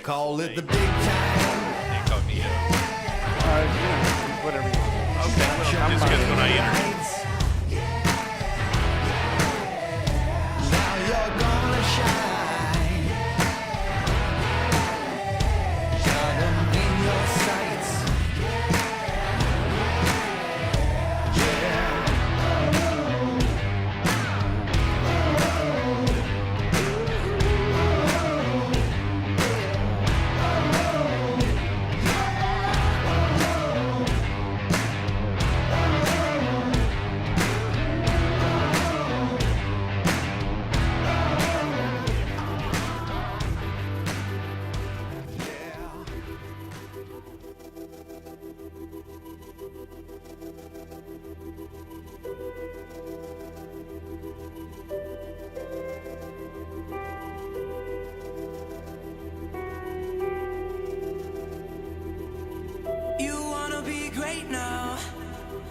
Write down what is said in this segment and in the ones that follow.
call it the big time. Incognito. Whatever you want. Okay, well, just because when I enter. Now you're gonna shine. Got 'em in your sights.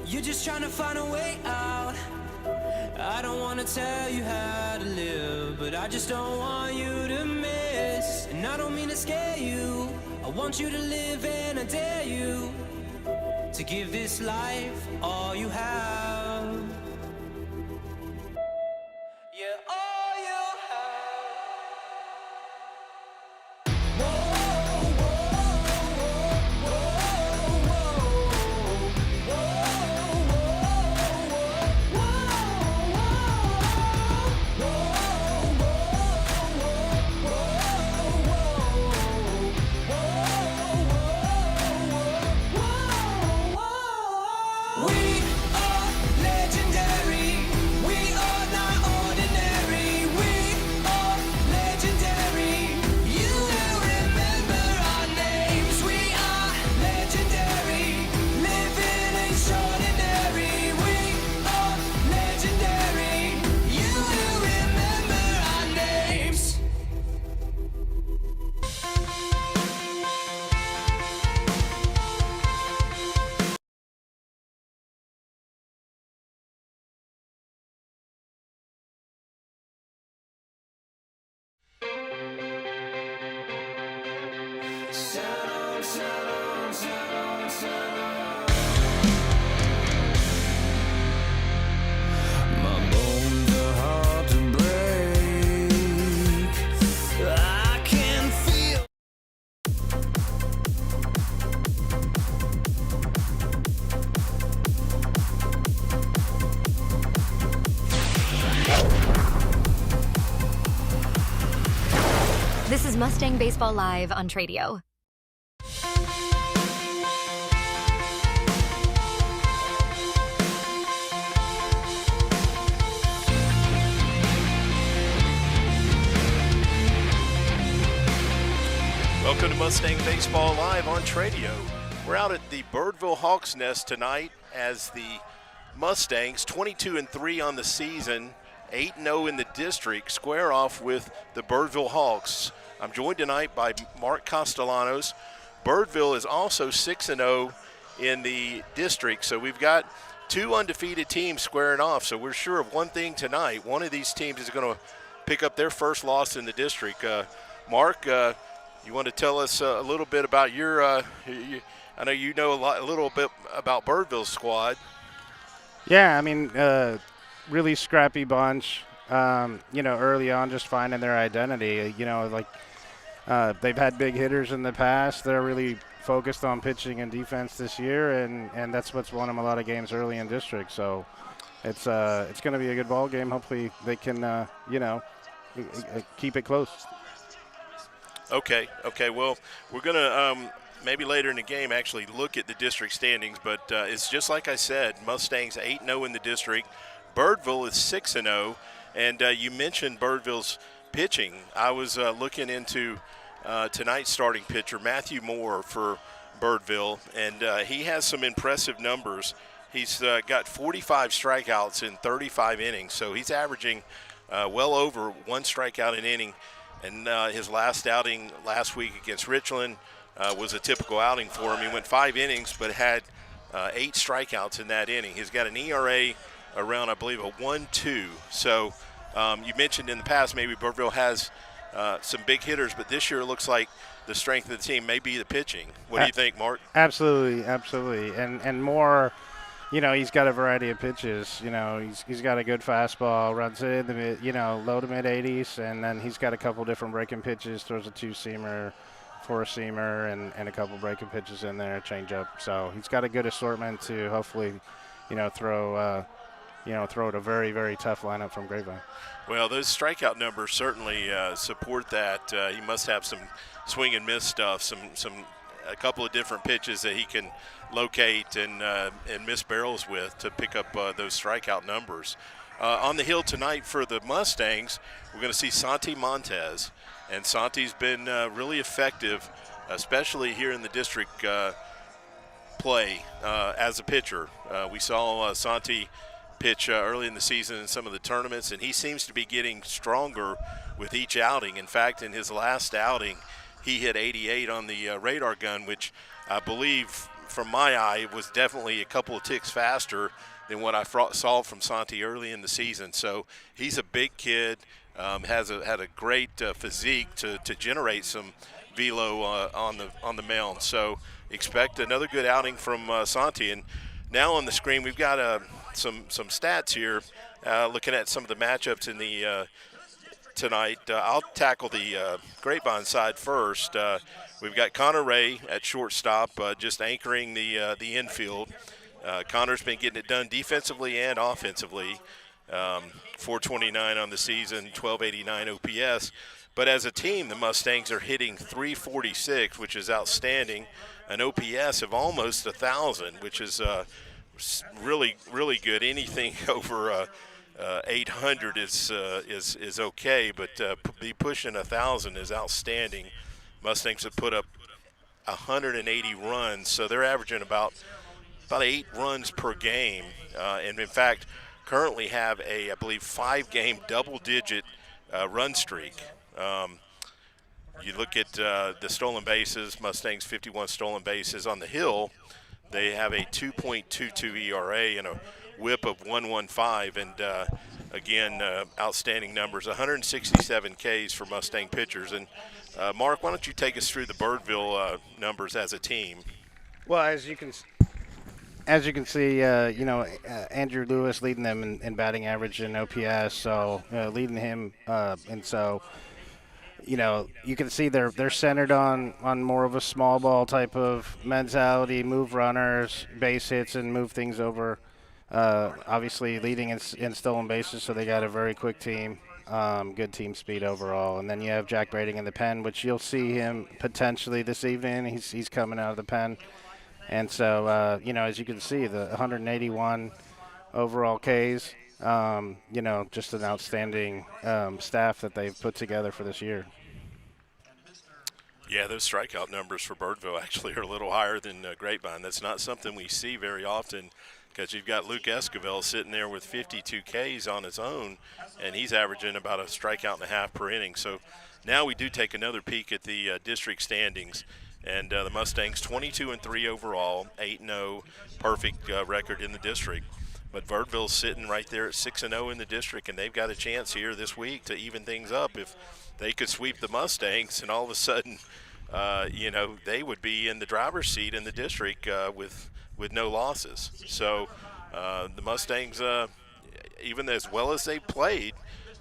You're just trying to find a way out. I don't want to tell you how to live, but I just don't want you to miss. And I don't mean to scare you. I want you to live, and I dare you to give this life all you have. Yeah, all you have. This is Mustang Baseball Live on Tradio. Welcome to Mustang Baseball Live on Tradio. We're out at the Birdville Hawks Nest tonight as the Mustangs, 22-3 on the season, 8-0 in the district, square off with the Birdville Hawks. I'm joined tonight by Mark Castellanos. Birdville is also 6-0 in the district, so we've got two undefeated teams squaring off. So we're sure of one thing tonight. One of these teams is going to pick up their first loss in the district. Mark, you want to tell us a little bit about your I know you know a little bit about Birdville's squad. Yeah, I mean, really scrappy bunch. Early on, just finding their identity. They've had big hitters in the past. They're really focused on pitching and defense this year, and that's what's won them a lot of games early in district. So it's going to be a good ball game. Hopefully they can keep it close. Okay. Well, we're going to maybe later in the game actually look at the district standings, but it's just like I said, Mustangs 8-0 in the district. Birdville is 6-0, and you mentioned Birdville's pitching. I was looking into tonight's starting pitcher, Matthew Moore, for Birdville, and he has some impressive numbers. He's got 45 strikeouts in 35 innings, so he's averaging well over one strikeout an inning. And his last outing last week against Richland was a typical outing for him. He went 5 innings but had 8 strikeouts in that inning. He's got an ERA around, I believe, a 1.2. So you mentioned in the past maybe Birdville has some big hitters, but this year it looks like the strength of the team may be the pitching. What do you think, Mark? Absolutely, absolutely, and more. He's got a variety of pitches. He's got a good fastball, runs it in the low to mid 80s, and then he's got a couple different breaking pitches. Throws a 2-seamer, 4-seamer, and a couple breaking pitches in there, changeup. So he's got a good assortment to hopefully, throw at a very, very tough lineup from Grapevine. Well, those strikeout numbers certainly support that. He must have some swing and miss stuff, a couple of different pitches that he can locate and miss barrels with to pick up those strikeout numbers. On the hill tonight for the Mustangs, we're going to see Santi Montes, and Santi's been really effective, especially here in the district play as a pitcher. We saw Santi pitch early in the season in some of the tournaments, and he seems to be getting stronger with each outing. In fact, in his last outing, he hit 88 on the radar gun, which I believe, from my eye, was definitely a couple of ticks faster than what I saw from Santi early in the season. So he's a big kid, had a great physique to generate some velo on the mound. So expect another good outing from Santi. And now on the screen, we've got some stats here, looking at some of the matchups in the tonight. I'll tackle the Grapevine side first. We've got Connor Ray at shortstop, just anchoring the infield. Connor's been getting it done defensively and offensively. 429 on the season, 1289 OPS. But as a team, the Mustangs are hitting 346, which is outstanding. An OPS of almost 1,000, which is really, really good. Anything over 800 is okay, but be pushing 1,000 is outstanding. Mustangs have put up 180 runs, so they're averaging about 8 runs per game, and in fact, currently have I believe 5-game double-digit run streak. You look at the stolen bases, Mustangs 51 stolen bases on the hill. They have a 2.22 ERA and a whip of 115, and again, outstanding numbers, 167 Ks for Mustang pitchers. And Mark, why don't you take us through the Birdville numbers as a team? Well, as you can see, Andrew Lewis leading them in batting average and OPS, so leading him, and so you can see they're centered on more of a small ball type of mentality, move runners, base hits, and move things over. Obviously leading in stolen bases, so they got a very quick team, good team speed overall. And then you have Jack Brading in the pen, which you'll see him potentially this evening. He's coming out of the pen. And so, as you can see, the 181 overall Ks, just an outstanding staff that they've put together for this year. Yeah, those strikeout numbers for Birdville actually are a little higher than Grapevine. That's not something we see very often, because you've got Luke Esquivel sitting there with 52 Ks on his own, and he's averaging about a strikeout and a half per inning. So now we do take another peek at the district standings. And the Mustangs 22-3 overall, 8-0, perfect record in the district. But Birdville's sitting right there at 6-0 in the district, and they've got a chance here this week to even things up. If they could sweep the Mustangs, and all of a sudden, they would be in the driver's seat in the district with no losses. So the Mustangs, even as well as they played,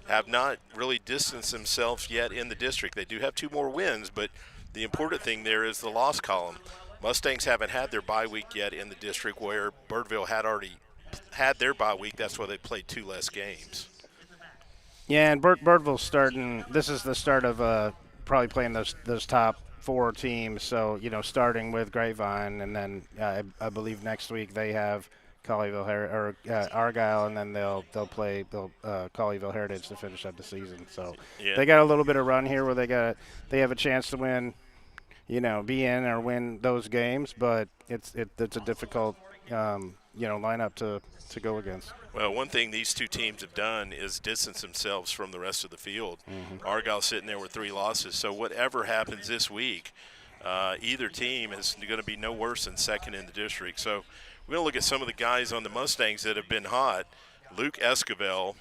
have not really distanced themselves yet in the district. They do have 2 more wins, but the important thing there is the loss column. Mustangs haven't had their bye week yet in the district, where Birdville had already had their bye week. That's why they played 2 less games. Yeah, and Birdville's starting. This is the start of probably playing those top 4 teams. So starting with Grapevine, and then I believe next week they have Argyle, and then they'll play Colleyville Heritage to finish up the season. So they got a little bit of run here where they have a chance to win, be in or win those games, but it's a difficult lineup to go against. Well, one thing these 2 teams have done is distance themselves from the rest of the field. Argyle sitting there with 3 losses, so whatever happens this week, either team is going to be no worse than second in the district. So we're going to look at some of the guys on the Mustangs that have been hot. Luke Esquivel,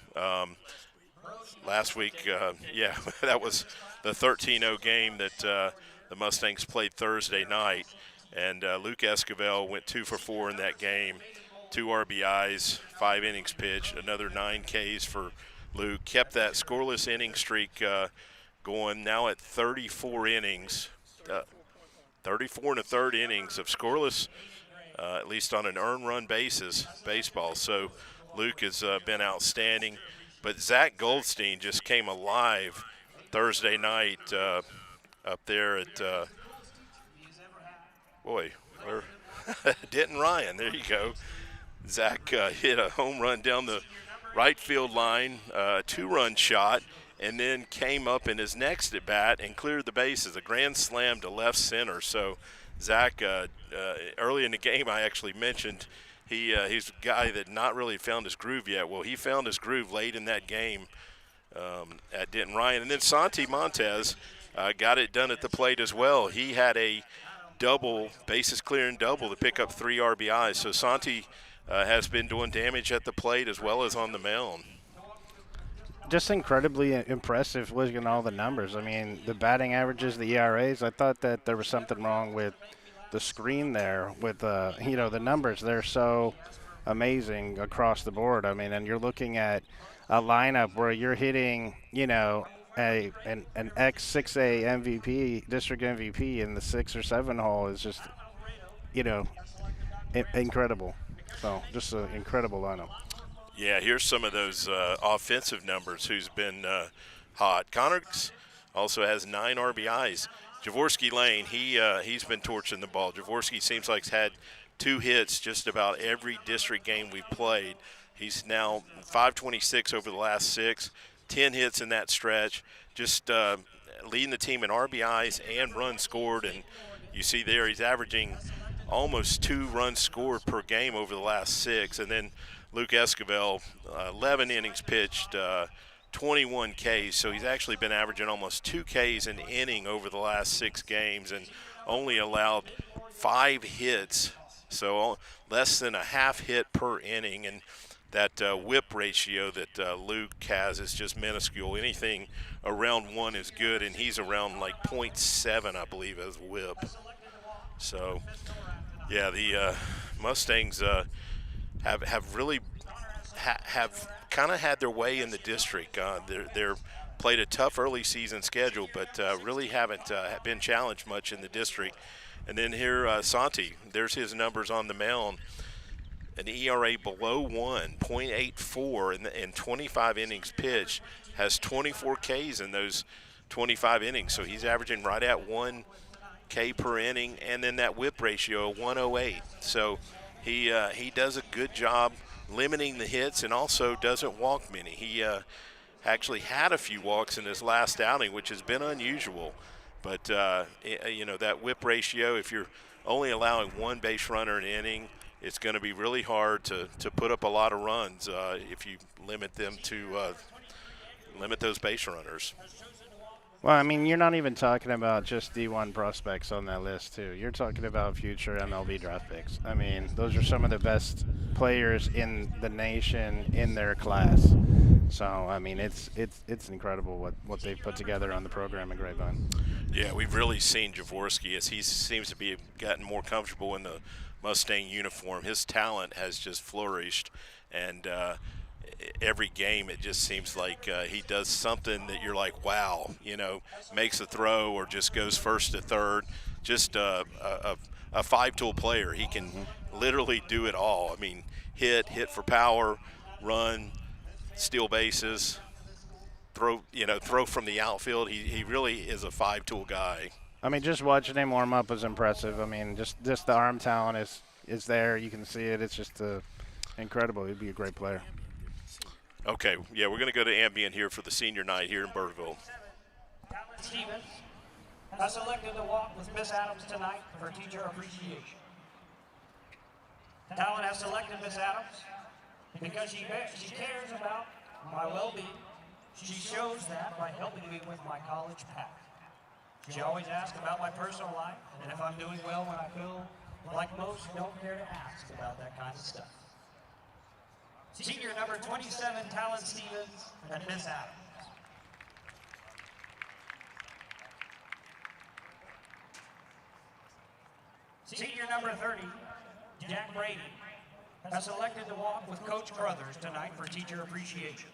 last week, yeah, that was the 13-0 game that the Mustangs played Thursday night. And Luke Esquivel went 2 for 4 in that game. 2 RBIs, 5 innings pitched, another 9 Ks for Luke. Kept that scoreless inning streak going, now at 34 innings. 34 and a third innings of scoreless, at least on an earned run basis, baseball. So Luke has been outstanding. But Zack Goldstein just came alive Thursday night up there at, Denton Ryan. There you go. Zack hit a home run down the right field line, 2-run shot, and then came up in his next at bat and cleared the bases, a grand slam to left center. So Zack, early in the game, I actually mentioned he's a guy that not really found his groove yet. Well, he found his groove late in that game at Denton Ryan. And then Santi Montes got it done at the plate as well. He had a double, bases clearing double to pick up 3 RBIs. So Santi has been doing damage at the plate as well as on the mound. Just incredibly impressive looking at all the numbers. I mean, the batting averages, the ERAs, I thought that there was something wrong with the screen there with, the numbers. They're so amazing across the board. I mean, and you're looking at a lineup where you're hitting, an X6A MVP, district MVP in the 6 or 7 hole is just, incredible. So just an incredible lineup. Yeah, here's some of those offensive numbers who's been hot. Connors also has 9 RBIs. Jorvorskie Lane, he's been torching the ball. Jorvorskie seems like he's had 2 hits just about every district game we've played. He's now 526 over the last 6, 10 hits in that stretch, just leading the team in RBIs and runs scored. And you see there he's averaging almost 2 runs scored per game over the last 6. And then Luke Esquivel, 11 innings pitched, 21 Ks. So he's actually been averaging almost 2 Ks an inning over the last 6 games and only allowed 5 hits. So less than a half hit per inning. And that whip ratio that Luke has is just minuscule. Anything around 1 is good, and he's around like 0.7, I believe, as whip. So, yeah, the Mustangs have really have kind of had their way in the district. They're played a tough early season schedule, but really haven't been challenged much in the district. And then here, Santi, there's his numbers on the mound. An ERA below 1, 0.84 in 25 innings pitched, has 24 Ks in those 25 innings. So he's averaging right at 1 K per inning, and then that whip ratio of 108. So he does a good job limiting the hits and also doesn't walk many. He actually had a few walks in his last outing, which has been unusual. But, that whip ratio, if you're only allowing 1 base runner an inning, it's going to be really hard to put up a lot of runs if you limit them to limit those base runners. Well, I mean, you're not even talking about just D1 prospects on that list, too. You're talking about future MLB draft picks. I mean, those are some of the best players in the nation in their class. So, I mean, it's incredible what they've put together on the program at Grapevine. Yeah, we've really seen Jorvorskie as he seems to be gotten more comfortable in the Mustang uniform. His talent has just flourished, and every game it just seems like he does something that you're like, wow, makes a throw or just goes first to third. Just a 5-tool player. He can literally do it all. I mean, hit for power, run, steal bases, throw from the outfield. He really is a 5-tool guy. I mean, just watching him warm up was impressive. I mean, just the arm talent is there. You can see it. It's just incredible. He'd be a great player. Okay, yeah, we're going to go to ambient here for the senior night here in Birdville. Stevens has selected to walk with Miss Adams tonight for teacher appreciation. Talent has selected Miss Adams because she cares about my well-being. She shows that by helping me with my college path. She always asks about my personal life, and if I'm doing well when I feel like most don't care to ask about that kind of stuff. Senior number 27, Talon Stevens, and Miss Adams. Senior number 30, Jack Brady, has selected to walk with Coach Crothers tonight for teacher appreciation.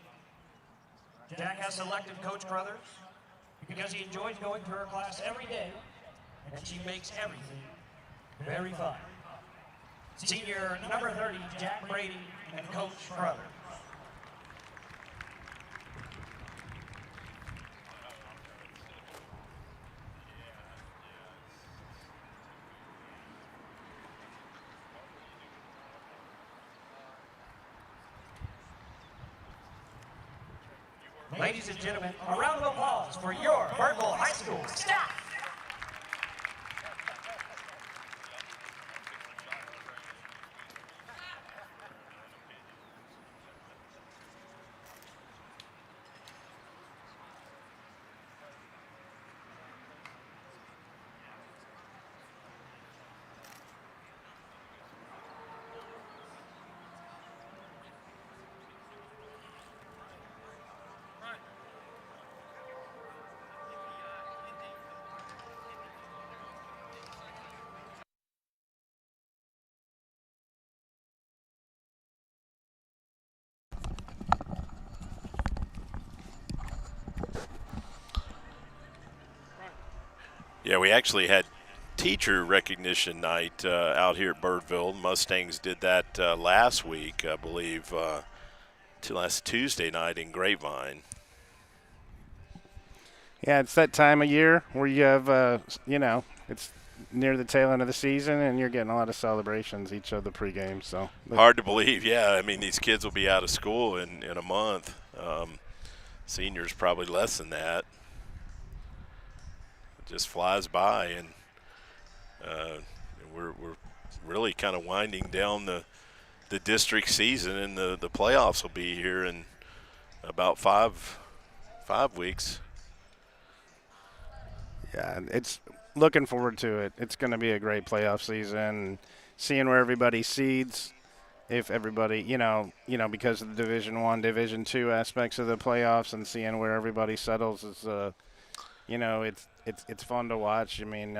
Jack has selected Coach Crothers because he enjoys going to her class every day, and she makes everything very fun. Senior number 30, Jack Brady, and Coach Crothers. Ladies and gentlemen, a round of applause for your Birdville High School staff. Yeah, we actually had teacher recognition night out here at Birdville. Mustangs did that last week, I believe, last Tuesday night in Grapevine. Yeah, it's that time of year where you have, it's near the tail end of the season, and you're getting a lot of celebrations each of the pregame. So Hard to believe, yeah. I mean, these kids will be out of school in a month. Seniors probably less than that. It just flies by, and we're really kind of winding down the district season, and the playoffs will be here in about five weeks. yeah, it's looking forward to it. It's going to be a great playoff season. Seeing where everybody seeds, if everybody, because of the Division I, Division II aspects of the playoffs, and seeing where everybody settles is, it's fun to watch. I mean,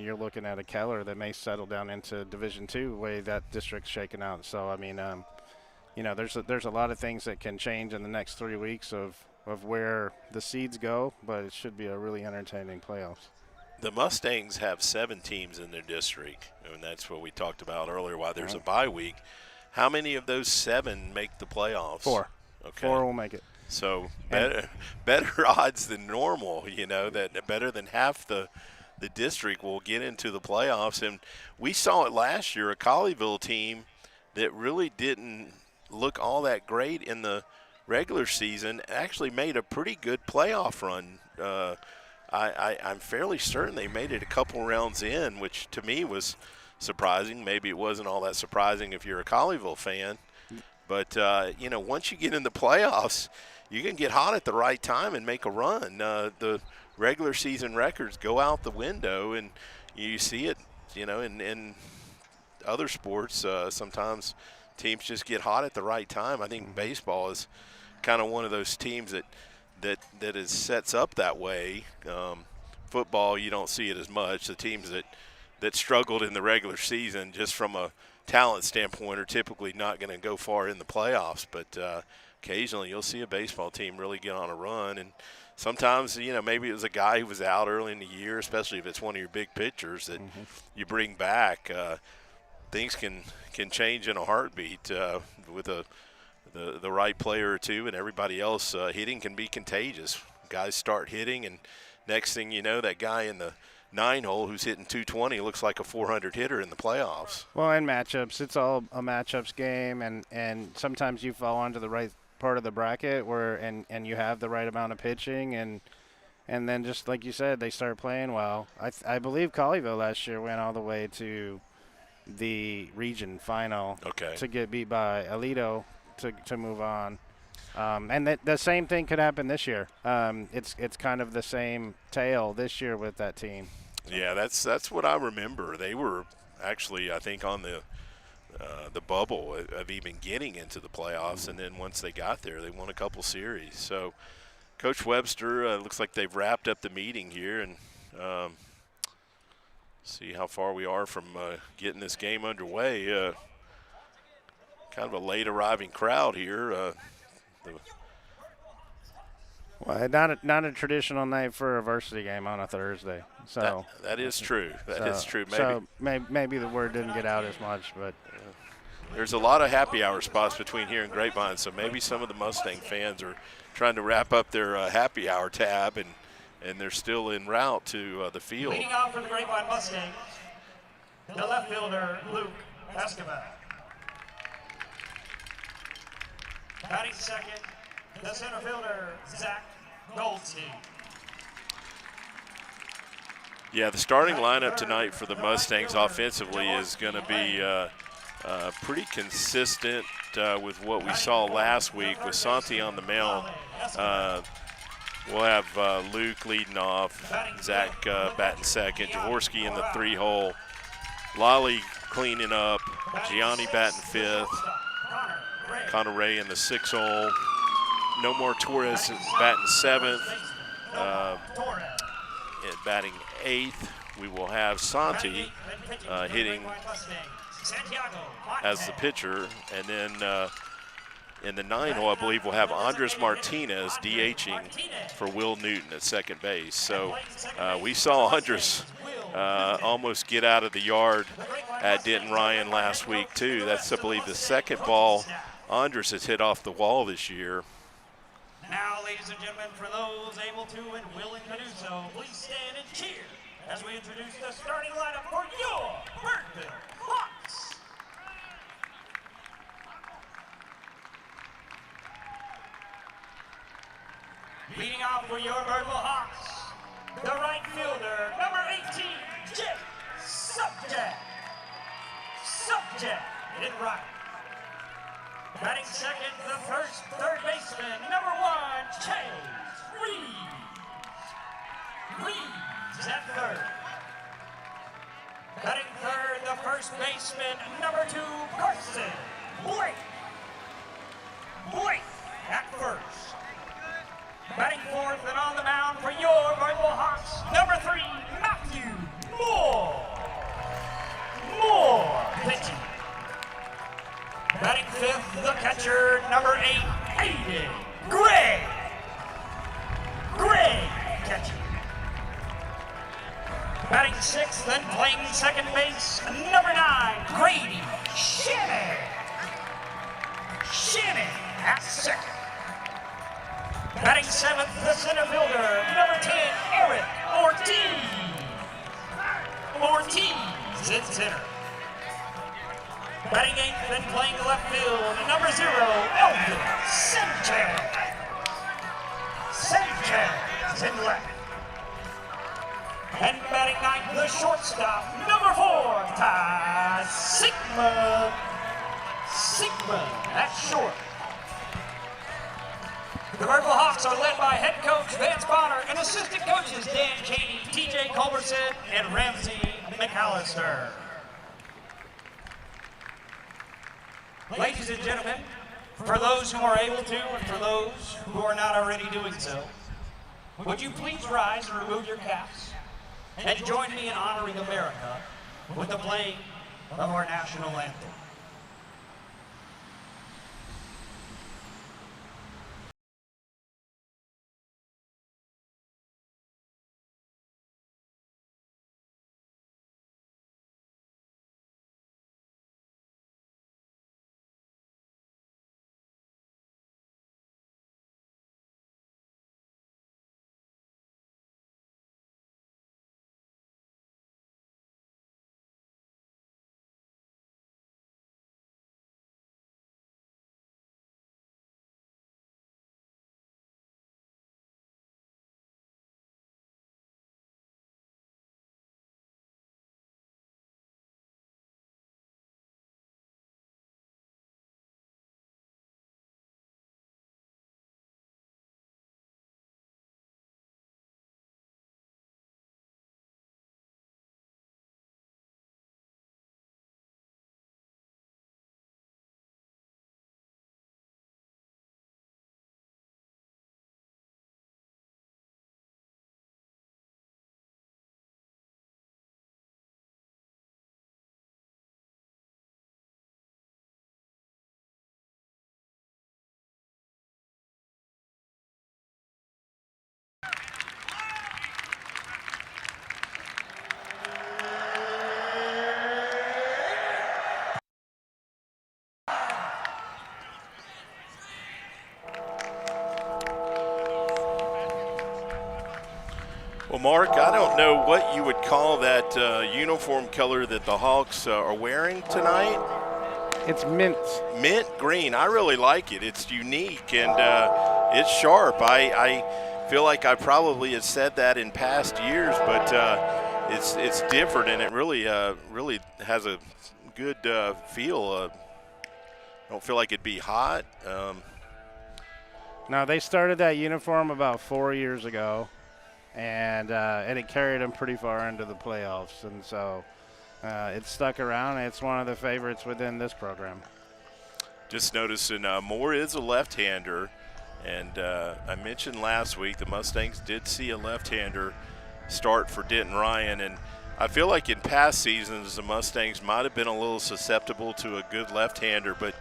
you're looking at a Keller that may settle down into Division II, the way that district's shaking out. So, I mean, there's a lot of things that can change in the next 3 weeks of where the seeds go, but it should be a really entertaining playoffs. The Mustangs have 7 teams in their district, and that's what we talked about earlier, why there's a bye week. How many of those 7 make the playoffs? 4. Okay. 4 will make it. So better odds than normal, that better than half the district will get into the playoffs. And we saw it last year, a Colleyville team that really didn't look all that great in the regular season actually made a pretty good playoff run. I'm fairly certain they made it a couple rounds in, which to me was surprising. Maybe it wasn't all that surprising if you're a Colleyville fan. But, once you get in the playoffs, you can get hot at the right time and make a run. The regular season records go out the window, and you see it, in other sports. Sometimes teams just get hot at the right time. I think baseball is kind of one of those teams that sets up that way. Football, you don't see it as much. The teams that struggled in the regular season just from a talent standpoint are typically not going to go far in the playoffs, but occasionally you'll see a baseball team really get on a run. And sometimes, maybe it was a guy who was out early in the year, especially if it's one of your big pitchers that you bring back. Things can change in a heartbeat with the right player or two, and everybody else. Hitting can be contagious. Guys start hitting, and next thing you know, that guy in the 9-hole who's hitting 220 looks like a 400 hitter in the playoffs. Well, and matchups, it's all a matchups game, and sometimes you fall onto the right part of the bracket and you have the right amount of pitching, and then just like you said, they start playing well. I believe Colleyville last year went all the way to the region final to get beat by Alito to move on. And the same thing could happen this year. It's kind of the same tale this year with that team. Yeah, that's what I remember. They were actually, I think, on the the bubble of even getting into the playoffs, and then once they got there, they won a couple series. So Coach Webster, looks like they've wrapped up the meeting here, and see how far we are from getting this game underway. Kind of a late arriving crowd here. Well, not a traditional night for a varsity game on a Thursday. So that is true. That is true. Maybe. So maybe the word didn't get out as much, but there's a lot of happy hour spots between here and Grapevine, so maybe some of the Mustang fans are trying to wrap up their happy hour tab, and they're still en route to the field. Leading off for the Grapevine Mustangs, the left fielder, Luke Esquivel. Batting second, the center fielder, Zack Goldstein. Yeah, the starting lineup tonight for the Mustangs offensively is going to be pretty consistent with what we saw last week with Santi on the mound. We'll have Luke leading off, Zack batting second, Jorvorskie in the 3-hole, Lale cleaning up, Gianni batting fifth, Connor Ray in the 6-hole, Nomar Torres batting seventh, and batting eighth. We will have Santi hitting as the pitcher, and then in the 9-hole, I believe we'll have Andres Martinez DHing for Will Newton at second base. So we saw Andres almost get out of the yard at Denton Ryan last week too. That's, I believe, the second ball Andres has hit off the wall this year. Now, ladies and gentlemen, for those able to and willing to do so, please stand and cheer as we introduce the starting lineup for your Birdville Hawks. Leading off for your Birdville Hawks, the right fielder, number 18, Jake Subject. Hit right. Batting second, the third baseman, number 1, Chase Reeves at third. Batting third, the first baseman, number 2, Carson Blake at first. Batting fourth and on the mound for your Birdville Hawks, number 3, Matthew Moore pitching. Batting fifth, the catcher, number 8, Aiden Gray catching. Batting sixth and playing second base, number 9, Grady Shannon at second. Batting seventh, the center fielder, number 10, Eric Ortiz in center. Batting eighth and playing the left field, number 0, Elvin Sanchez in left. And batting ninth, the shortstop, number 4, Ty Sigmund at short. The Birdville Hawks are led by head coach Vance Bonner and assistant coaches Dan Caney, TJ Culberson, and Ramsey McAllister. Ladies and gentlemen, for those who are able to and for those who are not already doing so, would you please rise and remove your caps and join me in honoring America with the playing of our national anthem. Well, Mark, I don't know what you would call that uniform color that the Hawks are wearing tonight. It's mint. Mint green. I really like it. It's unique and it's sharp. I feel like I probably had said that in past years, but it's different and it really has a good feel. I don't feel like it'd be hot. No, they started that uniform about 4 years ago, and it carried them pretty far into the playoffs, and so it's stuck around. And it's one of the favorites within this program. Just noticing Moore is a left-hander, and I mentioned last week the Mustangs did see a left-hander start for Denton Ryan, and I feel like in past seasons the Mustangs might have been a little susceptible to a good left-hander, but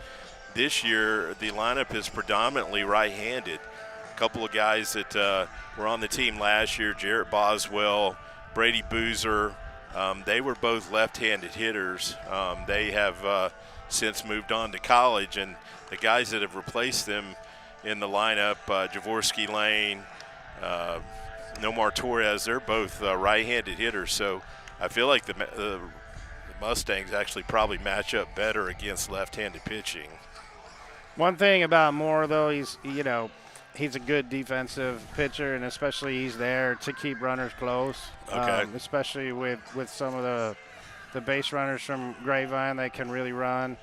this year the lineup is predominantly right-handed. A couple of guys that were on the team last year, Jarrett Boswell, Brady Boozer, they were both left-handed hitters. They have since moved on to college, and the guys that have replaced them in the lineup, Jorvorskie Lane, Nomar Torres, they're both right-handed hitters. So I feel like the Mustangs actually probably match up better against left-handed pitching. One thing about Moore, though, he's a good defensive pitcher, and especially he's there to keep runners close. Okay. Especially with some of the base runners from Grapevine that can really run.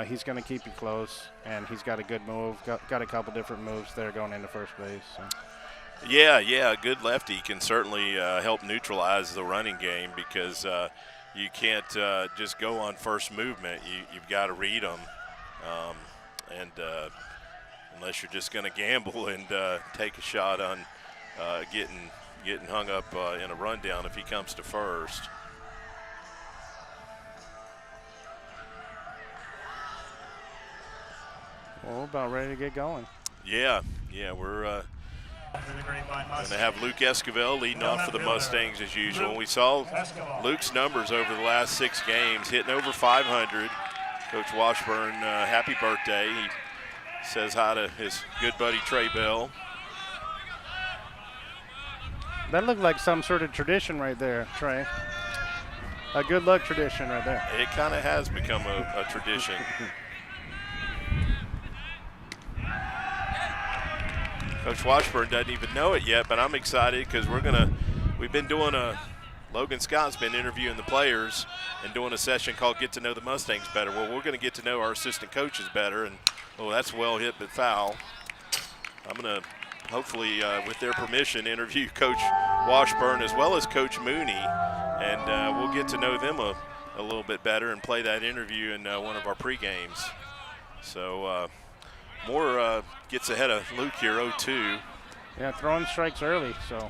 He's going to keep you close, and he's got a good move. Got a couple different moves there going into first base. So. Yeah, a good lefty can certainly help neutralize the running game because you can't just go on first movement. You've got to read them, and unless you're just going to gamble and take a shot on getting hung up in a rundown if he comes to first. Well, about ready to get going. Yeah, we're going to have Luke Esquivel leading off for the Mustangs as usual. We saw Luke's numbers over the last 6 games, hitting over 500. Coach Washburn, happy birthday. He says hi to his good buddy Trey Bell. That looked like some sort of tradition right there, Trey. A good luck tradition right there. It kind of has become a tradition. Coach Washburn doesn't even know it yet, but I'm excited because we've been doing Logan Scott's been interviewing the players and doing a session called Get to Know the Mustangs Better. Well, we're going to get to know our assistant coaches better, and that's well hit but foul. I'm going to hopefully, with their permission, interview Coach Washburn as well as Coach Mooney, and we'll get to know them a little bit better and play that interview in one of our pre-games. So Moore gets ahead of Luke here, 0-2. Yeah, throwing strikes early, so.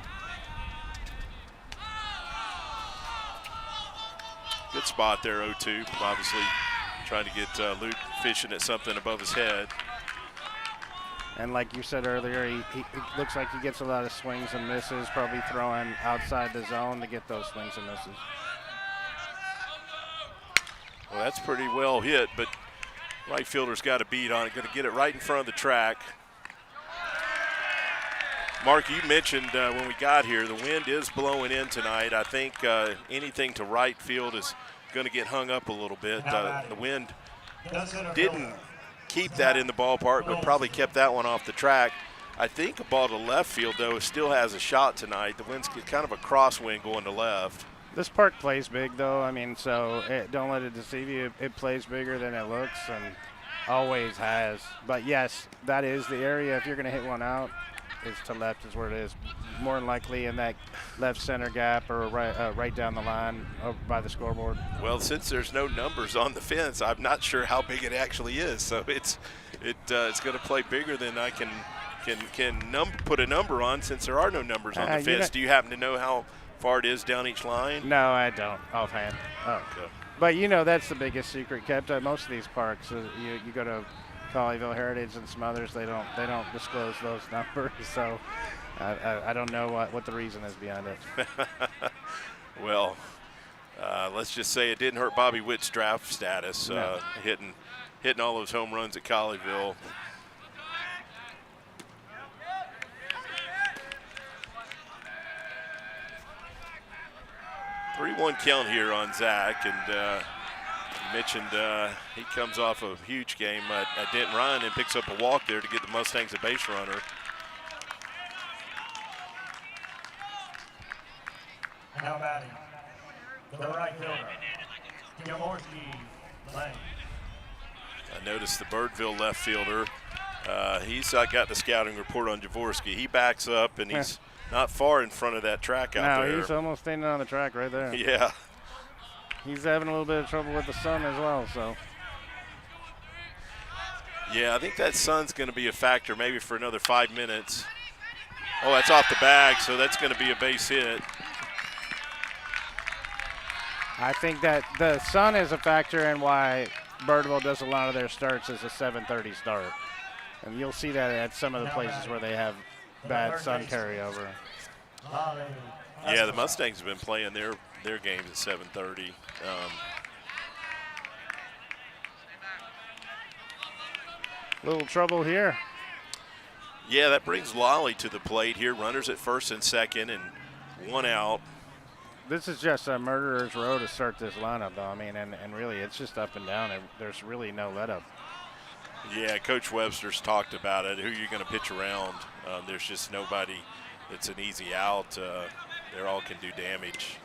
Good spot there, 0-2. Obviously trying to get Luke fishing at something above his head. And like you said earlier, he looks like he gets a lot of swings and misses, probably throwing outside the zone to get those swings and misses. Well, that's pretty well hit, but right fielder's got a beat on it, going to get it right in front of the track. Mark, you mentioned when we got here, the wind is blowing in tonight. I think anything to right field is going to get hung up a little bit. The wind didn't keep that in the ballpark, but probably kept that one off the track. I think a ball to left field, though, still has a shot tonight. The wind's kind of a crosswind going to left. This park plays big, though. I mean, so don't let it deceive you. It plays bigger than it looks and always has. But, yes, that is the area. If you're going to hit one out, it's to left is where it is. More than likely in that left center gap or right down the line over by the scoreboard. Well, since there's no numbers on the fence, I'm not sure how big it actually is. So it's going to play bigger than I can put a number on since there are no numbers on the fence. Do you happen to know how far it is down each line? No, I don't offhand. Oh, okay. But that's the biggest secret kept at most of these parks. You go to Colleyville Heritage and some others, they don't disclose those numbers. So I don't know what the reason is behind it. Well, let's just say it didn't hurt Bobby Witt's draft status, No. hitting all those home runs at Colleyville. 3-1 count here on Zack, and you mentioned he comes off a huge game at Denton Ryan and picks up a walk there to get the Mustangs a base runner. Now batting, the right fielder, Jorvorskie, Lale. I noticed the Birdville left fielder. He's got the scouting report on Jorvorskie. He backs up, and he's not far in front of that track out there. No, he's almost standing on the track right there. Yeah. He's having a little bit of trouble with the sun as well, so. Yeah, I think that sun's going to be a factor maybe for another 5 minutes. Oh, that's off the bag, so that's going to be a base hit. I think that the sun is a factor in why Birdville does a lot of their starts as a 7:30 start. And you'll see that at some of the places where they have bad sun carryover. Yeah, the Mustangs have been playing their games at 7:30. Little trouble here. Yeah, that brings Lale to the plate here. Runners at first and second and 1 out. This is just a murderer's row to start this lineup, though. I mean, and really, it's just up and down. And there's really no let-up. Yeah, Coach Webster's talked about it, who you're going to pitch around. There's just nobody that's an easy out. They all can do damage.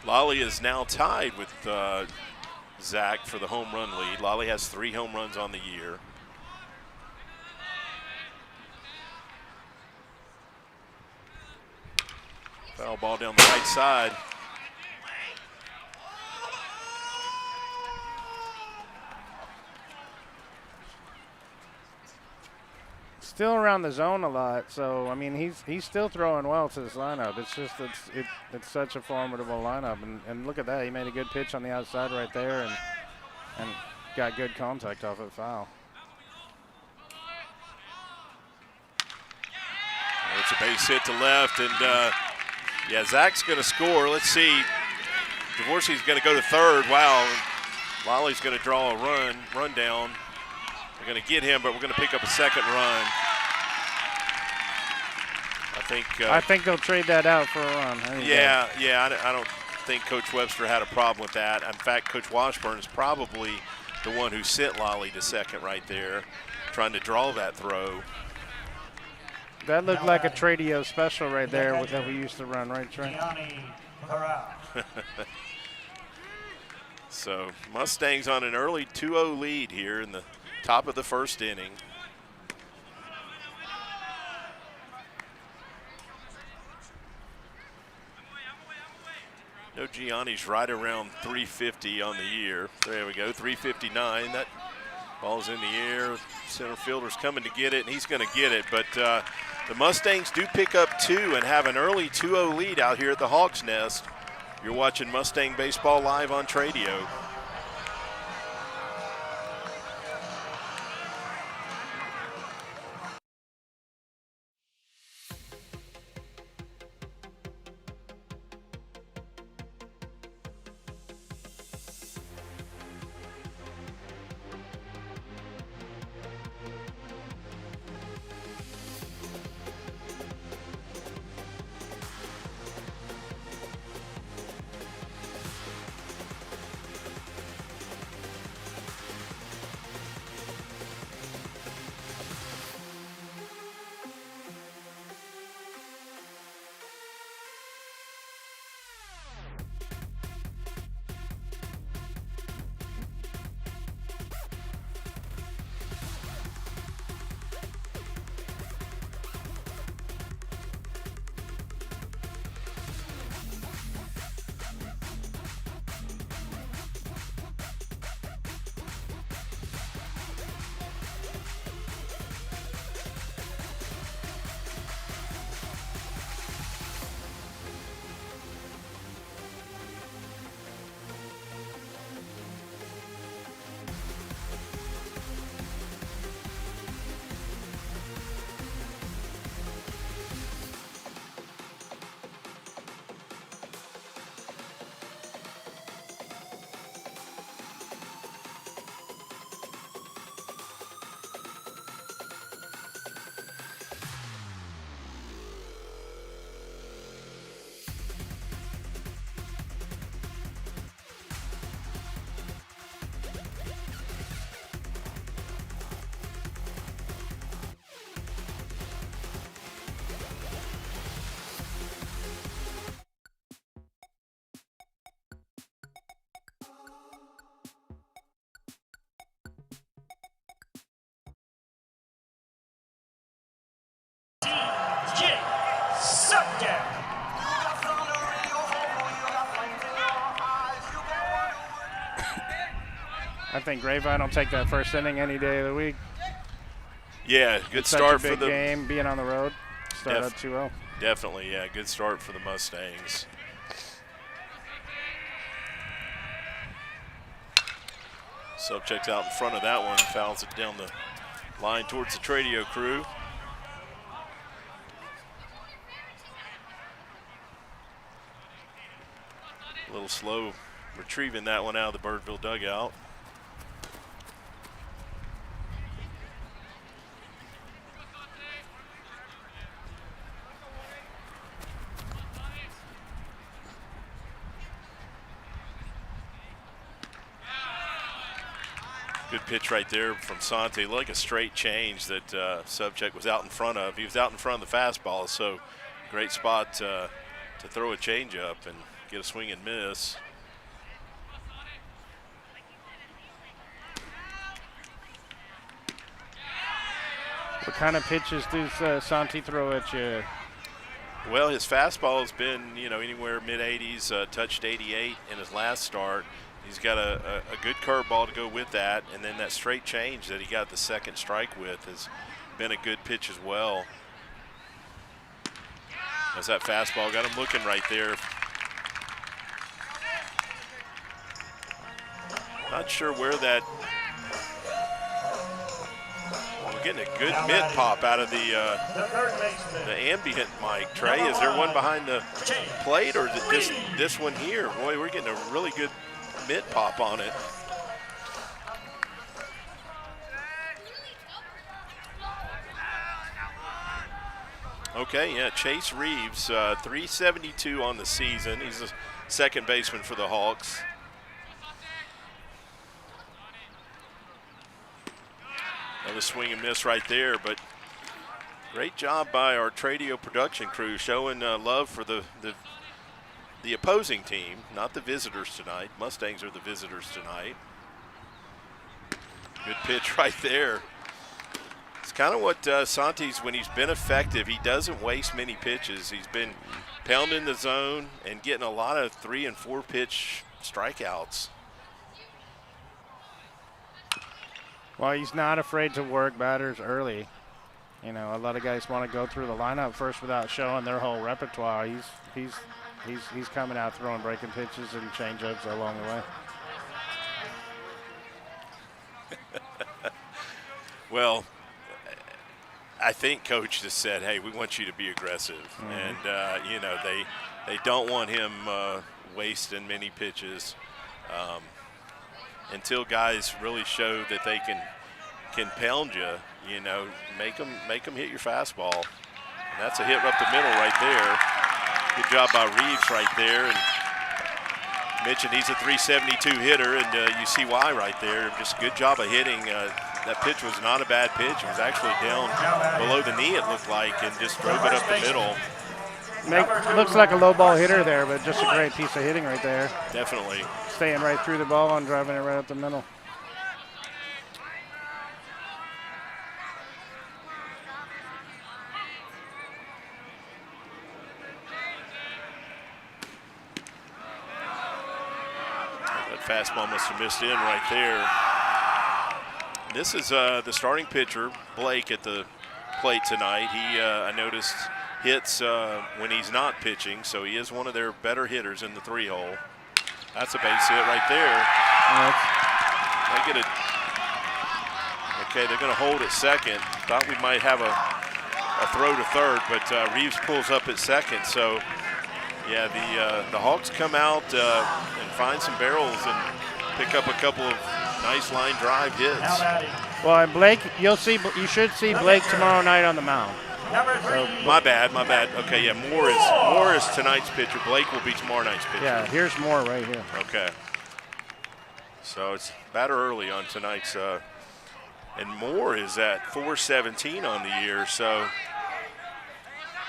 Lale is now tied with Zack for the home run lead. Lale has 3 home runs on the year. Foul ball down the right side. Still around the zone a lot, so I mean he's still throwing well to this lineup. It's just it's such a formidable lineup, and look at that, he made a good pitch on the outside right there, and got good contact off of foul. It's a base hit to left, and yeah, Zack's going to score. Let's see. Jorvorskie's going to go to third. Wow, Lale's going to draw a run down. We're going to get him, but we're going to pick up a second run. I think they'll trade that out for a run. I don't think Coach Webster had a problem with that. In fact, Coach Washburn is probably the one who sent Lale to second right there, trying to draw that throw. That looked like a Tradio special right there that we used to run, right, Trent? So Mustangs on an early 2-0 lead here in the top of the first inning. No, Gianni's right around 350 on the year. There we go, 359. That ball's in the air. Center fielder's coming to get it, and he's going to get it. But the Mustangs do pick up 2 and have an early 2-0 lead out here at the Hawks Nest. You're watching Mustang Baseball live on Tradio. I think Grapevine will take that first inning any day of the week. Yeah, good Such start a big for the game, being on the road. Start Def- up 2-0. Definitely, yeah, good start for the Mustangs. Subject's out in front of that one, fouls it down the line towards the Tradio crew. A little slow retrieving that one out of the Birdville dugout. Good pitch right there from Santi, like a straight change that Subject was out in front of. He was out in front of the fastball, so great spot to throw a changeup and get a swing and miss. What kind of pitches does Santi throw at you? Well, his fastball has been, anywhere mid-80s, touched 88 in his last start. He's got a good curveball to go with that, and then that straight change that he got the second strike with has been a good pitch as well. As that fastball got him looking right there. Not sure where that. We're getting a good mid pop out of the ambient mic. Trey, is there one behind the plate, or is it just this one here? Boy, we're getting a really good mid pop on it. Okay, yeah, Chase Reeves, 372 on the season. He's a second baseman for the Hawks. Another swing and miss right there, but great job by our Tradio production crew showing love for the opposing team, not the visitors tonight. Mustangs are the visitors tonight. Good pitch right there. It's kind of what Santi's, when he's been effective, he doesn't waste many pitches. He's been pounding the zone and getting a lot of 3- and 4-pitch strikeouts. Well, he's not afraid to work batters early. A lot of guys want to go through the lineup first without showing their whole repertoire. He's coming out throwing breaking pitches and changeups along the way. Well, I think Coach just said, hey, we want you to be aggressive. And, they don't want him wasting many pitches until guys really show that they can pound you, make them hit your fastball. And that's a hit up the middle right there. Good job by Reeves right there. And mentioned he's a 372 hitter, and you see why right there. Just good job of hitting. That pitch was not a bad pitch. It was actually down below the knee, it looked like, and just drove it up the middle. Looks like a low ball hitter there, but just a great piece of hitting right there. Definitely. Staying right through the ball and driving it right up the middle. That fastball must have missed in right there. This is the starting pitcher, Blake, at the plate tonight. He, I noticed, hits when he's not pitching, so he is one of their better hitters in the 3-hole. That's a base hit right there. They get it. Okay, they're going to hold at second. Thought we might have a throw to third, but Reeves pulls up at second. So, yeah, the Hawks come out and find some barrels and pick up a couple of nice line drive hits. Well, and Blake, you should see Blake tomorrow night on the mound. So, my bad. Okay, yeah, Moore is tonight's pitcher. Blake will be tomorrow night's pitcher. Yeah, here's Moore right here. Okay. So it's batter early on tonight's, and Moore is at 417 on the year. So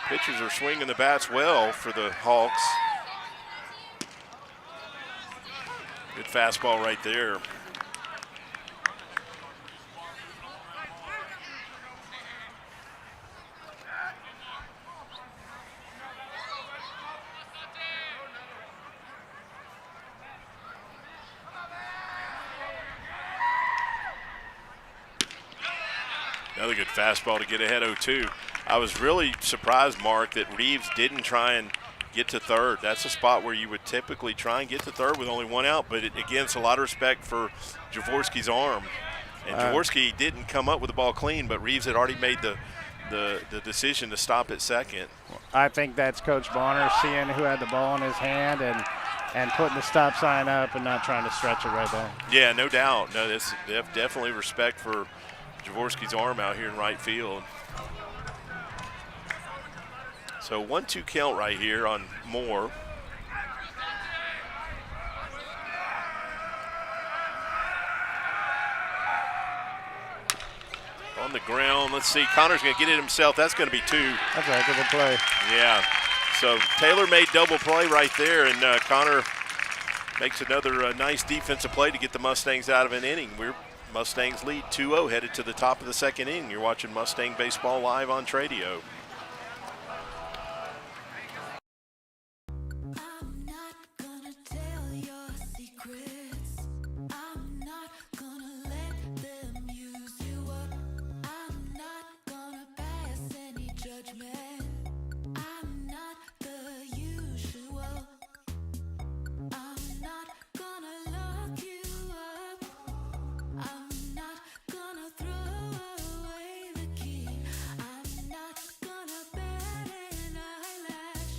pitchers are swinging the bats well for the Hawks. Good fastball right there. Another good fastball to get ahead 0-2. I was really surprised, Mark, that Reeves didn't try and get to third. That's a spot where you would typically try and get to third with only one out, but again, it's a lot of respect for Jorvorskie's arm. And Jorvorskie didn't come up with the ball clean, but Reeves had already made the decision to stop at second. I think that's Coach Bonner seeing who had the ball in his hand and putting the stop sign up and not trying to stretch it right back. Yeah, no doubt. No, that's definitely respect for Jorvorskie's arm out here in right field. So 1-2 count right here on Moore. On the ground, let's see. Connor's going to get it himself. That's going to be 2. That's a heck of a play. Yeah. So Taylor made double play right there, and Connor makes another nice defensive play to get the Mustangs out of an inning. Mustangs lead 2-0 headed to the top of the second inning. You're watching Mustang Baseball live on Tradio. I'm not gonna tell your secrets. I'm not gonna let them use you up. I'm not gonna pass any judgment. I'm not the usual. I'm not gonna lock you up. I'm not gonna throw away the key. I'm not gonna bat an eyelash.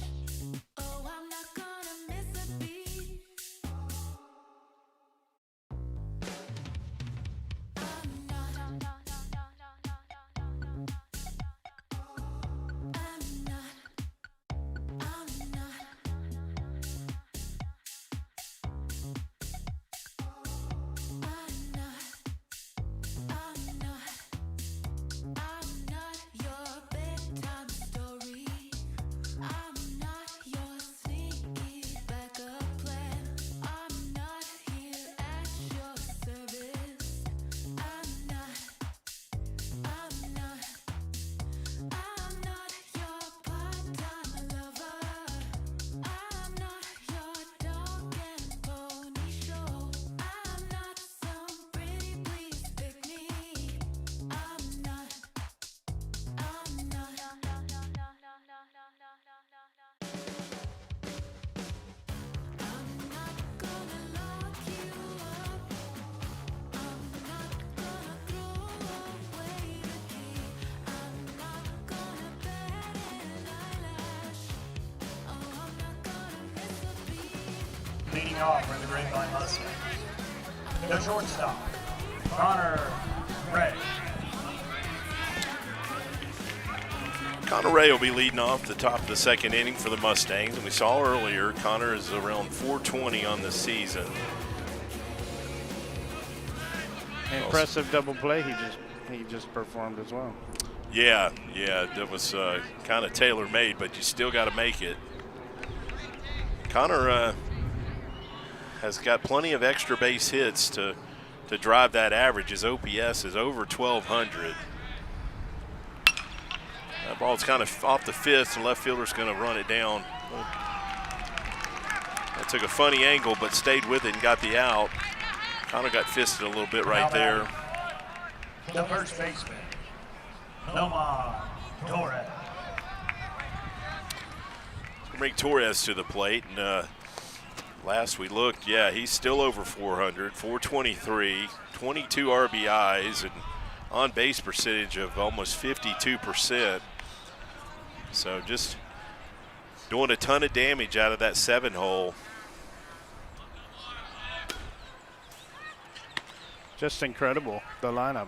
Oh, I'm not gonna miss a beat. I'm not. I'm not. I'm not your bedtime story. I'm not your sneaky backup plan. I'm not here at your service. I'm not your part-time lover. I'm not your dog and pony show. I'm not some pretty please pick me. I'm not gonna lock you up. I'm not gonna throw away the key. I'm not gonna bat an eyelash. Oh, I'm not gonna miss a beat. Leading off for the Grapevine Mustangs, the shortstop, Connor Ray. Connor Ray will be leading off the top of the second inning for the Mustangs. And we saw earlier, Connor is around 420 on the season. Impressive double play he just performed as well. Yeah, that was kind of tailor-made, but you still got to make it. Connor has got plenty of extra base hits to drive that average. His OPS is over 1,200. That ball's kind of off the fifth, and left fielder's going to run it down. That took a funny angle, but stayed with it and got the out. Connor got fisted a little bit right there. The first baseman, Nomar Torres. Bring Torres to the plate, and last we looked, he's still over 400, 423, 22 RBIs, and on-base percentage of almost 52%. So just doing a ton of damage out of that 7-hole. Just incredible, the lineup.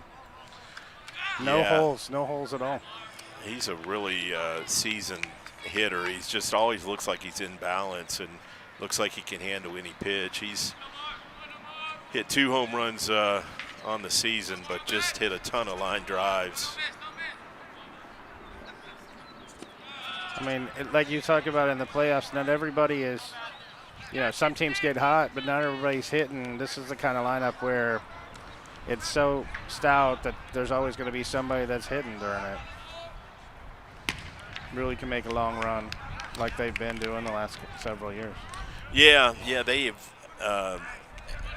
No holes at all. He's a really seasoned hitter. He's just always looks like he's in balance and looks like he can handle any pitch. He's hit 2 home runs on the season, but just hit a ton of line drives. I mean, like you talk about in the playoffs, not everybody is, some teams get hot, but not everybody's hitting. This is the kind of lineup where it's so stout that there's always going to be somebody that's hitting during it. Really can make a long run like they've been doing the last several years. Yeah, they have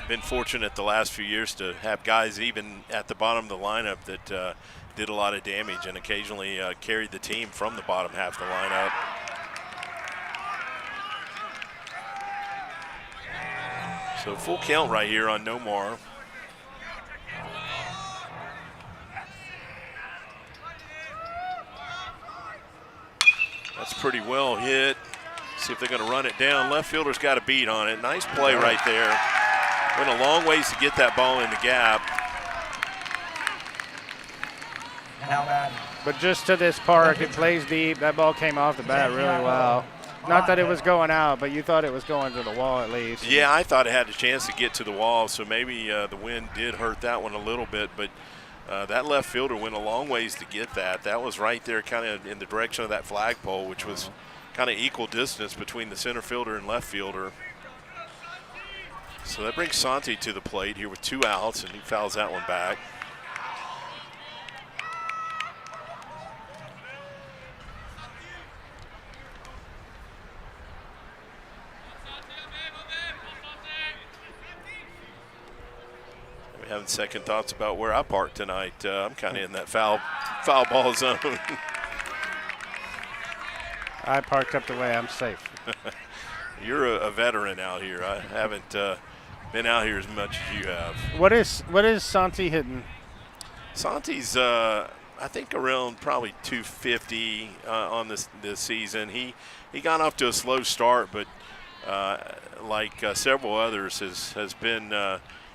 been fortunate the last few years to have guys even at the bottom of the lineup that did a lot of damage and occasionally carried the team from the bottom half of the lineup. So full count right here on Nomar. That's pretty well hit. See if they're going to run it down. Left fielder's got a beat on it. Nice play right there. Went a long ways to get that ball in the gap. Now bad. But just to this park, it plays deep. That ball came off the bat really well. Not that it was going out, but you thought it was going to the wall at least. Yeah, I thought it had a chance to get to the wall, so maybe the wind did hurt that one a little bit, but that left fielder went a long ways to get that. That was right there kind of in the direction of that flagpole, which was kind of equal distance between the center fielder and left fielder. So that brings Santi to the plate here with 2 outs, and he fouls that one back. Having second thoughts about where I parked tonight. I'm kind of in that foul ball zone. I parked up the way. I'm safe. You're a veteran out here. I haven't been out here as much as you have. What is Santi hitting? Santi's I think around probably 250 on this season. He got off to a slow start, but like several others has been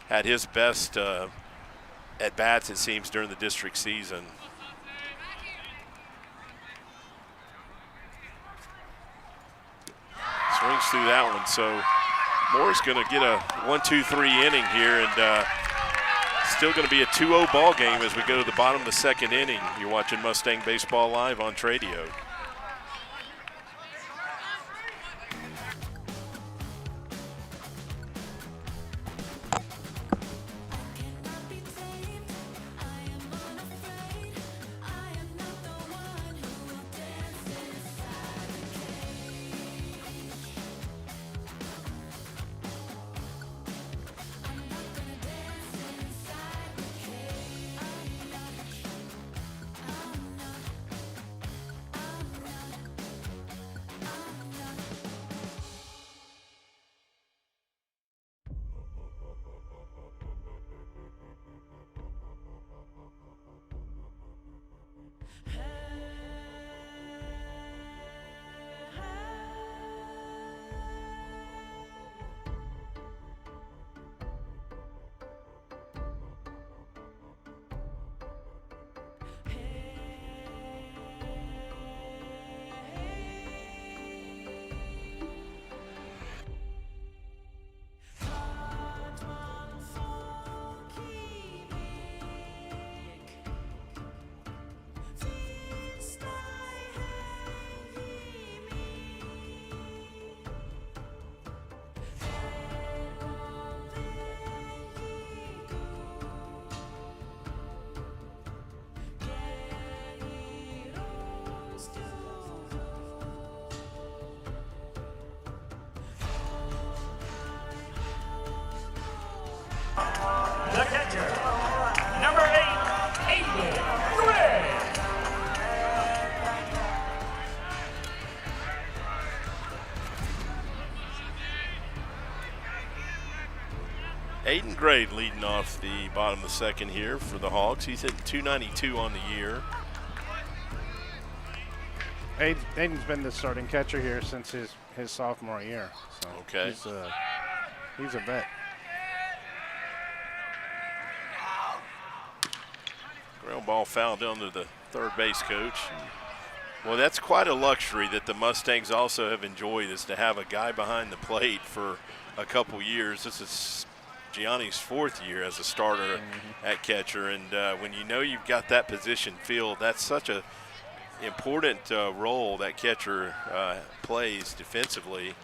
had his best at bats, it seems, during the district season. Swings through that one, so Moore's going to get a 1-2-3 inning here, and still going to be a 2-0 ball game as we go to the bottom of the second inning. You're watching Mustang Baseball Live on Tradio. The catcher, number 8, Aiden Gray. Aiden Gray leading off the bottom of the second here for the Hawks. He's hitting 292 on the year. Aiden's been the starting catcher here since his sophomore year. So Okay. He's a vet. Ground ball foul down to the third base coach. Well, that's quite a luxury that the Mustangs also have enjoyed, is to have a guy behind the plate for a couple years. This is Gianni's 4th year as a starter at catcher, and when you know you've got that position filled, that's such a important role that catcher plays defensively.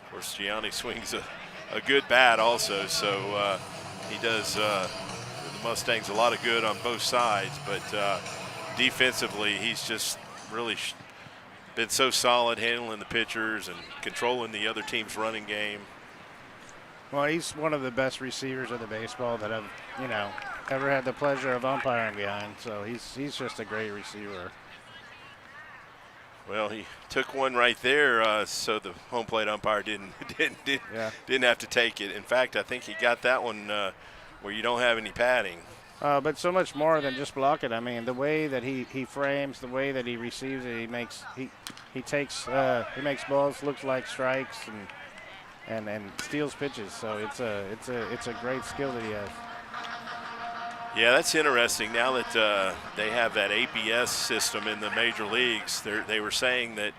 Of course, Gianni swings a good bat also, so he does the Mustangs a lot of good on both sides, but defensively he's just really been so solid handling the pitchers and controlling the other team's running game. Well, he's one of the best receivers of the baseball that I've, ever had the pleasure of umpiring behind. So he's just a great receiver. Well, he took one right there, so the home plate umpire didn't have to take it. In fact, I think he got that one where you don't have any padding. But so much more than just block it. I mean, the way that he frames, the way that he receives it, he makes balls look like strikes and steals pitches. So it's a great skill that he has. Yeah, that's interesting. Now that they have that ABS system in the major leagues, they were saying that,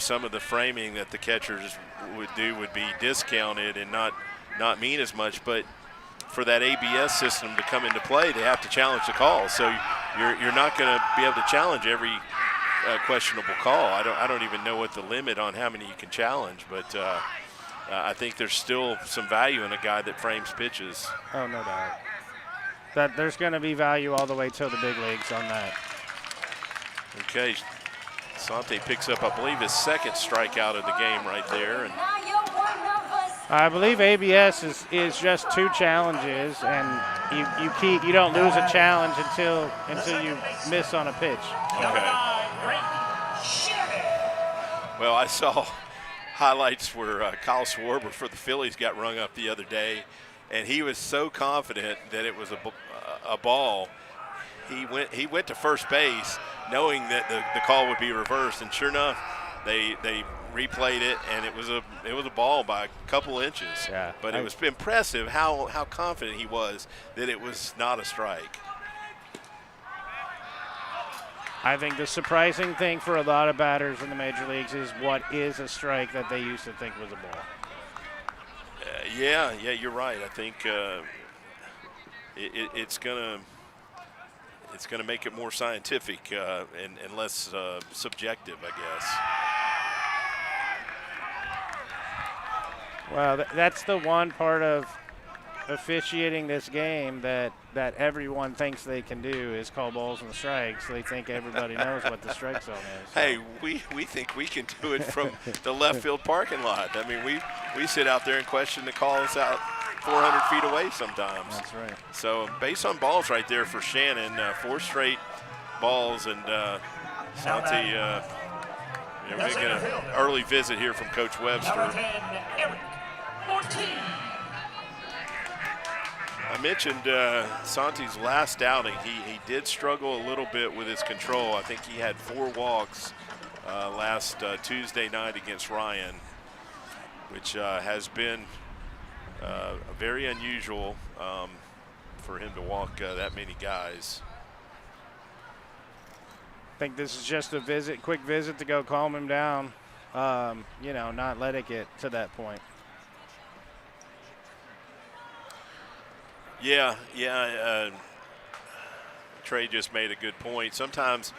some of the framing that the catchers would do would be discounted and not mean as much. But for that ABS system to come into play, they have to challenge the call. So you're not going to be able to challenge every questionable call. I don't even know what the limit on how many you can challenge, but I think there's still some value in a guy that frames pitches. Oh, no doubt. That there's going to be value all the way till the big leagues on that. Okay, Santi picks up, I believe, his second strikeout of the game right there. And I believe ABS is just 2 challenges, and you don't lose a challenge until you miss on a pitch. Okay. Well, I saw highlights where Kyle Schwarber for the Phillies got rung up the other day, and he was so confident that it was a ball. He went to first base knowing that the call would be reversed, and sure enough, they replayed it, and it was a ball by a couple inches. Yeah, but it was impressive how confident he was that it was not a strike. I think the surprising thing for a lot of batters in the major leagues is what is a strike that they used to think was a ball. Yeah, you're right. I think it's gonna make it more scientific and less subjective, I guess. Well, that's the one part of officiating this game that everyone thinks they can do is call balls and strikes. They think everybody knows what the strike zone is. So. Hey, we think we can do it from the left field parking lot. I mean, we sit out there and question the calls out 400 feet away sometimes. That's right. So base on balls right there for Shannon. 4 straight balls, and Santi making an early visit here from Coach Webster. I mentioned Santi's last outing. He did struggle a little bit with his control. I think he had 4 walks last Tuesday night against Ryan, which has been very unusual for him to walk that many guys. I think this is just a quick visit to go calm him down, not let it get to that point. Yeah. Trey just made a good point. Sometimes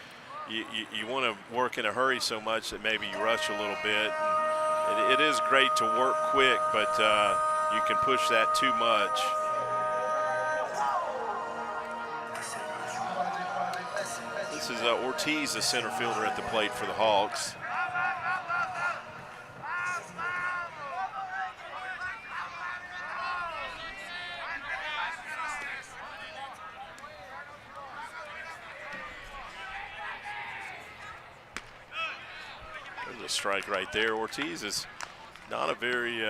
you want to work in a hurry so much that maybe you rush a little bit. And it is great to work quick, but you can push that too much. This is Ortiz, the center fielder at the plate for the Hawks. Strike right there. Ortiz is not a very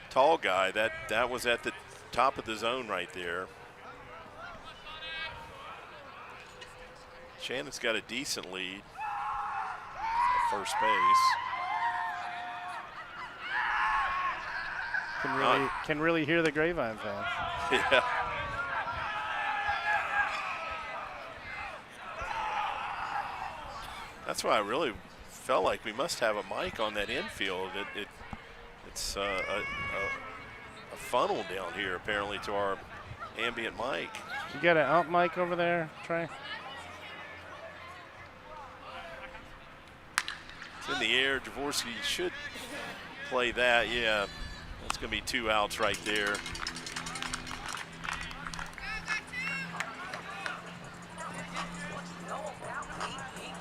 tall guy. That was at the top of the zone right there. Shannon's got a decent lead at first base. Can really hear the Grapevine fans. Yeah. That's why I really felt like we must have a mic on that infield. It's a funnel down here apparently to our ambient mic. You got an ump mic over there, Trey? It's in the air. Jorvorskie should play that. Yeah, that's going to be 2 outs right there.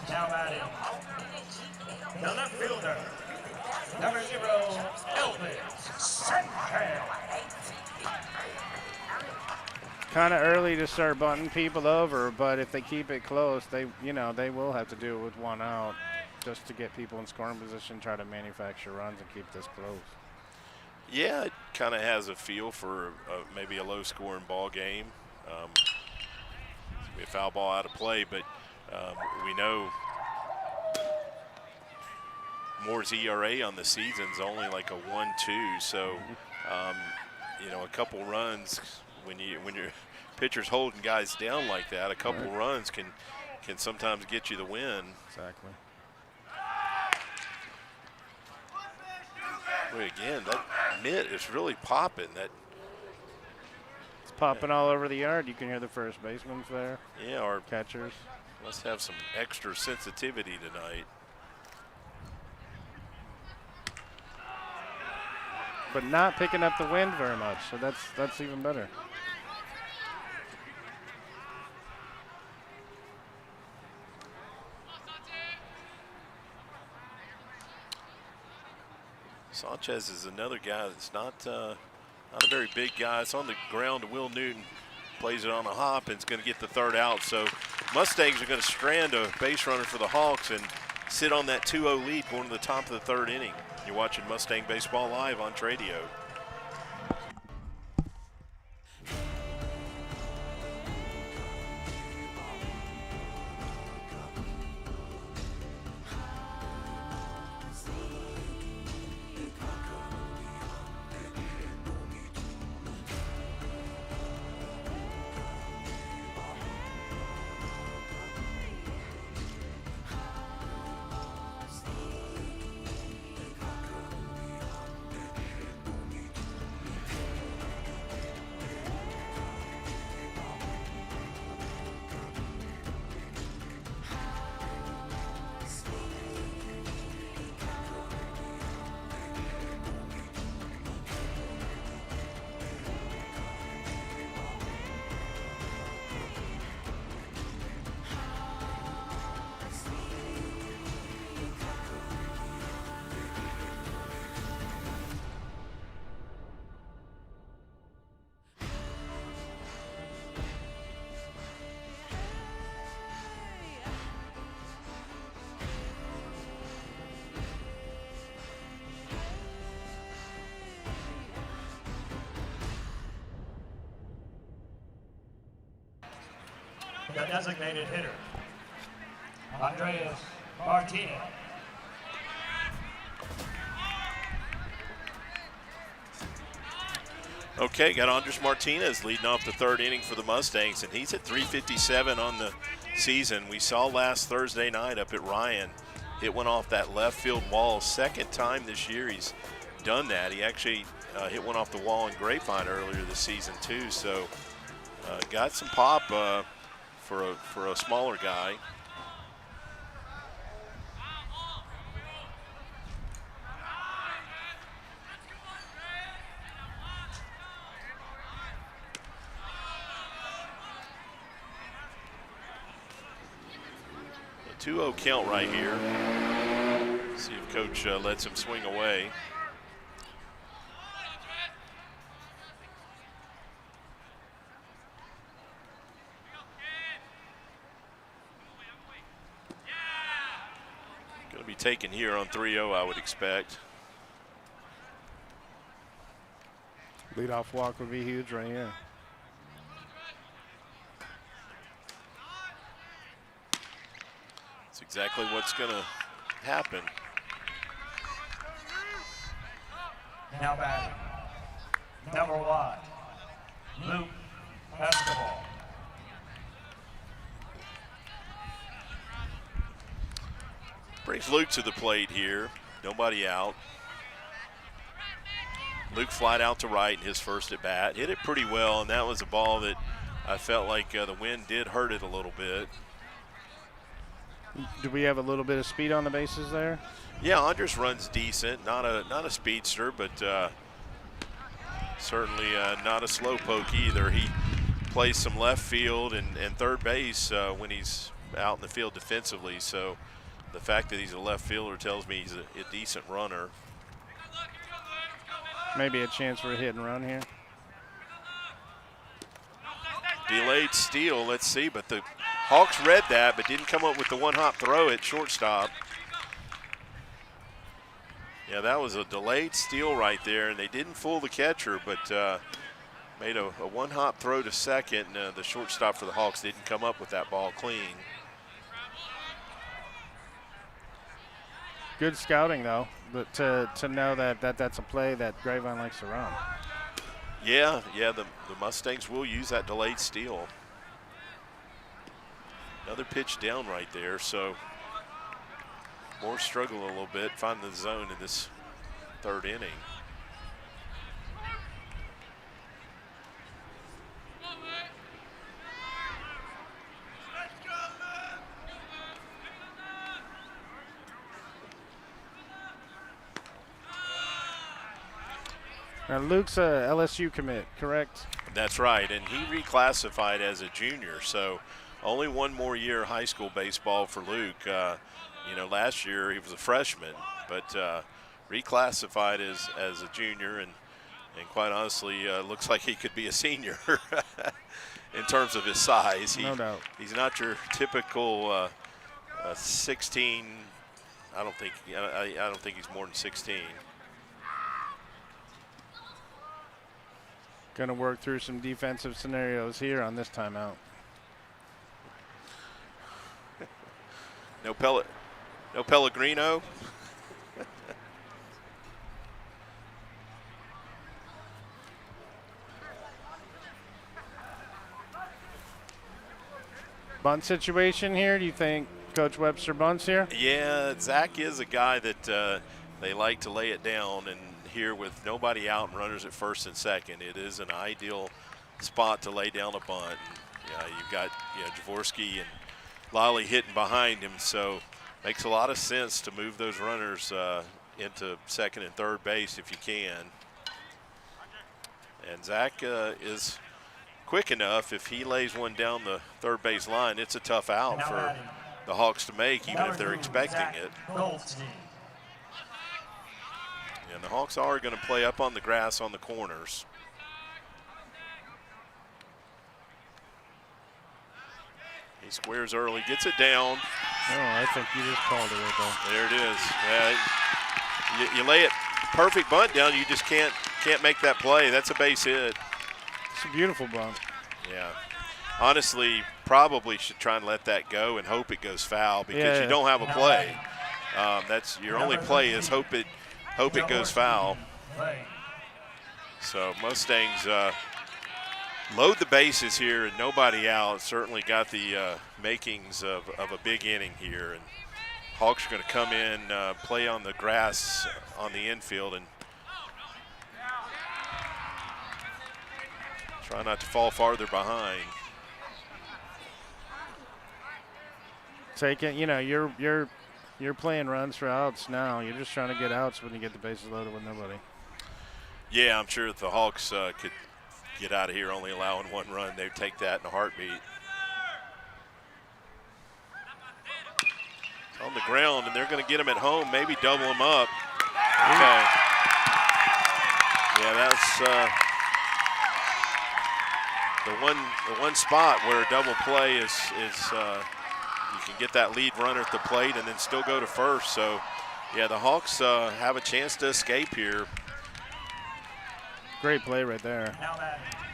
Now batting, the left fielder, number 0, Elvis Santi. kind of early to start bunting people over, but if they keep it close, they will have to do it with 1 out just to get people in scoring position, try to manufacture runs and keep this close. Yeah, it kind of has a feel for maybe a low-scoring ball game. Be a foul ball out of play, but we know Moore's ERA on the season's only like a 1.2, so a couple runs when your pitcher's holding guys down like that, a couple runs can sometimes get you the win. Exactly. Well, again, that mitt is really popping. It's popping all over the yard. You can hear the first baseman there. Yeah, our catchers must have some extra sensitivity tonight. But not picking up the wind very much, so that's even better. Sanchez is another guy that's not a very big guy. It's on the ground. Will Newton plays it on a hop and is going to get the 3rd out. So Mustangs are going to strand a base runner for the Hawks and sit on that 2-0 lead going to the top of the 3rd inning. You're watching Mustang Baseball live on Tradio. The designated hitter, Andreas Martinez. Okay, got Andres Martinez leading off the 3rd inning for the Mustangs, and he's at 357 on the season. We saw last Thursday night up at Ryan, hit one off that left field wall. 2nd time this year he's done that. He actually hit one off the wall in Grapevine earlier this season too, so got some pop for a smaller guy. A 2-0 count right here. See if Coach lets him swing away. Be taken here on 3-0, I would expect. Leadoff walk would be huge right here. That's exactly what's going to happen. Now batting, number 1, Luke Esquivel. Brings Luke to the plate here. Nobody out. Luke flied out to right in his first at bat. Hit it pretty well, and that was a ball that I felt like the wind did hurt it a little bit. Do we have a little bit of speed on the bases there? Yeah, Andres runs decent. Not a speedster, but certainly not a slow poke either. He plays some left field and third base when he's out in the field defensively. So the fact that he's a left fielder tells me he's a decent runner. Maybe a chance for a hit and run here. Delayed steal, let's see, but the Hawks read that but didn't come up with the one-hop throw at shortstop. Yeah, that was a delayed steal right there, and they didn't fool the catcher, but made a one-hop throw to second. The shortstop for the Hawks didn't come up with that ball clean. Good scouting, though, but to know that's a play that Grapevine likes to run. Yeah, the Mustangs will use that delayed steal. Another pitch down right there, so more struggle a little bit, find the zone in this third inning. Now Luke's a LSU commit, correct? That's right, and he reclassified as a junior, so only one more year of high school baseball for Luke. Last year he was a freshman, but reclassified as a junior, and quite honestly, looks like he could be a senior in terms of his size. No doubt. He's not your typical 16. I don't think he's more than 16. Going to work through some defensive scenarios here on this timeout. No Pellegrino. Bunt situation here. Do you think Coach Webster bunts here? Yeah, Zack is a guy that they like to lay it down, and here with nobody out and runners at first and second, it is an ideal spot to lay down a bunt. You've got Jorvorskie and Lale hitting behind him, so makes a lot of sense to move those runners into second and third base if you can. And Zack is quick enough. If he lays one down the third base line, it's a tough out for the Hawks to make, even if they're expecting it. And the Hawks are going to play up on the grass on the corners. He squares early, gets it down. Oh, I think you just called it right there. There it is. You lay it perfect bunt down, you just can't make that play. That's a base hit. It's a beautiful bunt. Yeah. Honestly, probably should try and let that go and hope it goes foul, because you don't have a play. That's your only play is hope it goes foul. So Mustangs load the bases here and nobody out. Certainly got the makings of a big inning here. And Hawks are going to come in, play on the grass on the infield, and try not to fall farther behind. Take it. You're playing runs for outs now. You're just trying to get outs when you get the bases loaded with nobody. Yeah, I'm sure if the Hawks could get out of here only allowing one run, they'd take that in a heartbeat. It's on the ground, and they're going to get him at home, maybe double him up. Okay. Yeah, that's the one spot where a double play is you can get that lead runner at the plate and then still go to first. So, yeah, the Hawks have a chance to escape here. Great play right there.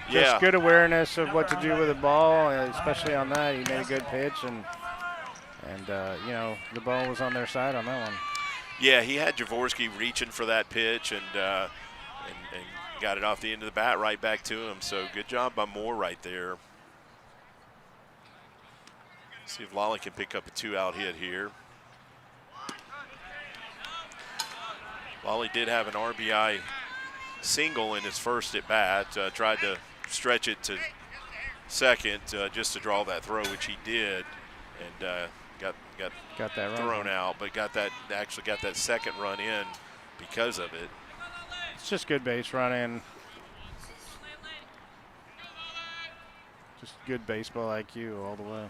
Yeah. Just good awareness of what to do with the ball, especially on that. He made a good pitch, and the ball was on their side on that one. Yeah, he had Jorvorskie reaching for that pitch and got it off the end of the bat right back to him. So good job by Moore right there. See if Lale can pick up a 2-out hit here. Lale did have an RBI single in his first at bat. Tried to stretch it to second just to draw that throw, which he did, and got that thrown out, but actually got that second run in because of it. It's just good base running. Just good baseball IQ all the way.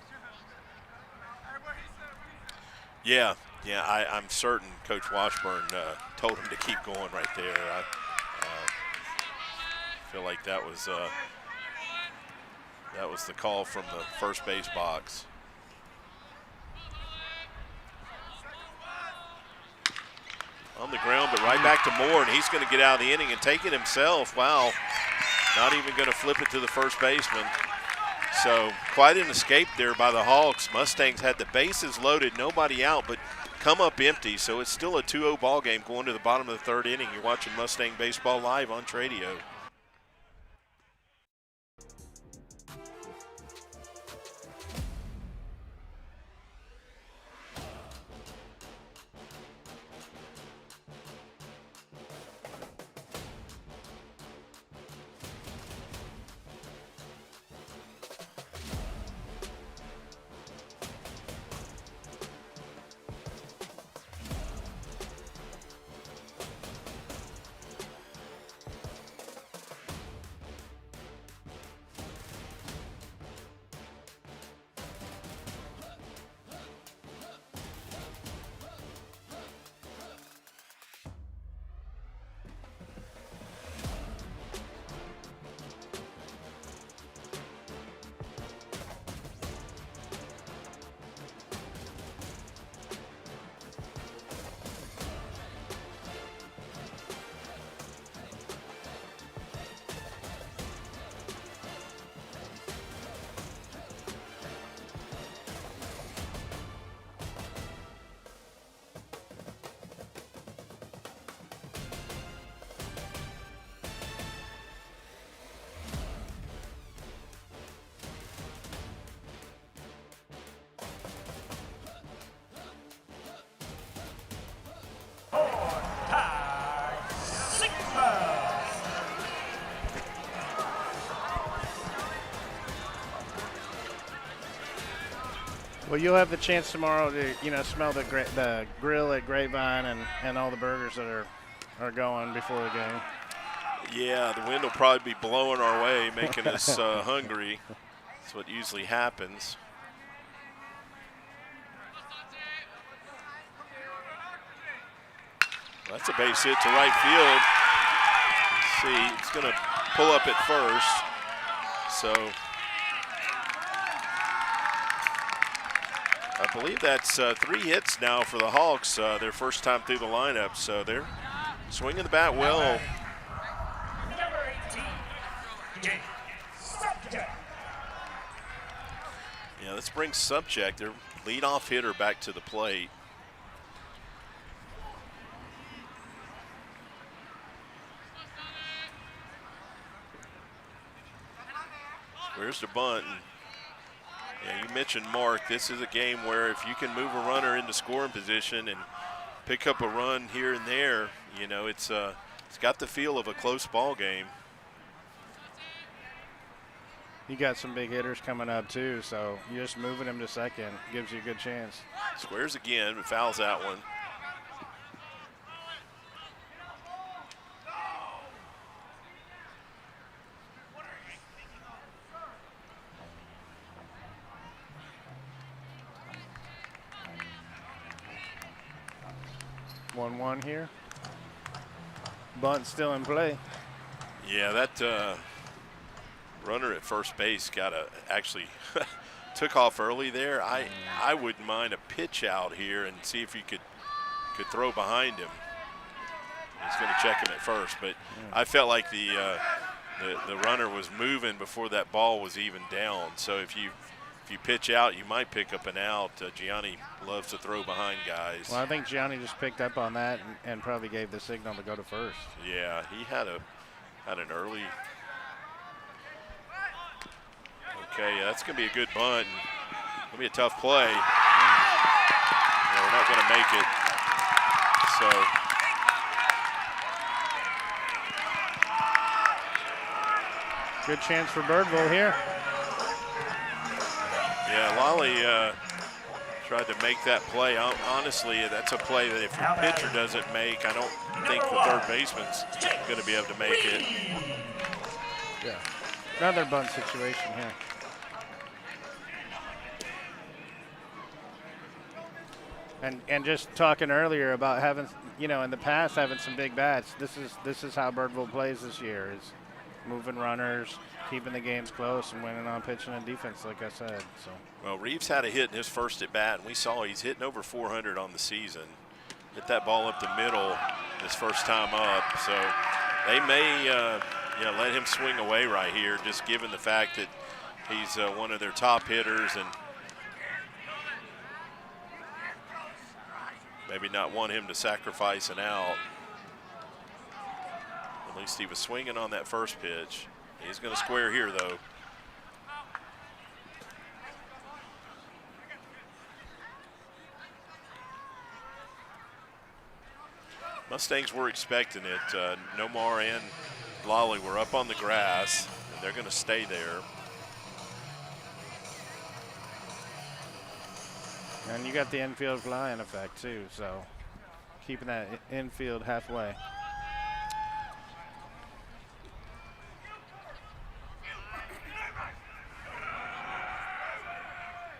Yeah, I'm certain Coach Washburn told him to keep going right there. I feel like that was That was the call from the first base box. On the ground, but right back to Moore, and he's going to get out of the inning and take it himself. Wow, not even going to flip it to the first baseman. So quite an escape there by the Hawks. Mustangs had the bases loaded, nobody out, but come up empty. So it's still a 2-0 ball game going to the bottom of the third inning. You're watching Mustang Baseball live on Tradio. Well, you'll have the chance tomorrow to, smell the grill at Grapevine and all the burgers that are going before the game. Yeah, the wind will probably be blowing our way, making us hungry. That's what usually happens. That's a base hit to right field. Let's see, it's going to pull up at first. So I believe that's 3 hits now for the Hawks, their first time through the lineup. So they're swinging the bat well. Number 18, Subject. Yeah, let's bring Subject, their leadoff hitter, back to the plate. Where's the bunt? Yeah, you mentioned Mark. This is a game where if you can move a runner into scoring position and pick up a run here and there, it's got the feel of a close ball game. You got some big hitters coming up too, so just moving them to second gives you a good chance. Squares again, but fouls that one. One here. Bunt still in play. Yeah, that runner at first base actually took off early there. I wouldn't mind a pitch out here and see if you could throw behind him. He's going to check him at first, but I felt like the runner was moving before that ball was even down. So if you pitch out, you might pick up an out. Gianni loves to throw behind guys. Well, I think Gianni just picked up on that and probably gave the signal to go to first. Yeah, he had an early. Okay, yeah, that's going to be a good bunt. Going to be a tough play. Yeah, we're not going to make it. So good chance for Birdville here. yeah, Lale tried to make that play. Honestly, that's a play that if your pitcher doesn't make, I don't think the third baseman's going to be able to make it. Yeah, another bunt situation here. And just talking earlier about having, in the past having some big bats. This is how Birdville plays this year. Is moving runners, keeping the games close, and winning on pitching and defense, like I said. So. Well, Reeves had a hit in his first at bat, and we saw he's hitting over 400 on the season. Hit that ball up the middle his first time up, so they may let him swing away right here, just given the fact that he's one of their top hitters and maybe not want him to sacrifice an out. At least he was swinging on that first pitch. He's going to square here, though. Mustangs were expecting it. Nomar and Lale were up on the grass, and they're going to stay there. And you got the infield flying effect, too, so keeping that infield halfway.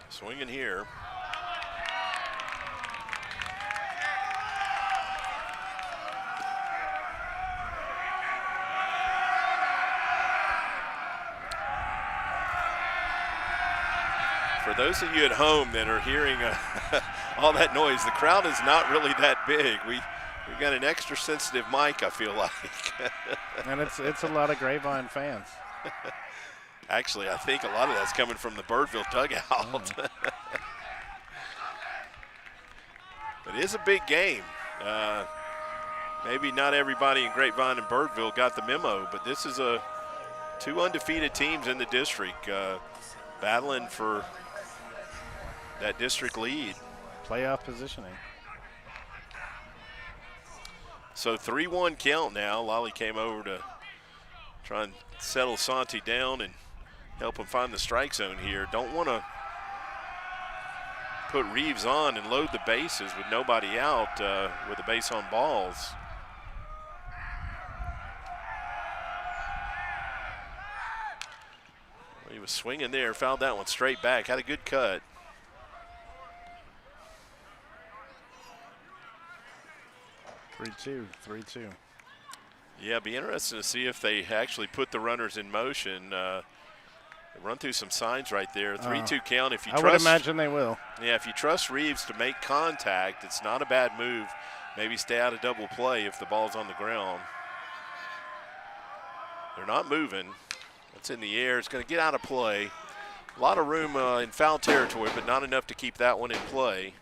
Swinging here. For those of you at home that are hearing all that noise, the crowd is not really that big. We've got an extra sensitive mic, I feel like. And it's a lot of Grapevine fans. Actually, I think a lot of that's coming from the Birdville dugout. Oh. But it is a big game. Maybe not everybody in Grapevine and Birdville got the memo, but this is two undefeated teams in the district battling for that district lead. Playoff positioning. So 3-1 count now. Lale came over to try and settle Santi down and help him find the strike zone here. Don't want to put Reeves on and load the bases with nobody out with a base on balls. He was swinging there, fouled that one straight back, had a good cut. 3-2. Yeah, be interesting to see if they actually put the runners in motion. Run through some signs right there. 3-2 count. If you I would imagine they will. Yeah, if you trust Reeves to make contact, it's not a bad move. Maybe stay out of double play if the ball's on the ground. They're not moving. It's in the air. It's going to get out of play. A lot of room in foul territory, but not enough to keep that one in play.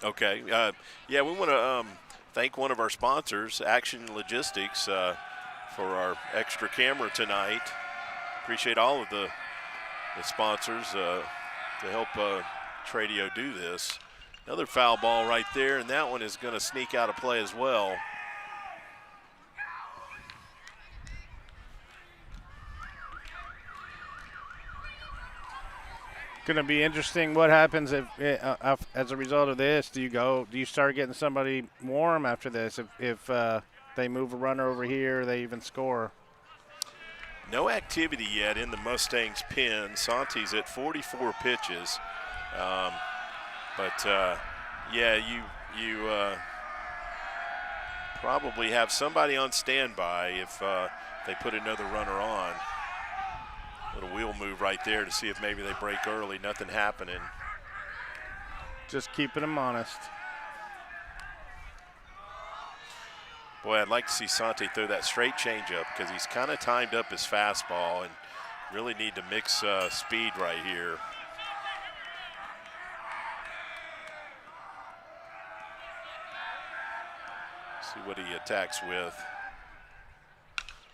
Okay. Yeah, we want to thank one of our sponsors, Action Logistics, for our extra camera tonight. Appreciate all of the sponsors to help Tradio do this. Another foul ball right there, and that one is going to sneak out of play as well. Going to be interesting what happens if as a result of this. Do you start getting somebody warm after this if they move a runner over here, they even score? No activity yet in the Mustangs pen. Santi's at 44 pitches. Yeah, you probably have somebody on standby if they put another runner on. Little wheel move right there to see if maybe they break early. Nothing happening. Just keeping them honest. Boy, I'd like to see Santi throw that straight changeup because he's kind of timed up his fastball and really need to mix speed right here. See what he attacks with.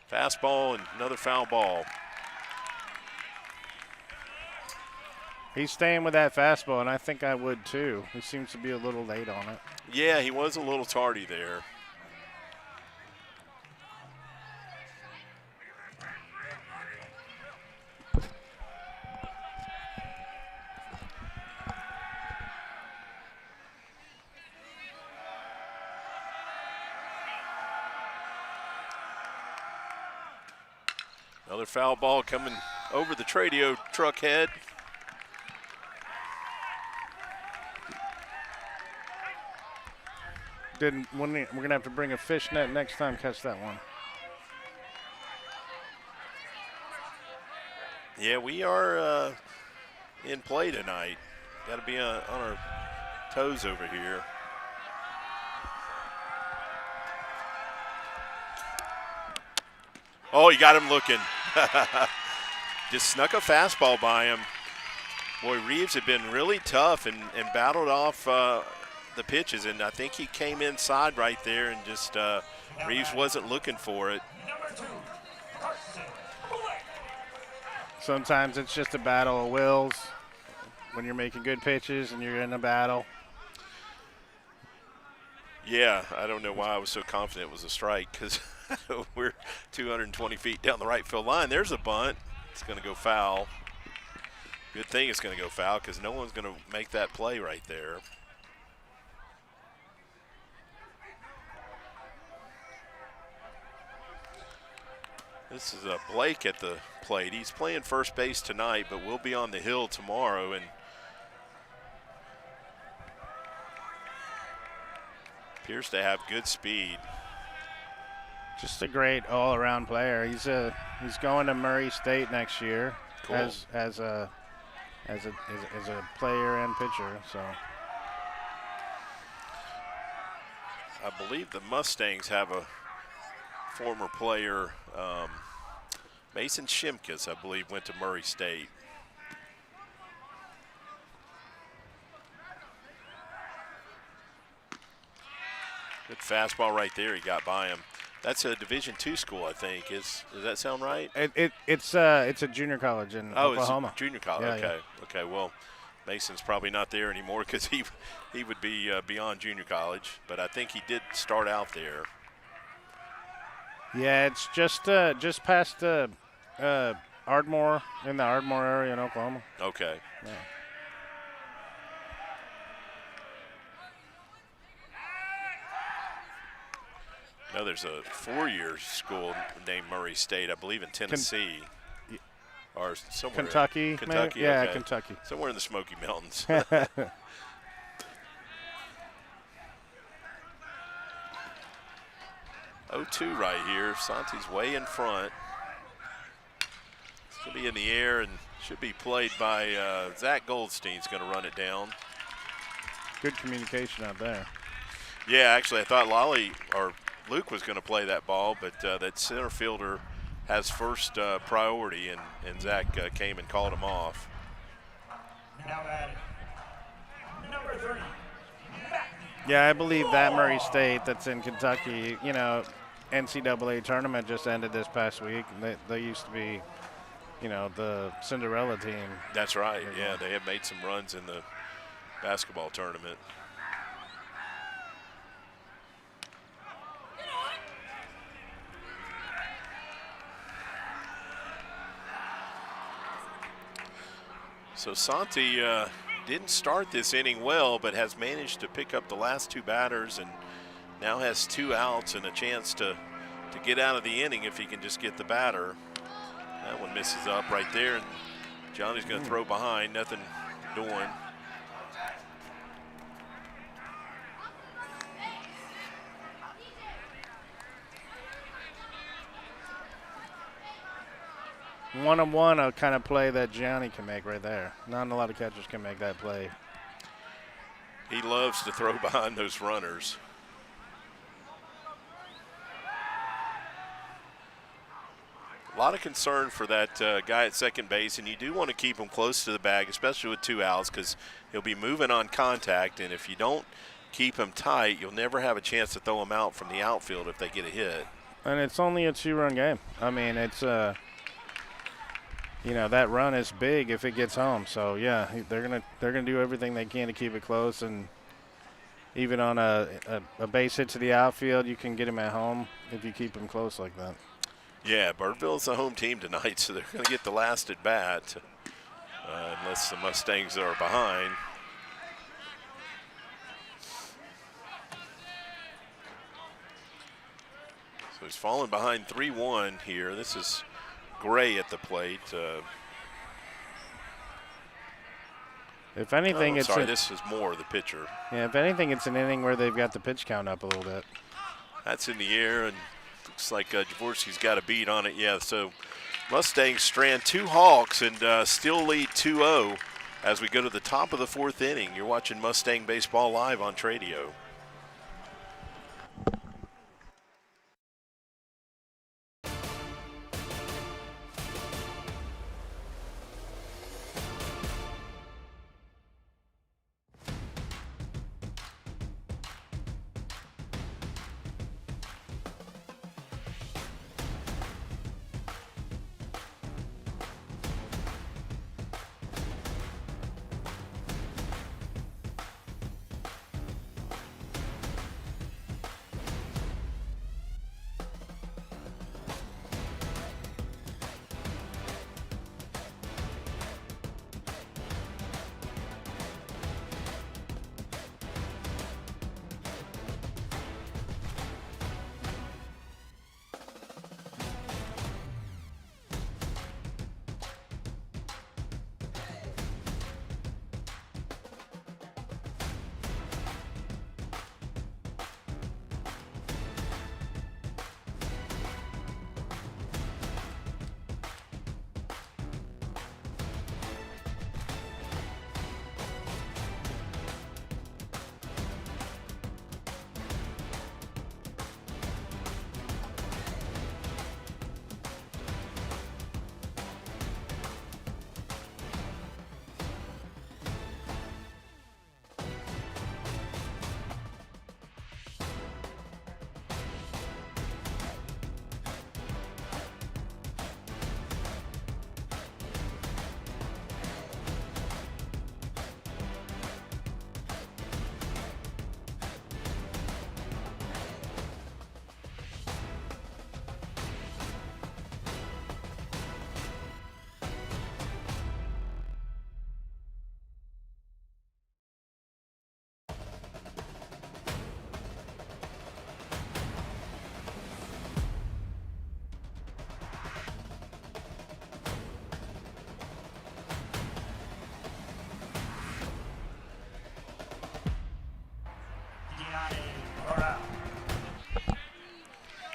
Fastball and another foul ball. He's staying with that fastball, and I think I would too. He seems to be a little late on it. Yeah, he was a little tardy there. Another foul ball coming over the Tradio truck head. We're gonna have to bring a fishnet next time. Catch that one. Yeah, we are in play tonight. Got to be on our toes over here. Oh, you got him looking. Just snuck a fastball by him. Boy, Reeves had been really tough and battled off the pitches, and I think he came inside right there and just Reeves wasn't looking for it. Sometimes it's just a battle of wills when you're making good pitches and you're in a battle. Yeah, I don't know why I was so confident it was a strike because we're 220 feet down the right field line. There's a bunt. It's going to go foul. Good thing it's going to go foul because no one's going to make that play right there. This is Blake at the plate. He's playing first base tonight, but we'll be on the hill tomorrow. And appears to have good speed. Just a great all-around player. He's going to Murray State next year. Cool. as a player and pitcher. So I believe the Mustangs have a former player, Mason Shimkus, I believe, went to Murray State. Good fastball right there. He got by him. That's a Division II school, I think. Does that sound right? It's a junior college in Oklahoma. It's a junior college. Yeah, okay. Yeah. Okay. Well, Mason's probably not there anymore because he would be beyond junior college. But I think he did start out there. Yeah, it's just past Ardmore, in the Ardmore area in Oklahoma. Okay. Yeah. No, there's a 4-year school named Murray State, I believe, in Tennessee. Or somewhere. Kentucky, Kentucky, maybe? Yeah, okay. Kentucky. Somewhere in the Smoky Mountains. 0-2 right here. Santi's way in front. It's going to be in the air and should be played by Zack Goldstein's going to run it down. Good communication out there. Yeah, actually, I thought Luke was going to play that ball, but that center fielder has first priority, and Zack came and called him off. Now batting, number 30. Yeah, I believe that Murray State that's in Kentucky, NCAA tournament just ended this past week. They used to be, the Cinderella team. That's right. Yeah, they have made some runs in the basketball tournament. So Santi didn't start this inning well, but has managed to pick up the last two batters and now has 2 outs and a chance to get out of the inning if he can just get the batter. That one misses up right there, and Johnny's going to throw behind, nothing doing. One-on-one, a kind of play that Gianni can make right there. Not a lot of catchers can make that play. He loves to throw behind those runners. A lot of concern for that guy at second base, and you do want to keep him close to the bag, especially with 2 outs, because he'll be moving on contact, and if you don't keep him tight, you'll never have a chance to throw him out from the outfield if they get a hit. And it's only a 2-run game. I mean, it's that run is big if it gets home. So yeah, they're gonna do everything they can to keep it close, and even on a base hit to the outfield, you can get him at home if you keep him close like that. Yeah, Birdville's the home team tonight, so they're going to get the last at bat unless the Mustangs are behind. So he's fallen behind 3-1 here. This is Gray at the plate. If anything, it's this is more the pitcher. yeah. If anything, it's an inning where they've got the pitch count up a little bit. That's in the air, and looks like Jorvorskie's got a beat on it. Yeah, so Mustangs strand 2 Hawks and still lead 2-0 as we go to the top of the 4th inning. You're watching Mustang Baseball live on Tradio.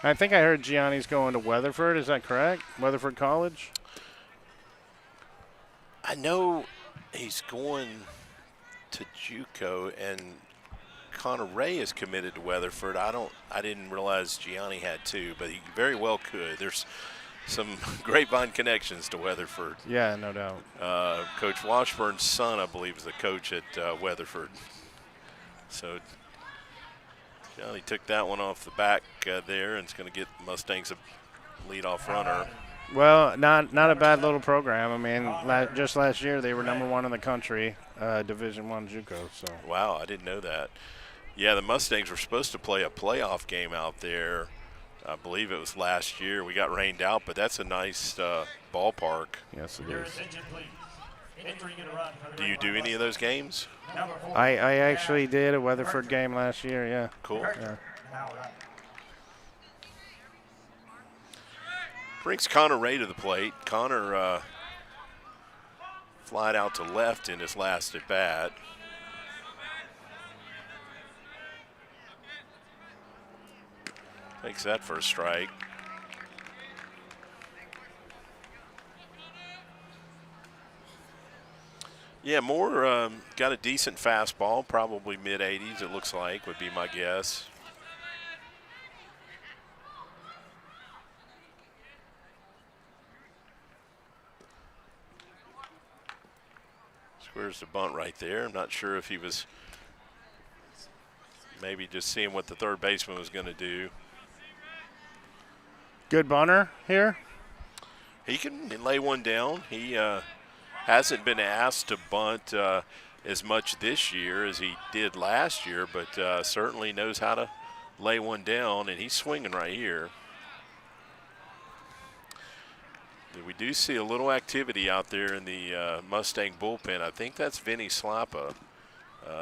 I think I heard Gianni's going to Weatherford. Is that correct? Weatherford College? I know he's going to JUCO, and Connor Ray is committed to Weatherford. I didn't realize Gianni had too, but he very well could. There's some Grapevine connections to Weatherford. Yeah, no doubt. Coach Washburn's son, I believe, is the coach at Weatherford. So Gianni took that one off the back there, and it's going to get Mustangs a leadoff runner. Well, not a bad little program. I mean, just last year they were #1 in the country, Division I JUCO. So. Wow, I didn't know that. Yeah, the Mustangs were supposed to play a playoff game out there. I believe it was last year. We got rained out, but that's a nice ballpark. Yes, it is. Do you do any of those games? I actually did a Weatherford game last year, yeah. Cool. Yeah. Brings Connor Ray to the plate. Connor flied out to left in his last at bat. Takes that for a strike. Yeah, Moore got a decent fastball, probably mid-80s it looks like, would be my guess. Squares the bunt right there. I'm not sure if he was maybe just seeing what the third baseman was going to do. Good bunter here. He can lay one down. He hasn't been asked to bunt as much this year as he did last year, but certainly knows how to lay one down, and he's swinging right here. We do see a little activity out there in the Mustang bullpen. I think that's Vinny Slappa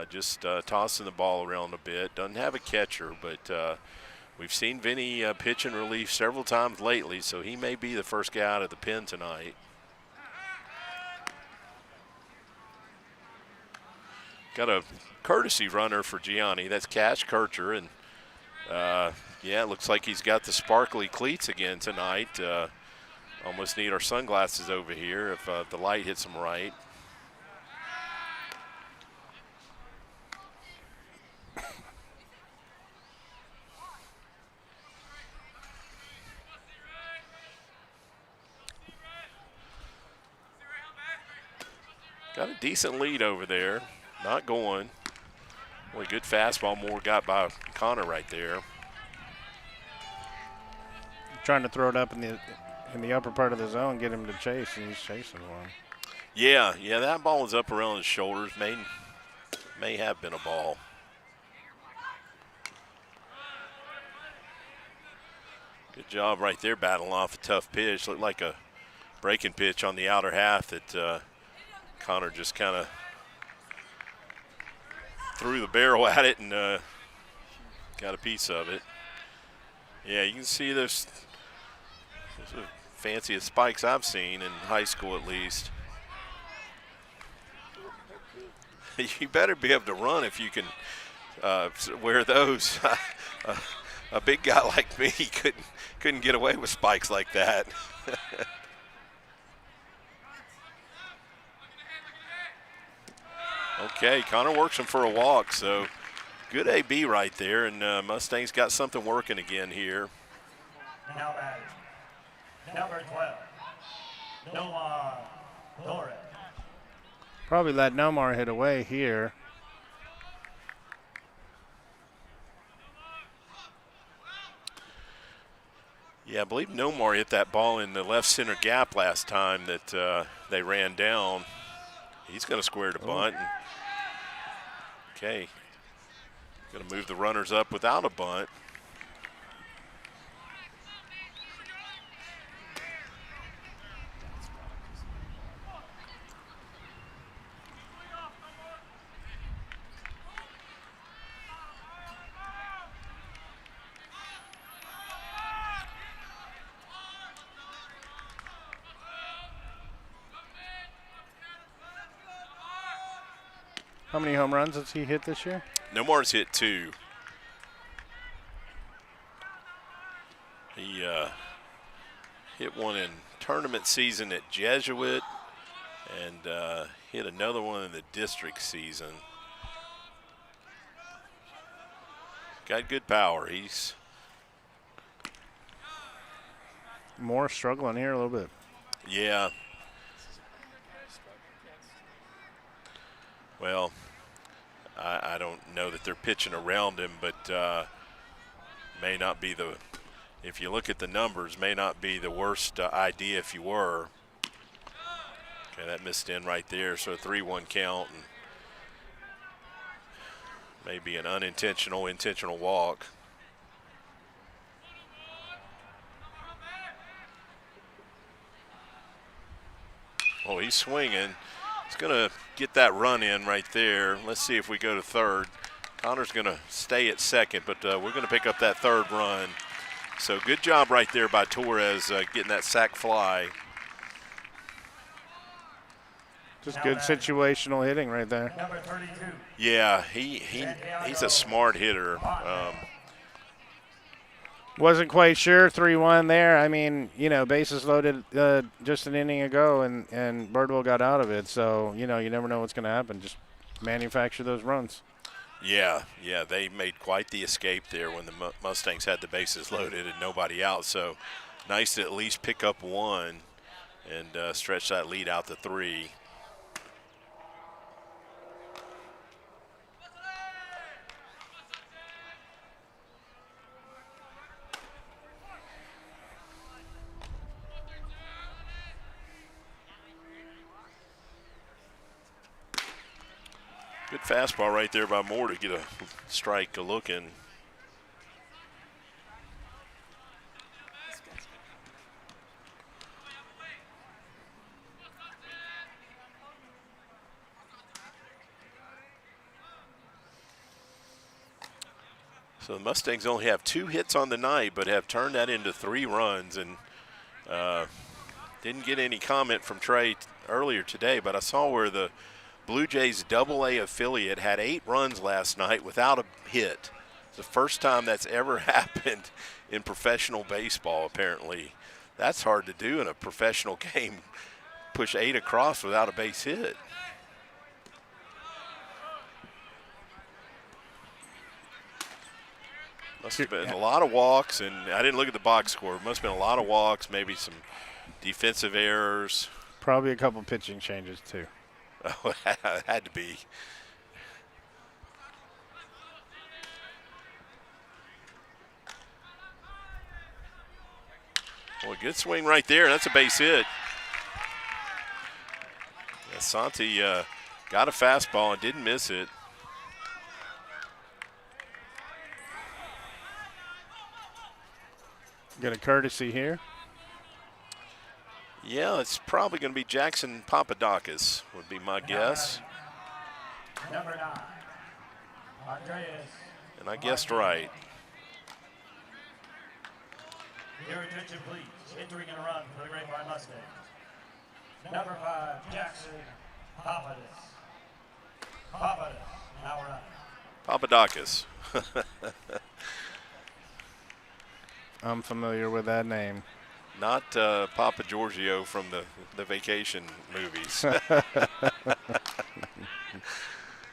just tossing the ball around a bit. Doesn't have a catcher, but we've seen Vinny pitch in relief several times lately, so he may be the first guy out of the pen tonight. got a courtesy runner for Gianni. That's Cash Kircher, and yeah, it looks like he's got the sparkly cleats again tonight. Almost need our sunglasses over here if the light hits him right. Got a decent lead over there. Not going. Boy, good fastball Moore got by Connor right there. Trying to throw it up in the upper part of the zone, get him to chase, and he's chasing one. Yeah, that ball was up around his shoulders. May have been a ball. Good job right there battling off a tough pitch. Looked like a breaking pitch on the outer half that Connor just kind of threw the barrel at it and got a piece of it. Yeah, you can see those are the fanciest spikes I've seen in high school at least. You better be able to run if you can wear those. A big guy like me couldn't get away with spikes like that. Okay, Connor works him for a walk, so good AB right there, and Mustangs got something working again here. Now batting, number 12, Nomar Torres. Probably let Nomar hit away here. Yeah, I believe Nomar hit that ball in the left center gap last time that they ran down. He's going to square to bunt. Okay. Going to move the runners up without a bunt. How many home runs has he hit this year? Nomar's hit 2. He hit one in tournament season at Jesuit and hit another one in the district season. Got good power. He's More struggling here a little bit. Yeah. Well, I don't know that they're pitching around him, but may not be the, if you look at the numbers, may not be the worst idea if you were. Okay, that missed in right there, so a 3-1 count, and maybe an intentional walk. Oh, he's swinging. He's going to get that run in right there. Let's see if we go to third. Connor's going to stay at second, but we're going to pick up that third run. So good job right there by Torres getting that sac fly. Just good situational hitting right there. Number 32. Yeah, he's a smart hitter. Wasn't quite sure, 3-1 there. I mean, you know, bases loaded just an inning ago, and Birdville got out of it. So, you know, you never know what's going to happen. Just manufacture those runs. Yeah, they made quite the escape there when the Mustangs had the bases loaded and nobody out. So nice to at least pick up one and stretch that lead out to 3. Good fastball right there by Moore to get a strike looking. So the Mustangs only have 2 hits on the night, but have turned that into 3 runs, and didn't get any comment from Trey earlier today, but I saw where the Blue Jays Double-A affiliate had 8 runs last night without a hit. The first time that's ever happened in professional baseball, apparently. That's hard to do in a professional game, push 8 across without a base hit. Must have been a lot of walks, and I didn't look at the box score. Must have been a lot of walks, maybe some defensive errors. Probably a couple pitching changes, too. Oh, it had to be. Well, a good swing right there. That's a base hit. Yeah, Santi got a fastball and didn't miss it. Get a courtesy here. Yeah, it's probably going to be Jackson Papadakis, would be my guess. Number 9, Andreas. And I guessed right. Your attention, please. Entering and run for the Grapevine Mustangs. Number 5, Jackson Papadakis. Now we're on. Papadakis. I'm familiar with that name. Not Papa Giorgio from the vacation movies.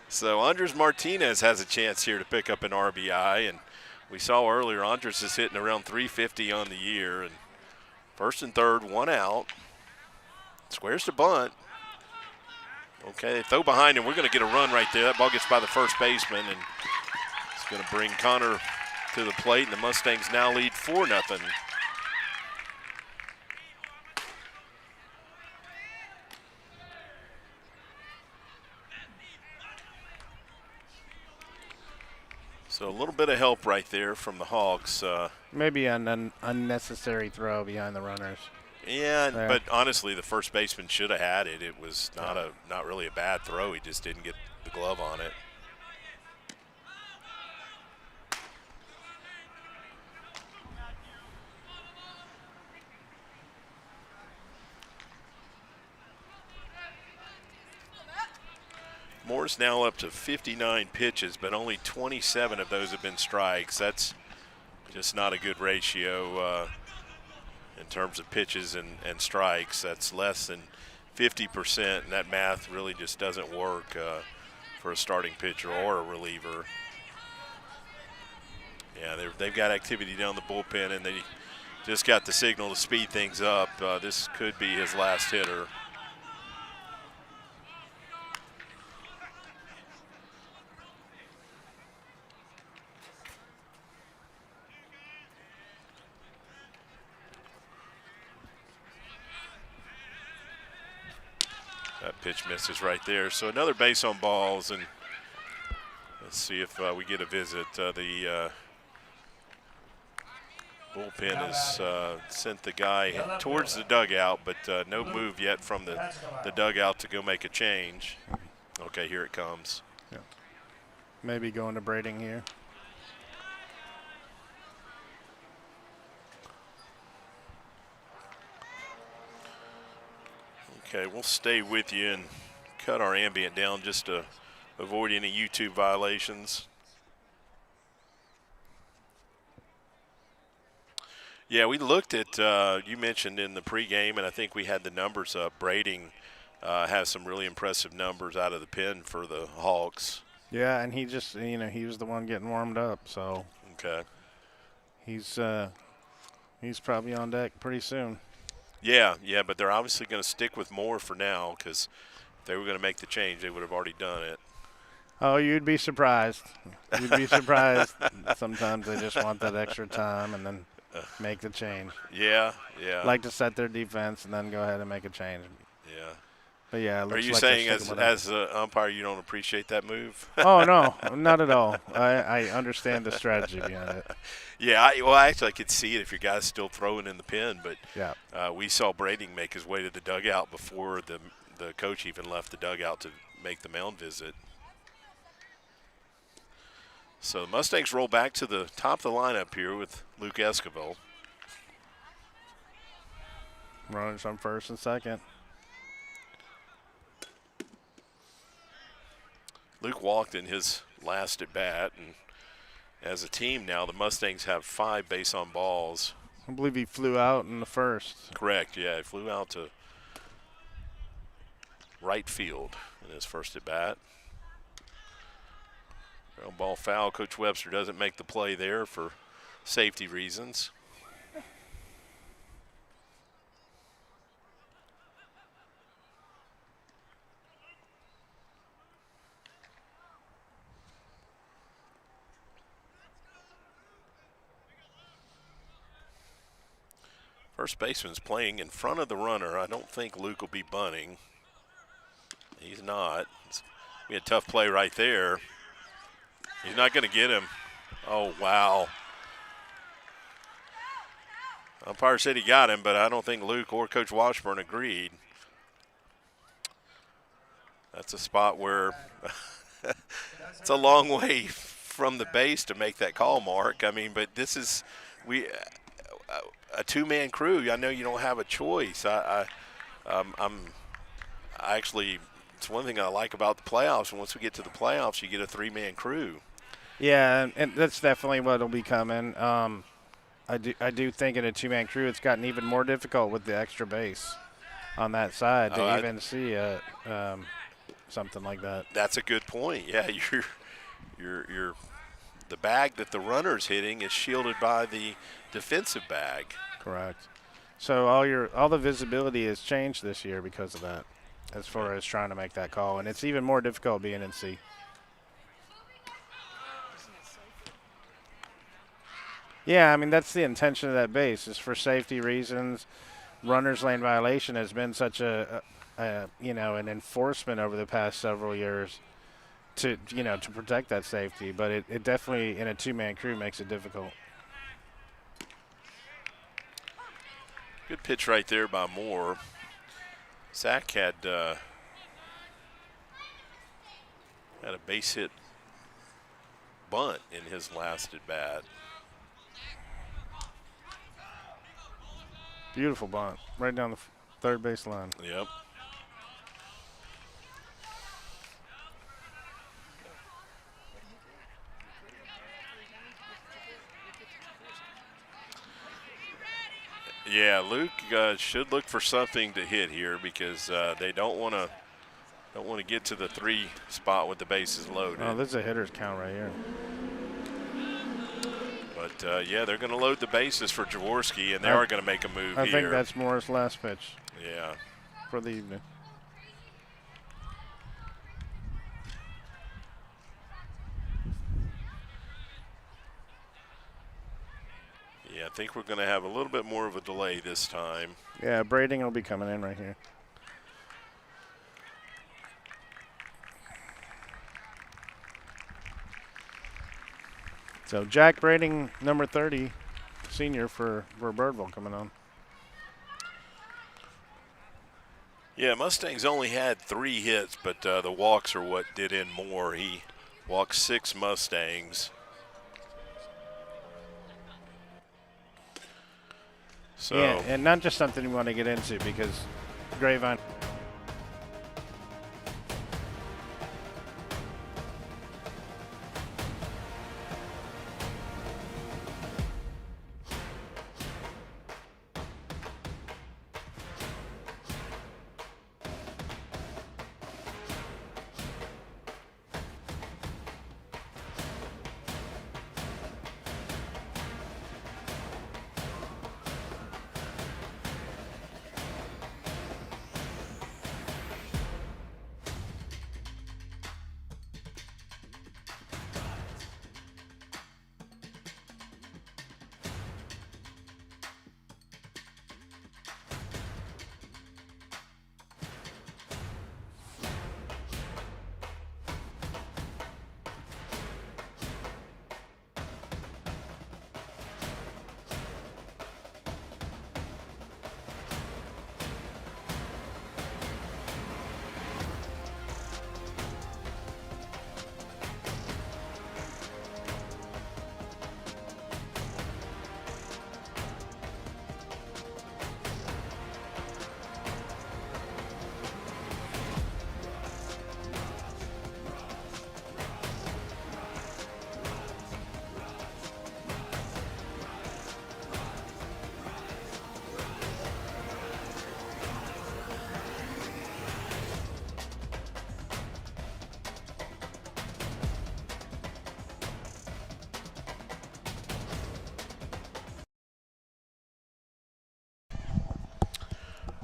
So Andres Martinez has a chance here to pick up an RBI, and we saw earlier Andres is hitting around 350 on the year, and first and third, 1 out. Squares to bunt. Okay, they throw behind him. We're going to get a run right there. That ball gets by the first baseman, and it's going to bring Connor to the plate, and the Mustangs now lead 4-0. So a little bit of help right there from the Hogs. Maybe an unnecessary throw behind the runners. Yeah, there. But honestly, the first baseman should have had it. It was not really a bad throw. He just didn't get the glove on it. Moore's now up to 59 pitches, but only 27 of those have been strikes. That's just not a good ratio in terms of pitches and strikes. That's less than 50%, and that math really just doesn't work for a starting pitcher or a reliever. Yeah, they've got activity down the bullpen, and they just got the signal to speed things up. This could be his last hitter. That pitch misses right there. So another base on balls, and let's see if we get a visit. The bullpen has sent the guy towards the dugout, but no move yet from the dugout to go make a change. Okay, here it comes. Yeah. Maybe going to Brading here. Okay, we'll stay with you and cut our ambient down just to avoid any YouTube violations. Yeah, we looked at, you mentioned in the pregame, and I think we had the numbers up. Brading has some really impressive numbers out of the pen for the Hawks. Yeah, and he just, he was the one getting warmed up, so. Okay. He's probably on deck pretty soon. Yeah, but they're obviously going to stick with Moore for now, because if they were going to make the change, they would have already done it. Oh, you'd be surprised. You'd be surprised. Sometimes they just want that extra time and then make the change. Yeah. Like to set their defense and then go ahead and make a change. Yeah. But yeah, it looks Are you like saying they're sticking with as an umpire you don't appreciate that move? Oh, no, not at all. I understand the strategy behind it. Yeah, actually I could see it if your guy's still throwing in the pen, but yeah. We saw Brading make his way to the dugout before the coach even left the dugout to make the mound visit. So the Mustangs roll back to the top of the lineup here with Luke Esquivel. Runners on first and second. Luke walked in his last at bat, and as a team now, the Mustangs have 5 base on balls. I believe he flew out in the first. Correct, yeah. He flew out to right field in his first at bat. Ground ball foul. Coach Webster doesn't make the play there for safety reasons. First baseman's playing in front of the runner. I don't think Luke will be bunting. He's not. It's be a tough play right there. He's not going to get him. Oh, wow. Umpire said he got him, but I don't think Luke or Coach Washburn agreed. That's a spot where it's a long way from the base to make that call, Mark. I mean, but this is a two-man crew. I know you don't have a choice. It's one thing I like about the playoffs. And once we get to the playoffs, you get a 3-man crew. Yeah, and that's definitely what'll be coming. I do think in a 2-man crew, it's gotten even more difficult with the extra base on that side to even see something like that. That's a good point. Yeah, you're the bag that the runner's hitting is shielded by the defensive bag. Correct. So all the visibility has changed this year because of that, as far as trying to make that call, and it's even more difficult being in C. Yeah, I mean, that's the intention of that base, is for safety reasons. Runner's lane violation has been such an enforcement over the past several years to protect that safety, but it definitely in a 2-man crew makes it difficult. Good pitch right there by Moore. Zack had a base hit bunt in his last at bat. Beautiful bunt, right down the third base line. Yep. Yeah, Luke should look for something to hit here because they don't want to get to the 3 spot with the bases loaded. Oh, this is a hitter's count right here. But yeah, they're going to load the bases for Jorvorskie, and they are going to make a move here. I think that's Moore's last pitch. Yeah. For the evening. Yeah, I think we're going to have a little bit more of a delay this time. Yeah, Brading will be coming in right here. So Jack Brading, number 30, senior for Birdville, coming on. Yeah, Mustangs only had 3 hits, but the walks are what did in more. He walked 6 Mustangs. So yeah, and not just something we want to get into because Grapevine.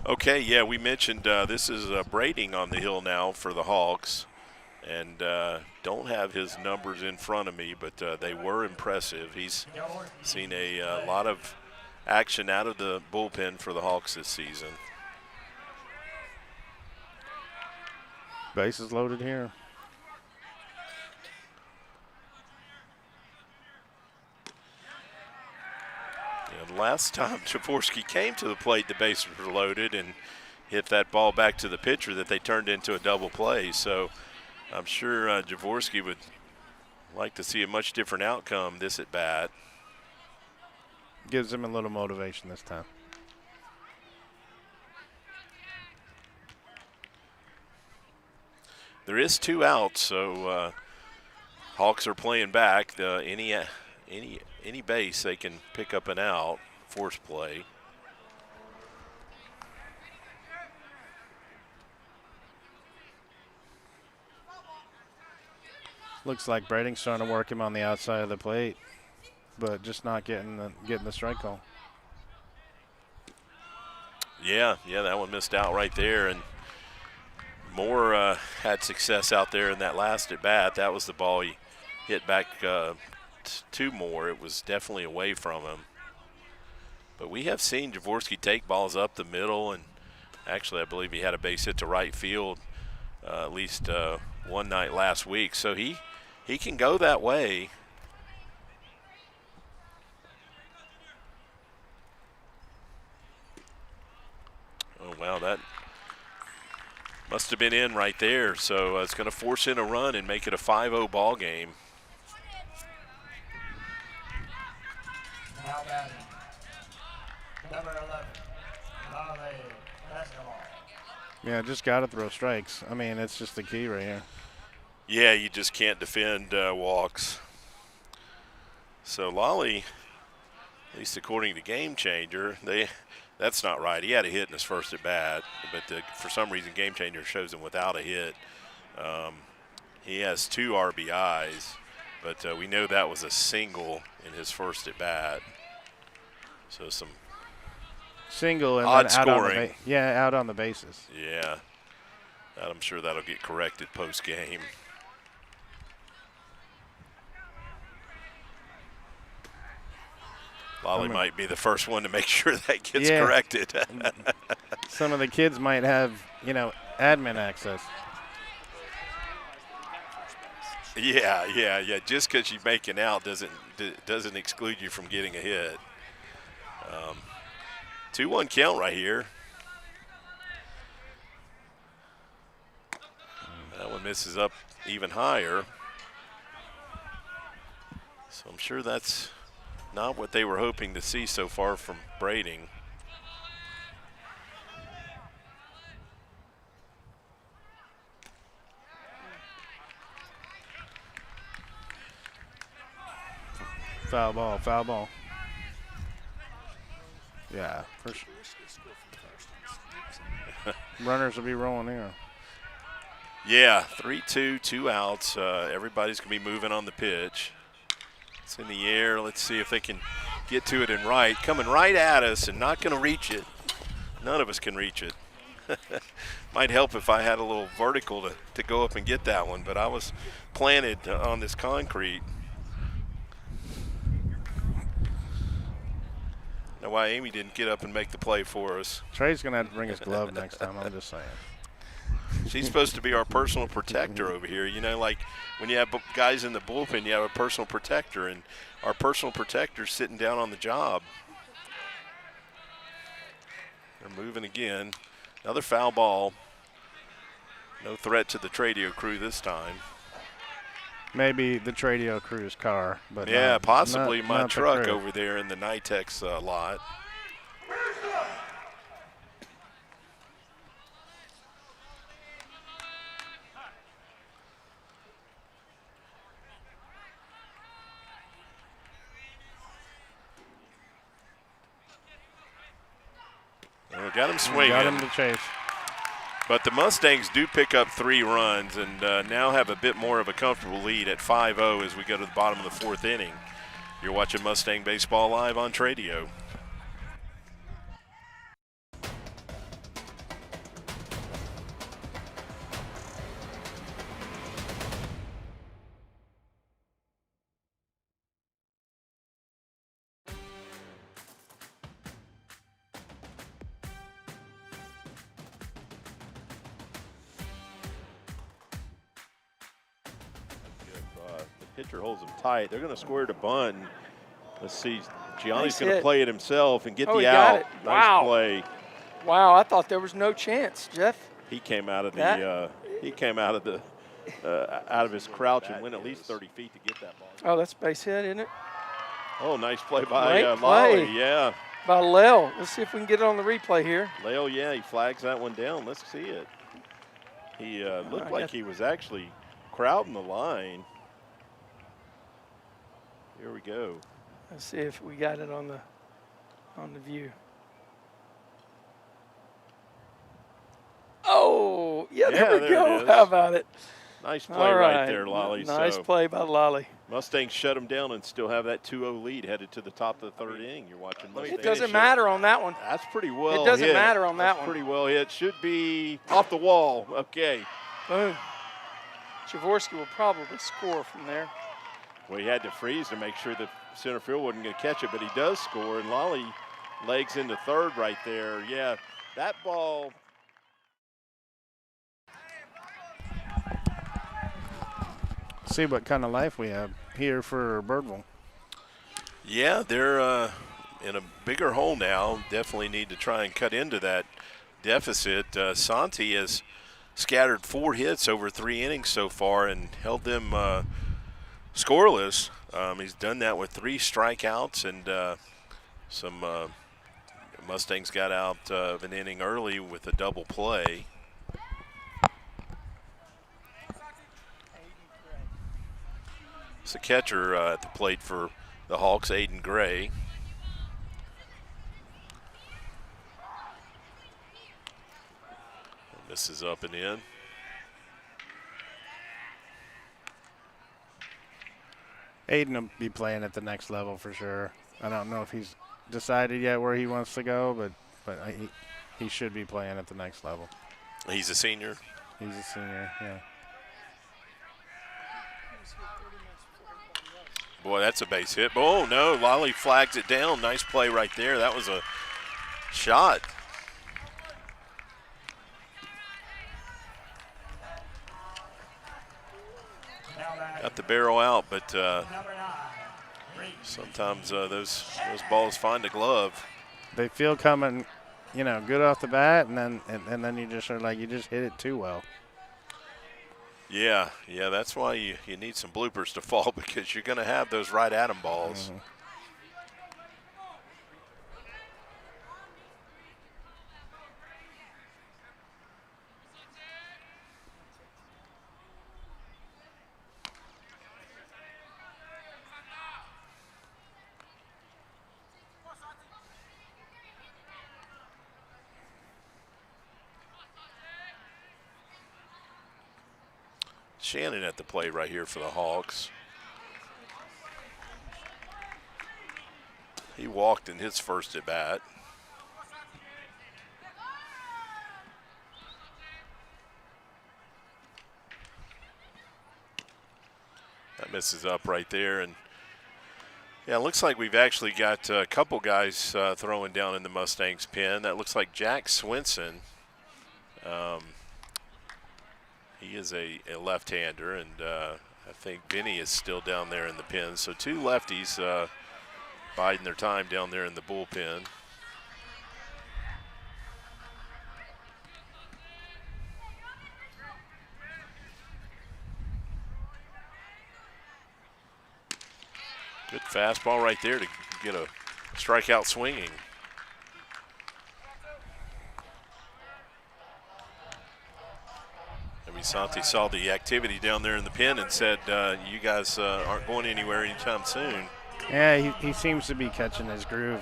Okay, yeah, we mentioned this is Brading on the hill now for the Hawks. And don't have his numbers in front of me, but they were impressive. He's seen a lot of action out of the bullpen for the Hawks this season. Bases loaded here. And last time Jorvorskie came to the plate, the bases were loaded and hit that ball back to the pitcher that they turned into a double play. So I'm sure Jorvorskie would like to see a much different outcome this at bat. Gives him a little motivation this time. There is 2 outs, so Hawks are playing back. Any base they can pick up an out, force play. Looks like Brading's trying to work him on the outside of the plate, but just not getting the strike call. Yeah, that one missed out right there, and Moore had success out there in that last at bat. That was the ball he hit back to Moore. It was definitely away from him. But we have seen Jorvorskie take balls up the middle, and actually I believe he had a base hit to right field at least one night last week. So he can go that way. Oh, wow, that must have been in right there. So it's going to force in a run and make it a 5-0 ball game. Now batting. Number 11, Lale, basketball. Yeah, just got to throw strikes. I mean, it's just the key right here. Yeah, you just can't defend walks. So Lale, at least according to Game Changer, that's not right. He had a hit in his first at bat, but for some reason Game Changer shows him without a hit. He has 2 RBIs, but we know that was a single in his first at bat. So some single and odd then out scoring. on the out on the bases. Yeah, I'm sure that'll get corrected post game. Lale might be the first one to make sure that gets corrected. Some of the kids might have, admin access. Yeah. Just because you make an out doesn't exclude you from getting a hit. 2-1 count right here. That one misses up even higher. So I'm sure that's not what they were hoping to see so far from Brading. Foul ball. Yeah, for sure. Runners will be rolling here. Yeah, 3-2, 2 outs. Everybody's going to be moving on the pitch. It's in the air. Let's see if they can get to it and right. Coming right at us and not going to reach it. None of us can reach it. Might help if I had a little vertical to go up and get that one, but I was planted on this concrete. Now why Amy didn't get up and make the play for us. Trey's going to have to bring his glove next time, I'm just saying. She's supposed to be our personal protector over here. Like when you have guys in the bullpen, you have a personal protector, and our personal protector's sitting down on the job. They're moving again. Another foul ball. No threat to the Tradio crew this time. Maybe the Tradio crew's car, but yeah, not, possibly not, my not truck the over there in the Nitex lot. We got him swinging. Got him to chase. But the Mustangs do pick up 3 runs and now have a bit more of a comfortable lead at 5-0 as we go to the bottom of the 4th inning. You're watching Mustang Baseball live on Tradio. Pitcher holds him tight. They're going to square to bunt. Let's see. Gianni's Nice going to hit. play it himself and get Oh, the he out. got it. Nice Wow. play. Wow, I thought there was no chance, Jeff. He came out of That- the out of his crouch and went at least 30 feet to get that ball. Oh, that's base hit, isn't it? Oh, nice play by Great Lale. play. Yeah. By Lale. Let's see if we can get it on the replay here. Lale, yeah, he flags that one down. Let's see it. He looked like he was actually crowding the line. Here we go. Let's see if we got it on the view. Oh, yeah, there we there go. it is. How about it? Nice play All right there, Lale. Nice So play by Lale. Mustangs shut him down and still have that 2-0 lead headed to the top of the third inning. You're watching Mustangs. It doesn't matter on that one. That's pretty well It doesn't hit. matter on that That's one. pretty well hit. Should be off the wall. Okay. Boom. Jorvorskie will probably score from there. Well, he had to freeze to make sure the center field wasn't going to catch it, but he does score, and Lale legs into third right there. Yeah, that ball. See what kind of life we have here for Birdville. Yeah, they're in a bigger hole now. Definitely need to try and cut into that deficit. Santi has scattered 4 hits over 3 innings so far and held them scoreless. He's done that with 3 strikeouts, and some Mustangs got out of an inning early with a double play. It's the catcher at the plate for the Hawks, Aiden Gray. This is up and in. Aiden will be playing at the next level for sure. I don't know if he's decided yet where he wants to go, but he should be playing at the next level. He's a senior. He's a senior, yeah. Boy, that's a base hit. Oh, no, Lale flags it down. Nice play right there. That was a shot. Got the barrel out, but sometimes those balls find a glove. They feel coming, good off the bat, and then you just are like, you just hit it too well. Yeah, that's why you need some bloopers to fall, because you're going to have those right at 'em balls. Mm-hmm. Shannon at the plate right here for the Hawks. He walked in his first at bat. That misses up right there, and yeah, it looks like we've actually got a couple guys throwing down in the Mustangs pen. That looks like Jack Swenson. He is a left-hander, and I think Vinny is still down there in the pen. So 2 lefties biding their time down there in the bullpen. Good fastball right there to get a strikeout swinging. Santi saw the activity down there in the pen and said, you guys aren't going anywhere anytime soon. Yeah, he seems to be catching his groove.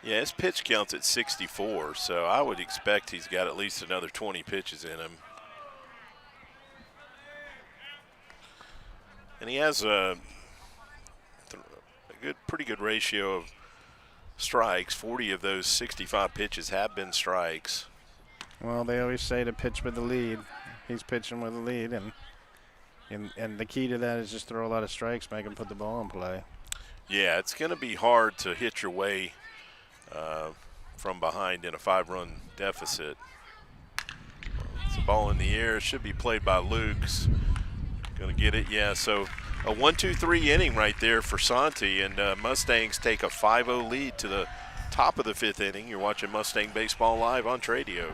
Yeah, his pitch count's at 64, so I would expect he's got at least another 20 pitches in him. And he has a pretty good ratio of strikes. 40 of those 65 pitches have been strikes. Well, they always say to pitch with the lead. He's pitching with the lead, and the key to that is just throw a lot of strikes, make him put the ball in play. Yeah, it's going to be hard to hit your way from behind in a 5-run deficit. It's a Ball in the air. Should be played by Luke's. Going to get it. Yeah, so a 1-2-3 inning right there for Santi. And Mustangs take a 5-0 lead to the top of the 5th inning. You're watching Mustang Baseball Live on Tradio.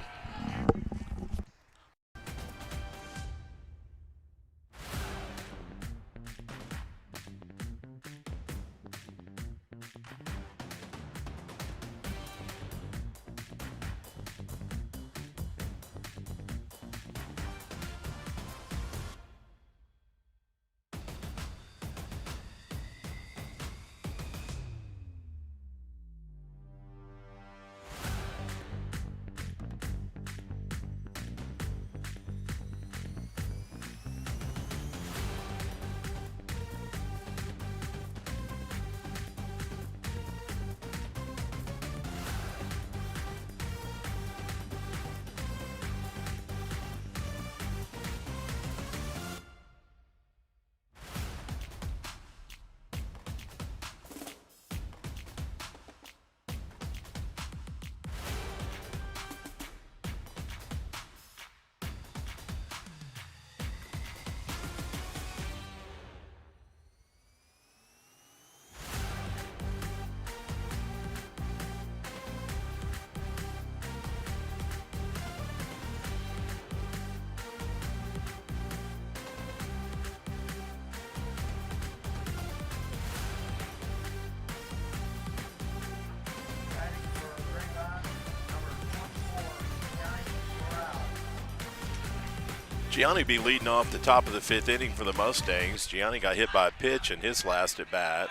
Gianni be leading off the top of the 5th inning for the Mustangs. Gianni got hit by a pitch in his last at bat.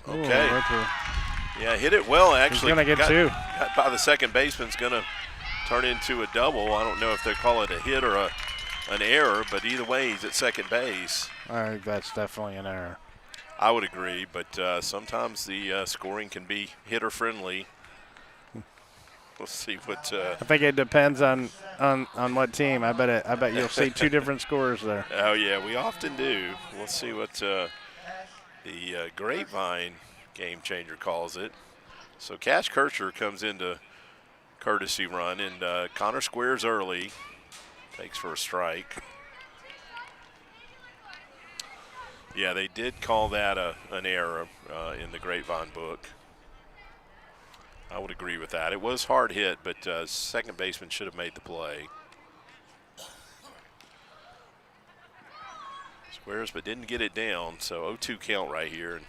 Okay. Yeah, hit it well actually. He's going to get 2. Got by the second baseman's going to turn into a double. I don't know if they call it a hit or an error, but either way, he's at second base. I think that's definitely an error. I would agree, but sometimes the scoring can be hitter friendly. We'll see what. I think it depends on what team. I bet you'll see 2 different scores there. Oh yeah, we often do. We'll see what the Grapevine game changer calls it. So Cash Kircher comes into courtesy run, and Connor squares early, takes for a strike. Yeah, they did call that an error in the Grapevine book. I would agree with that. It was hard hit, but second baseman should have made the play. Squares, but didn't get it down, so 0-2 count right here, and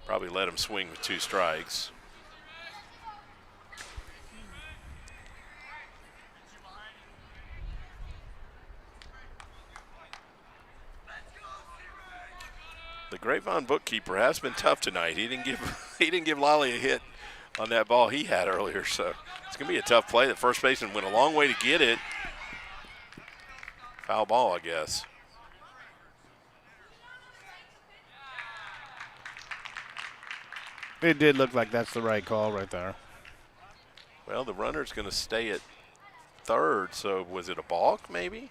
probably let him swing with 2 strikes. The Grapevine bookkeeper has been tough tonight. He didn't give Lale a hit on that ball he had earlier, so it's going to be a tough play. The first baseman went a long way to get it. Foul ball, I guess. It did look like that's the right call right there. Well, the runner's going to stay at third, so was it a balk maybe?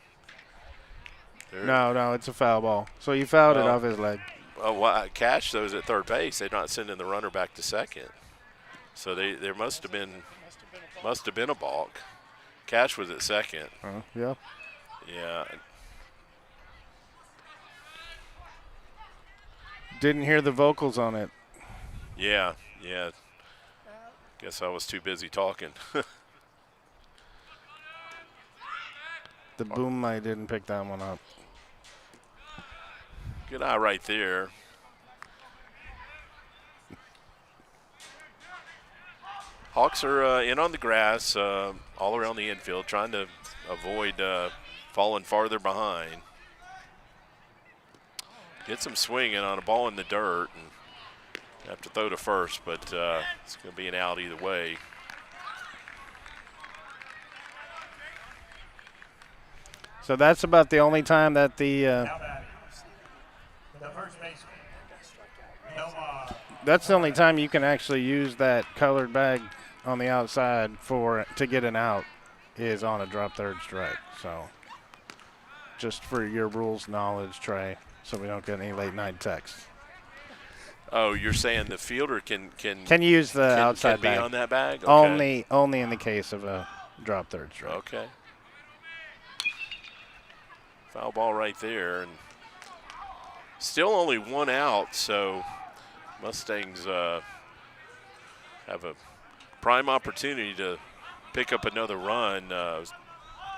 No, it's a foul ball. So he fouled it off his leg. Well, Cash, though, is at third base. They're not sending the runner back to second. So there must have been a balk. Cash was at second. Yeah. Yeah. Didn't hear the vocals on it. Yeah. Guess I was too busy talking. The boom mic didn't pick that one up. Good eye right there. Hawks are in on the grass all around the infield, trying to avoid falling farther behind. Get some swinging on a ball in the dirt and have to throw to first, but it's going to be an out either way. So that's about the only time that the first baseman, Nomar. that's the only time you can actually use that colored bag on the outside to get an out is on a drop third strike. So just for your rules knowledge, Trey, so we don't get any late night texts. Oh, you're saying the fielder can use the outside can be bag. on that bag? Okay. Only in the case of a drop third strike. Okay. Foul ball right there, and still only 1 out, so Mustangs have a prime opportunity to pick up another run.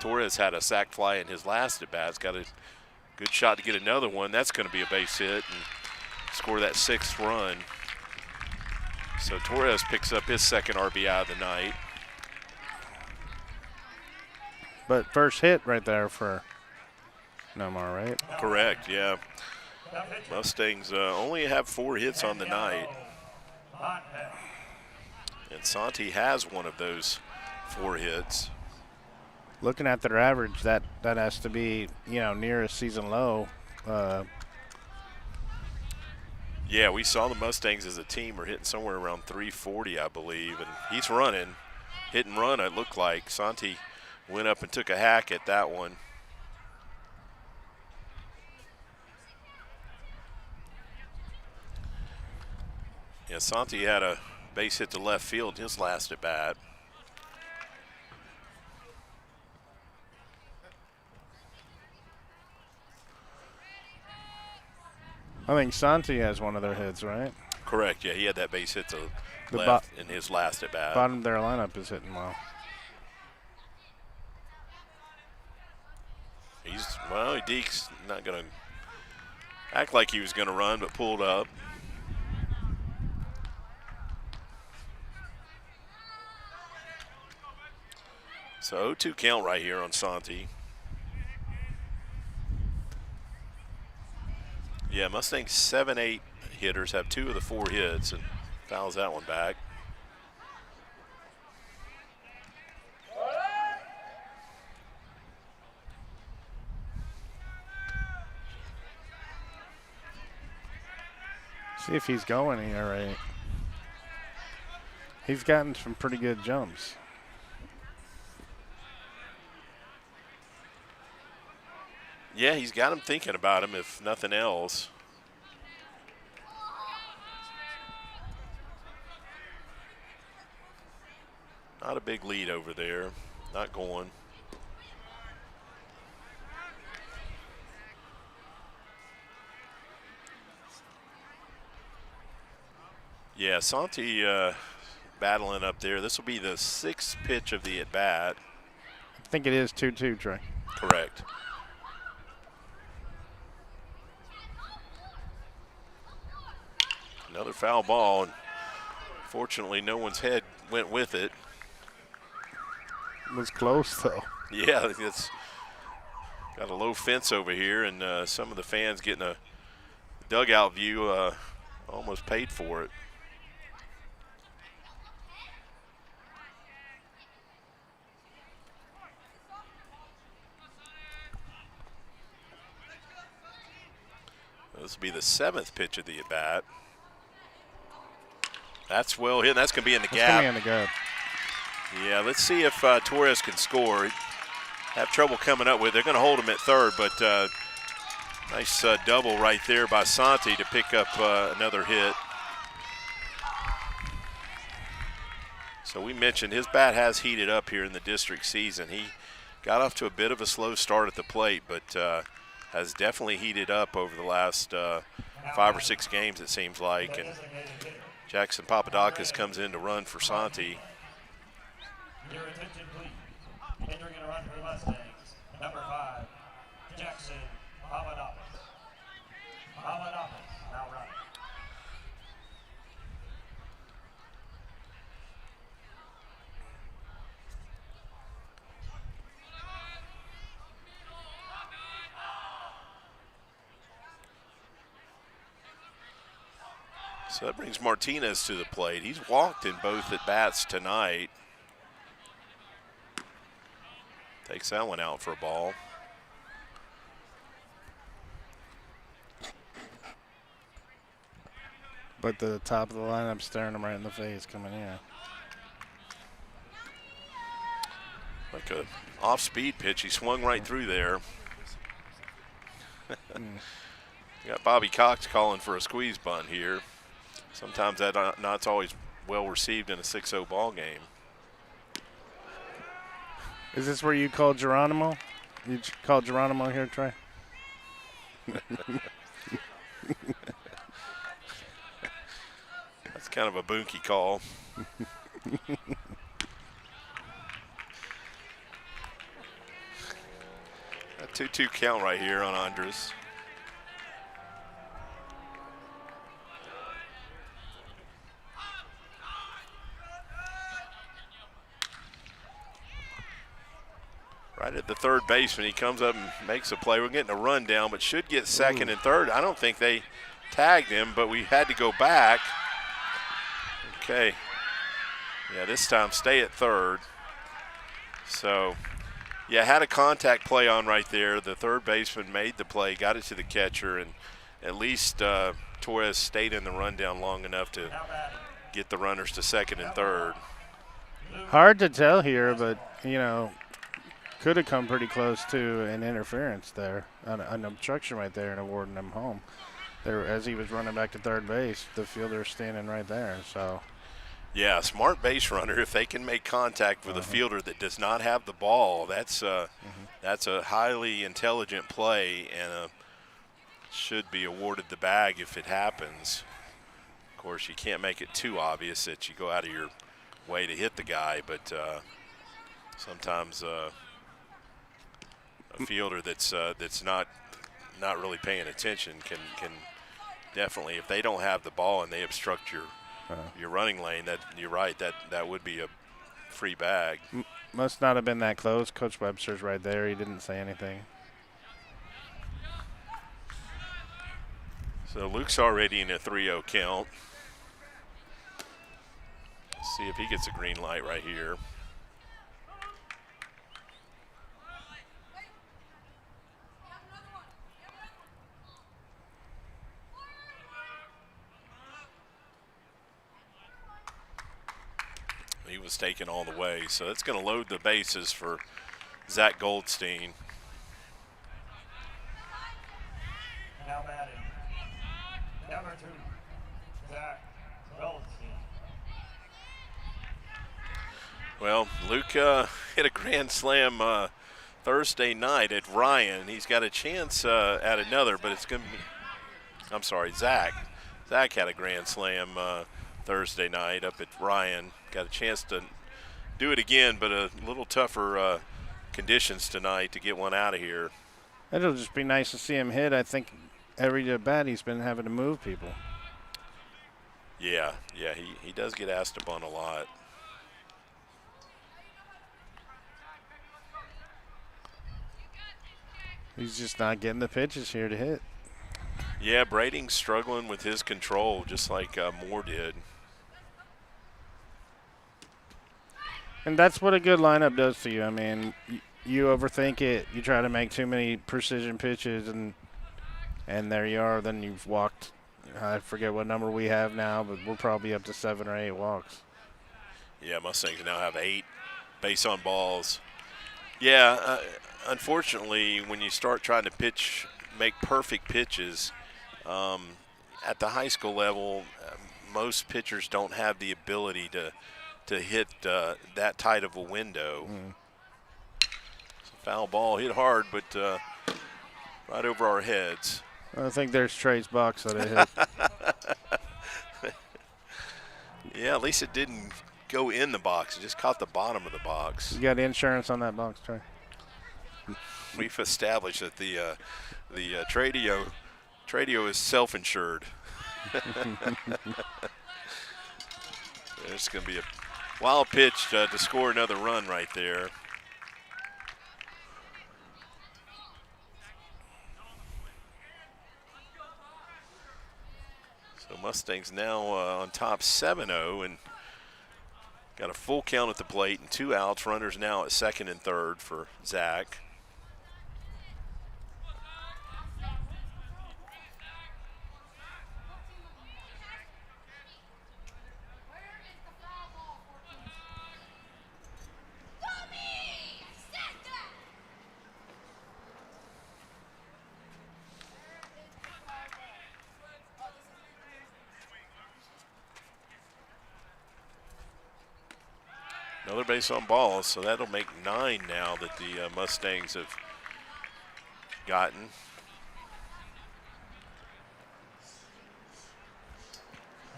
Torres had a sac fly in his last at bat. He's got a good shot to get another one. That's going to be a base hit and score that 6th run. So Torres picks up his second RBI of the night. But first hit right there for Nomar, right? Correct, yeah. Mustangs only have 4 hits on the night. And Santi has one of those 4 hits. Looking at their average, that has to be, near a season low. Yeah, we saw the Mustangs as a team are hitting somewhere around 340, I believe. And he's running. Hit and run, it looked like. Santi went up and took a hack at that one. Yeah, Santi had a base hit to left field his last at bat. I think Santi has one of their hits, right? Correct, yeah, he had that base hit to The left in his last at bat. Bottom of their lineup is hitting well. Deke's not going to act like he was going to run, but pulled up. So 0-2 count right here on Santi. Yeah, Mustang's 7-8 hitters have 2 of the 4 hits and fouls that one back. See if he's going here, right? He's gotten some pretty good jumps. Yeah, he's got him thinking about him, if nothing else. Not a big lead over there. Not going. Yeah, Santi battling up there. This will be the 6th pitch of the at-bat. I think it is 2-2, Trey. Correct. Another foul ball, and fortunately no one's head went with it. It was close, though. Yeah, it's got a low fence over here, and some of the fans getting a dugout view almost paid for it. This will be the 7th pitch of the at-bat. That's well hit. That's going to be in the gap. That's going to be in the gap. Yeah, let's see if Torres can score. Have trouble coming up with it. They're going to hold him at third, but nice double right there by Santi to pick up another hit. So we mentioned his bat has heated up here in the district season. He got off to a bit of a slow start at the plate, but has definitely heated up over the last 5 or 6 games, it seems like. And Jackson Papadakis comes in to run for Santi. Your attention, please. Entering a run for the Mustangs, number 5, Jackson Papadakis. Papadakis now running. So that brings Martinez to the plate. He's walked in both at-bats tonight. Takes that one out for a ball. But the top of the lineup staring him right in the face coming in. Like a off-speed pitch. He swung right through there. You got Bobby Cox calling for a squeeze bunt here. Sometimes that not's always well received in a 6-0 ball game. Is this where you call Geronimo? You call Geronimo here, Trey? That's kind of a boonky call. A 2-2 count right here on Andres. Right at the third baseman, he comes up and makes a play. We're getting a run down, but should get second and third. I don't think they tagged him, but we had to go back. Okay. Yeah, this time stay at third. So, yeah, had a contact play on right there. The third baseman made the play, got it to the catcher, and at least Torres stayed in the rundown long enough to get the runners to second and third. Hard to tell here, but, you know, could have come pretty close to an interference there, an obstruction right there and awarding him home. There, as he was running back to third base, the fielder's standing right there, so. Yeah, smart base runner. If they can make contact with a fielder that does not have the ball, that's a highly intelligent play and should be awarded the bag if it happens. Of course, you can't make it too obvious that you go out of your way to hit the guy, but sometimes a fielder that's not really paying attention can definitely, if they don't have the ball and they obstruct your running lane, that you're right, that would be a free bag. Must not have been that close. Coach Webster's right there. He didn't say anything. So Luke's already in a 3-0 count. Let's see if he gets a green light right here. He was taken all the way, so that's going to load the bases for Zack Goldstein. Now batting, number 2, Zack Goldstein. Well, Luke hit a grand slam Thursday night at Ryan. He's got a chance at another, but it's going to be, I'm sorry, Zack. Zack had a grand slam Thursday night up at Ryan. Got a chance to do it again, but a little tougher conditions tonight to get one out of here. It'll just be nice to see him hit. I think every at bat he's been having to move people. Yeah, he does get asked to bunt a lot. He's just not getting the pitches here to hit. Yeah, Brading's struggling with his control, just like Moore did. And that's what a good lineup does to you. I mean, you overthink it. You try to make too many precision pitches, and there you are. Then you've walked, I forget what number we have now, but we're probably up to 7 or 8 walks. Yeah, Mustangs now have 8 base on balls. Yeah, unfortunately, when you start trying to make perfect pitches, at the high school level, most pitchers don't have the ability to hit that tight of a window. It's a foul ball, hit hard, but right over our heads. I think there's Trey's box that it hit. Yeah, at least it didn't go in the box. It just caught the bottom of the box. You got insurance on that box, Trey? We've established that the Tradio is self-insured. There's going to be a wild pitch to score another run right there. So Mustangs now on top 7-0 and got a full count at the plate and 2 outs. Runners now at second and third for Zack. Another base on balls, so that'll make 9 now that the Mustangs have gotten.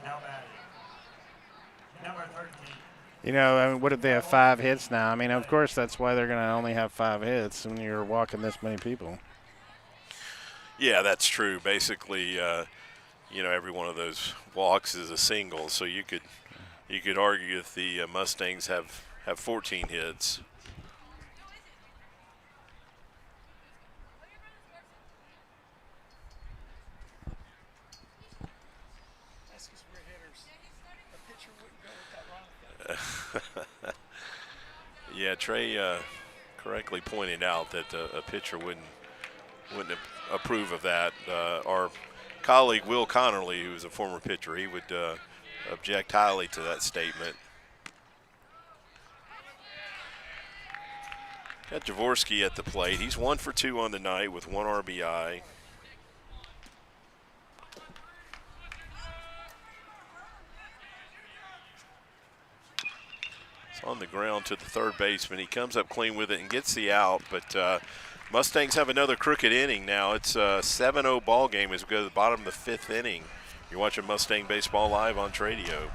Now batting. Number 13. You know, I mean, what if they have 5 hits now? I mean, of course, that's why they're going to only have 5 hits when you're walking this many people. Yeah, that's true. Basically, you know, every one of those walks is a single, so you could argue if the Mustangs have 14 hits. Yeah, Trey correctly pointed out that a pitcher wouldn't approve of that. Our colleague Will Connerly, who's a former pitcher, he would object highly to that statement. Got Jorvorskie at the plate. He's 1 for 2 on the night with 1 RBI. It's on the ground to the third baseman. He comes up clean with it and gets the out, but Mustangs have another crooked inning now. It's a 7-0 ball game as we go to the bottom of the 5th inning. You're watching Mustang Baseball live on Tradio.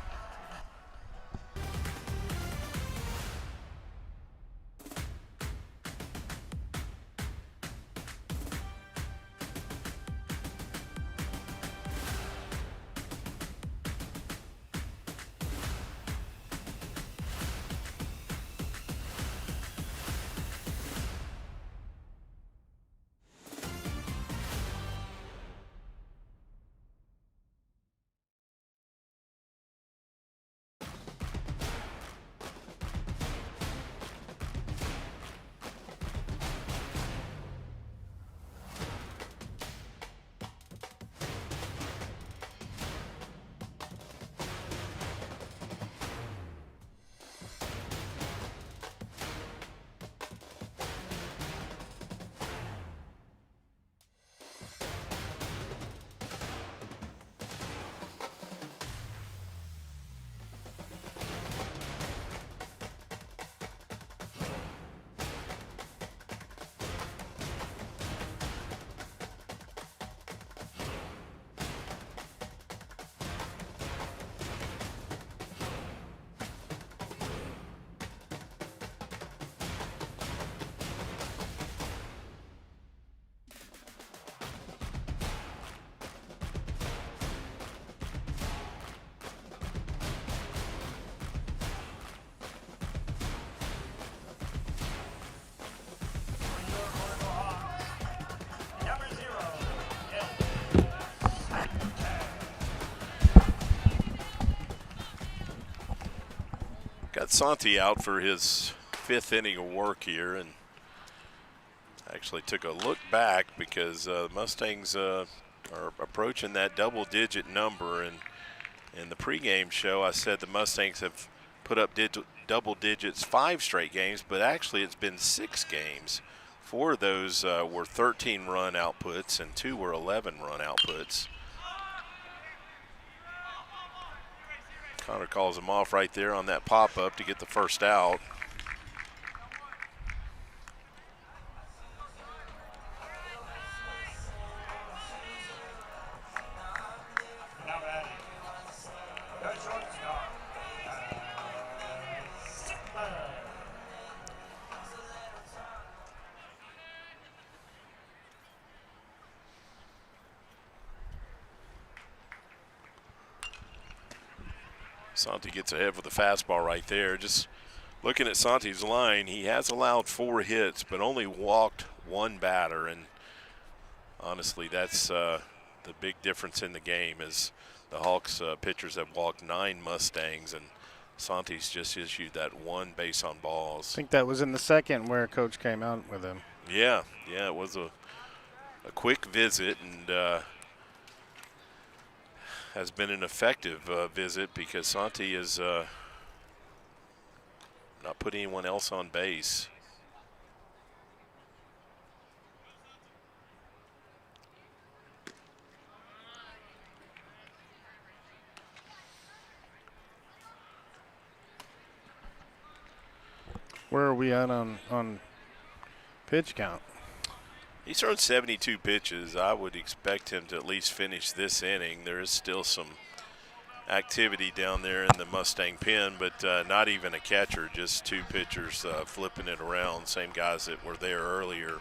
Got Santi out for his 5th inning of work here, and actually took a look back because Mustangs are approaching that double-digit number. And in the pregame show, I said the Mustangs have put up double digits 5 straight games, but actually it's been 6 games. 4 of those were 13-run outputs, and 2 were 11-run outputs. Connor calls him off right there on that pop-up to get the first out. Santi gets ahead with a fastball right there. Just looking at Santi's line, he has allowed 4 hits, but only walked 1 batter. And honestly, that's the big difference in the game is the Hawks pitchers have walked 9 Mustangs, and Santi's just issued that 1 base on balls. I think that was in the 2nd where Coach came out with him. Yeah, it was a quick visit, and has been an effective visit because Santi is not putting anyone else on base. Where are we at on pitch count? He's thrown 72 pitches. I would expect him to at least finish this inning. There is still some activity down there in the Mustang pen, but not even a catcher, just two pitchers flipping it around. Same guys that were there earlier,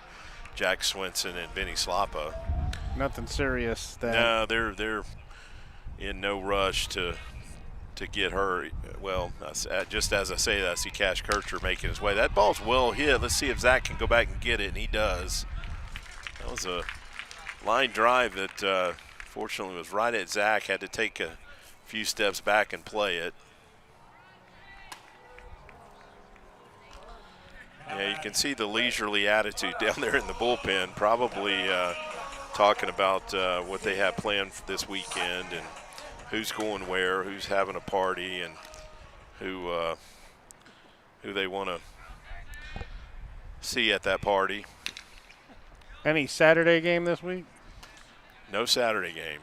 Jack Swenson and Benny Slappa. Nothing serious then. No, they're in no rush to get her. Well, just as I say that, I see Cash Kircher making his way. That ball's well hit. Let's see if Zack can go back and get it, and he does. That was a line drive that fortunately was right at Zack. Had to take a few steps back and play it. Yeah, you can see the leisurely attitude down there in the bullpen, probably talking about what they have planned for this weekend and who's going where, who's having a party, and who they want to see at that party. Any Saturday game this week? No Saturday game.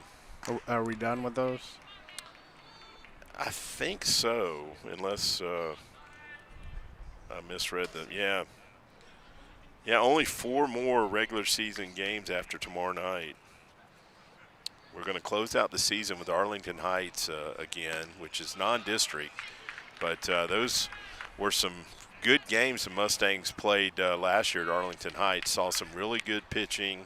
Are we done with those? I think so, unless I misread them. Yeah. Yeah, only 4 more regular season games after tomorrow night. We're going to close out the season with Arlington Heights again, which is non-district. But those were some good games the Mustangs played last year at Arlington Heights. Saw some really good pitching,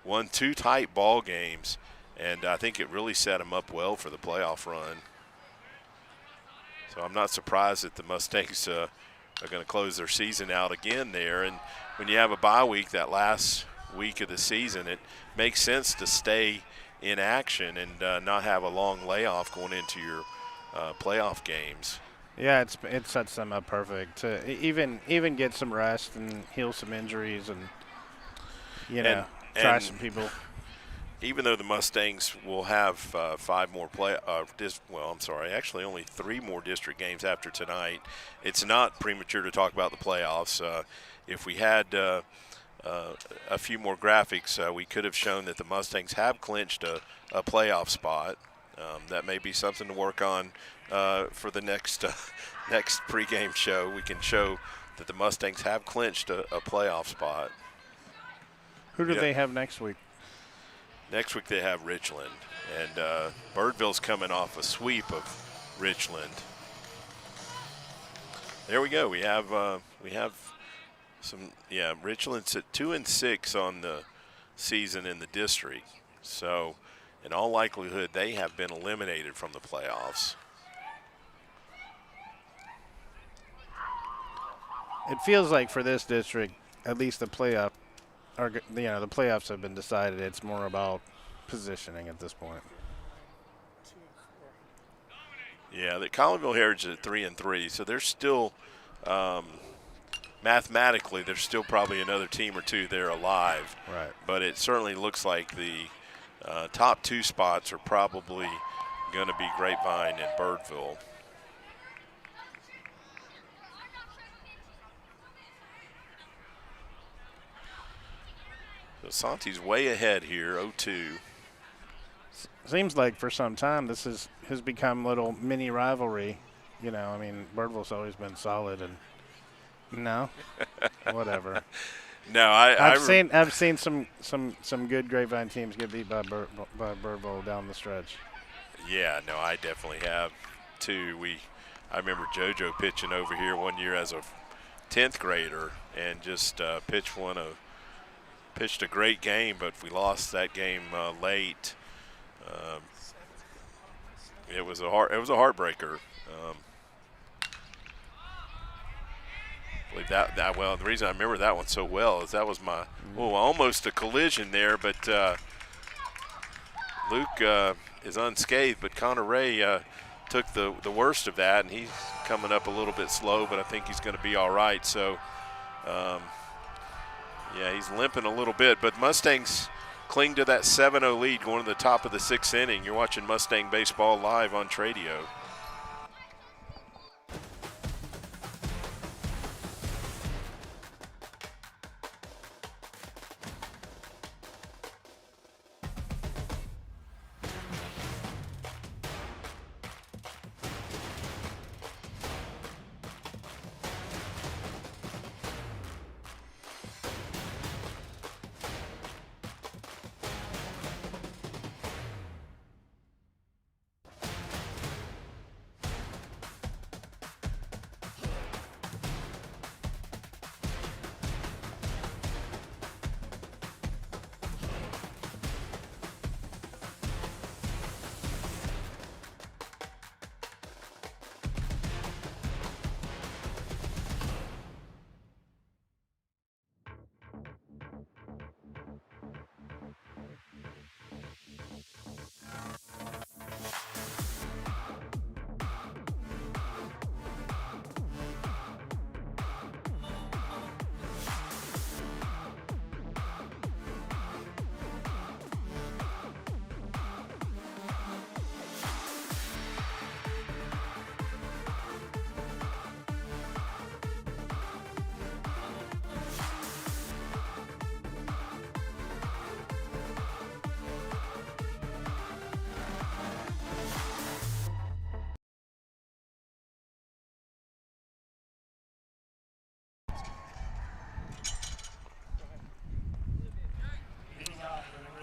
won 2 tight ball games, and I think it really set them up well for the playoff run. So I'm not surprised that the Mustangs are going to close their season out again there. And when you have a bye week, that last week of the season, it makes sense to stay in action and not have a long layoff going into your playoff games. Yeah, it sets them up perfect to even get some rest and heal some injuries and try some people. Even though the Mustangs will have 5 more actually only 3 more district games after tonight, it's not premature to talk about the playoffs. If we had a few more graphics, we could have shown that the Mustangs have clinched a playoff spot. That may be something to work on for the next pregame show. We can show that the Mustangs have clinched a playoff spot. Who do they have next week? Next week they have Richland, and Birdville's coming off a sweep of Richland. There we go. We have some. Yeah, Richland's at 2-6 on the season in the district. So, in all likelihood, they have been eliminated from the playoffs. It feels like for this district, at least the playoffs have been decided. It's more about positioning at this point. Yeah, the Colleyville Heritage is at 3-3, so there's still mathematically there's still probably another team or two there alive. Right. But it certainly looks like the top 2 spots are probably going to be Grapevine and Birdville. So Santi's way ahead here, 0-2. Seems like for some time this has become a little mini rivalry. Birdville's always been solid, and whatever. No, I've seen some good Grapevine teams get beat by Birdville down the stretch. Yeah, no, I definitely have too. I remember JoJo pitching over here one year as a 10th grader and just pitched a great game, but we lost that game late. It was a heartbreaker. I believe the reason I remember that one so well is that was almost a collision there, but Luke is unscathed, but Connor Ray took the worst of that, and he's coming up a little bit slow, but I think he's going to be all right. So, yeah, he's limping a little bit, but Mustangs cling to that 7-0 lead going to the top of the 6th inning. You're watching Mustang Baseball live on Tradio.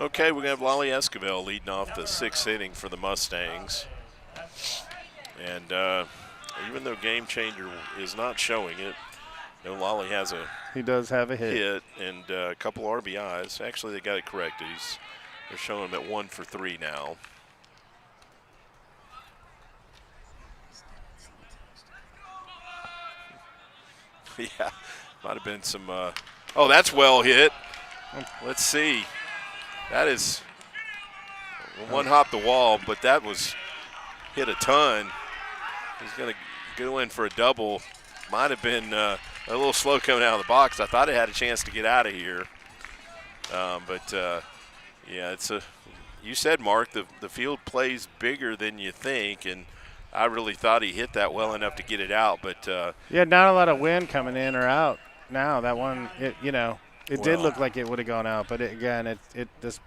Okay, we're going to have Lale Esquivel leading off the 6th inning for the Mustangs. And even though Game Changer is not showing it, Lale has a He does have a hit. and a couple RBIs. Actually, they got it corrected. They're showing him at 1 for 3 now. Yeah, might have been some. Oh, that's well hit. Let's see. That is one hop the wall, but that was hit a ton. He's going to go in for a double. Might have been a little slow coming out of the box. I thought it had a chance to get out of here. Yeah, it's a. You said, Mark, the field plays bigger than you think, and I really thought he hit that well enough to get it out, but yeah, not a lot of wind coming in or out. Now that one, it did look like it would have gone out, but this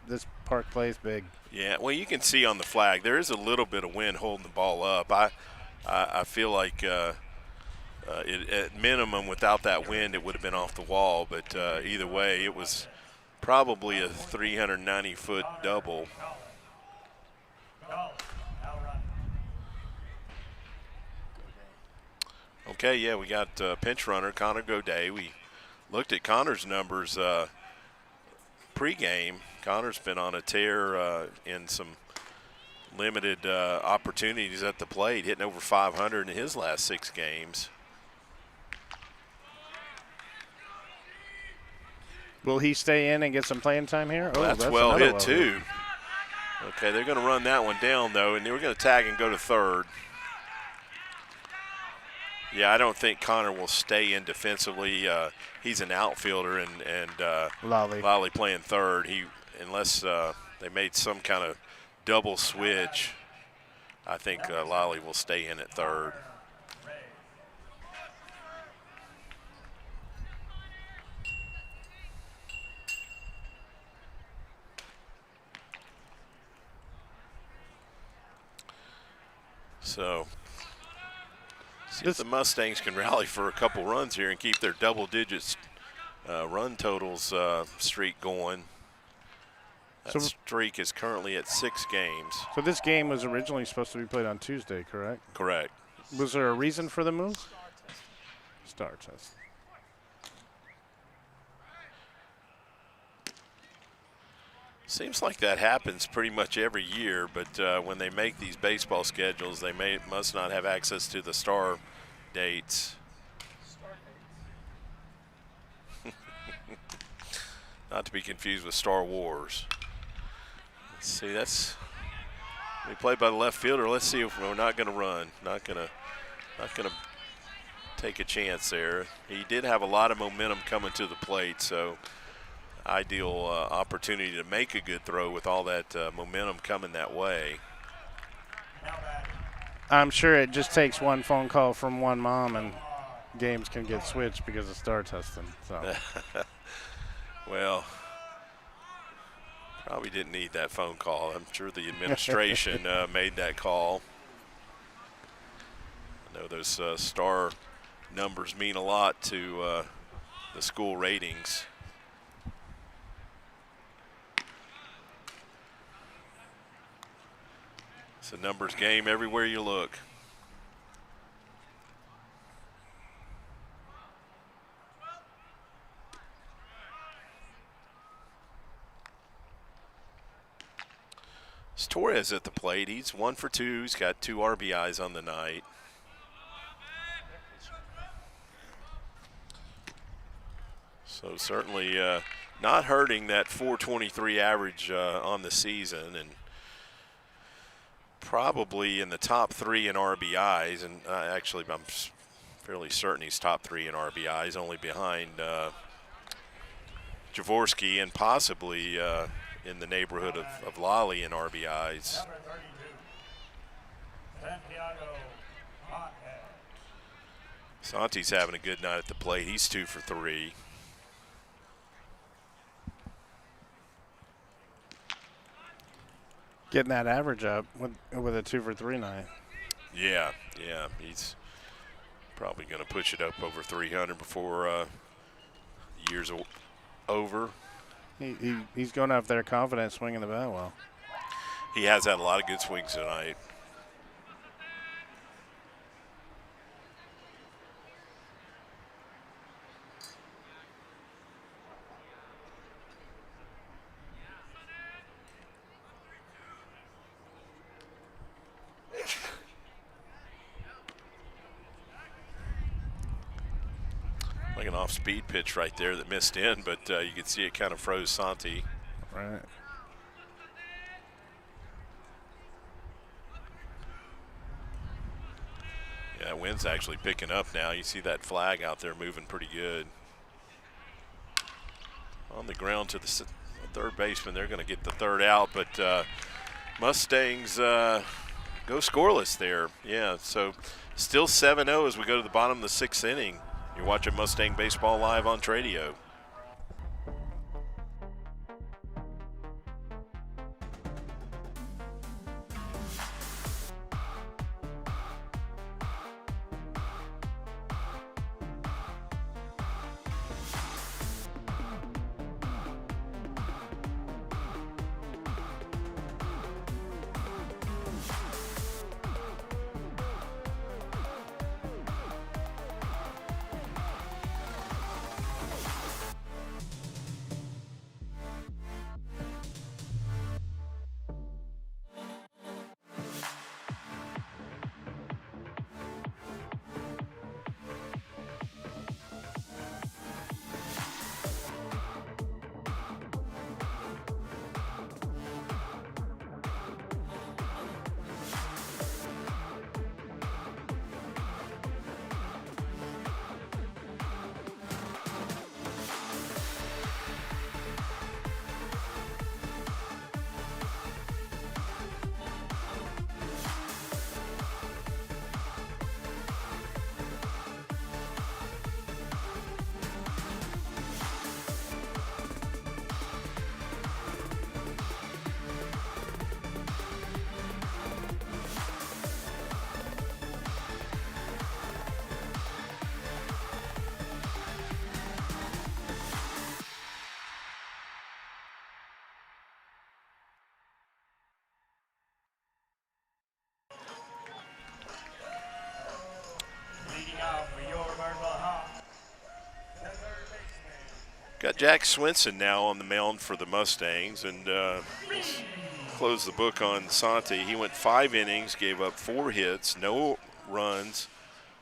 park plays big. Yeah, well, you can see on the flag there is a little bit of wind holding the ball up. I feel like at minimum without that wind it would have been off the wall, but either way it was probably a 390-foot double. Okay, yeah, we got pinch runner Connor Godet. We looked at Connor's numbers pregame. Connor's been on a tear in some limited opportunities at the plate, hitting over 500 in his last 6 games. Will he stay in and get some playing time here? Well, that's well hit, too. Okay, they're going to run that one down, though, and we're going to tag and go to third. Yeah, I don't think Connor will stay in defensively. He's an outfielder, and Lale playing third. Unless they made some kind of double switch, I think Lale will stay in at third. So, see if the Mustangs can rally for a couple runs here and keep their double digits run totals streak going. That streak is currently at 6 games. So this game was originally supposed to be played on Tuesday, correct? Correct. Was there a reason for the move? Star test. Seems like that happens pretty much every year, but when they make these baseball schedules, they must not have access to the star dates. Not to be confused with Star Wars. Let's see, we play by the left fielder. Let's see if we're not going to run. Not gonna take a chance there. He did have a lot of momentum coming to the plate, so ideal opportunity to make a good throw with all that momentum coming that way. I'm sure it just takes one phone call from one mom and games can get switched because of star testing. So. Well, probably didn't need that phone call. I'm sure the administration made that call. I know those star numbers mean a lot to the school ratings. It's a numbers game everywhere you look. It's Torres at the plate. He's 1 for 2. He's got 2 RBIs on the night. So certainly not hurting that .423 average on the season, and probably in the top 3 in RBIs. And actually, I'm fairly certain he's top 3 in RBIs, only behind Jorvorskie and possibly in the neighborhood of Lale in RBIs. Santi's having a good night at the plate. He's 2 for 3. Getting that average up with a 2 for 3 night. Yeah, he's probably going to push it up over 300 before the year's over. He's going up there confident, swinging the bat well. He has had a lot of good swings tonight. Like an off-speed pitch right there that missed in, but you could see it kind of froze Santi. Right. Yeah, wind's actually picking up now. You see that flag out there moving pretty good. On the ground to the third baseman. They're going to get the third out, but Mustangs go scoreless there. Yeah, so still 7-0 as we go to the bottom of the 6th inning. You're watching Mustang Baseball live on Tradio. Got Jack Swenson now on the mound for the Mustangs, and let's close the book on Santi. He went 5 innings, gave up 4 hits, no runs,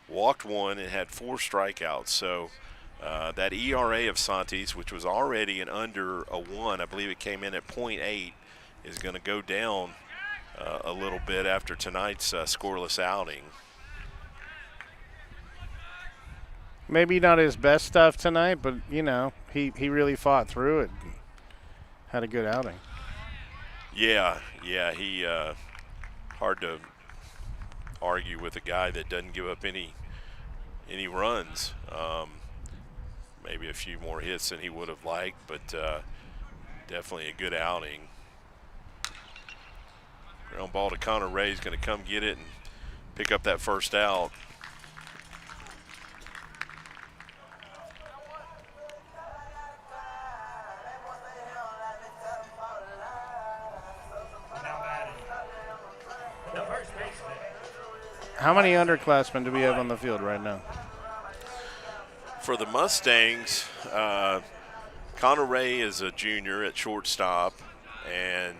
walked 1, and had 4 strikeouts. So that ERA of Santi's, which was already an under a 1, I believe it came in at .8, is going to go down a little bit after tonight's scoreless outing. Maybe not his best stuff tonight, but, you know, he really fought through it and had a good outing. Yeah, he hard to argue with a guy that doesn't give up any runs. Maybe a few more hits than he would have liked, but definitely a good outing. Ground ball to Connor Ray is going to come get it and pick up that first out. How many underclassmen do we have on the field right now? For the Mustangs, Connor Ray is a junior at shortstop, and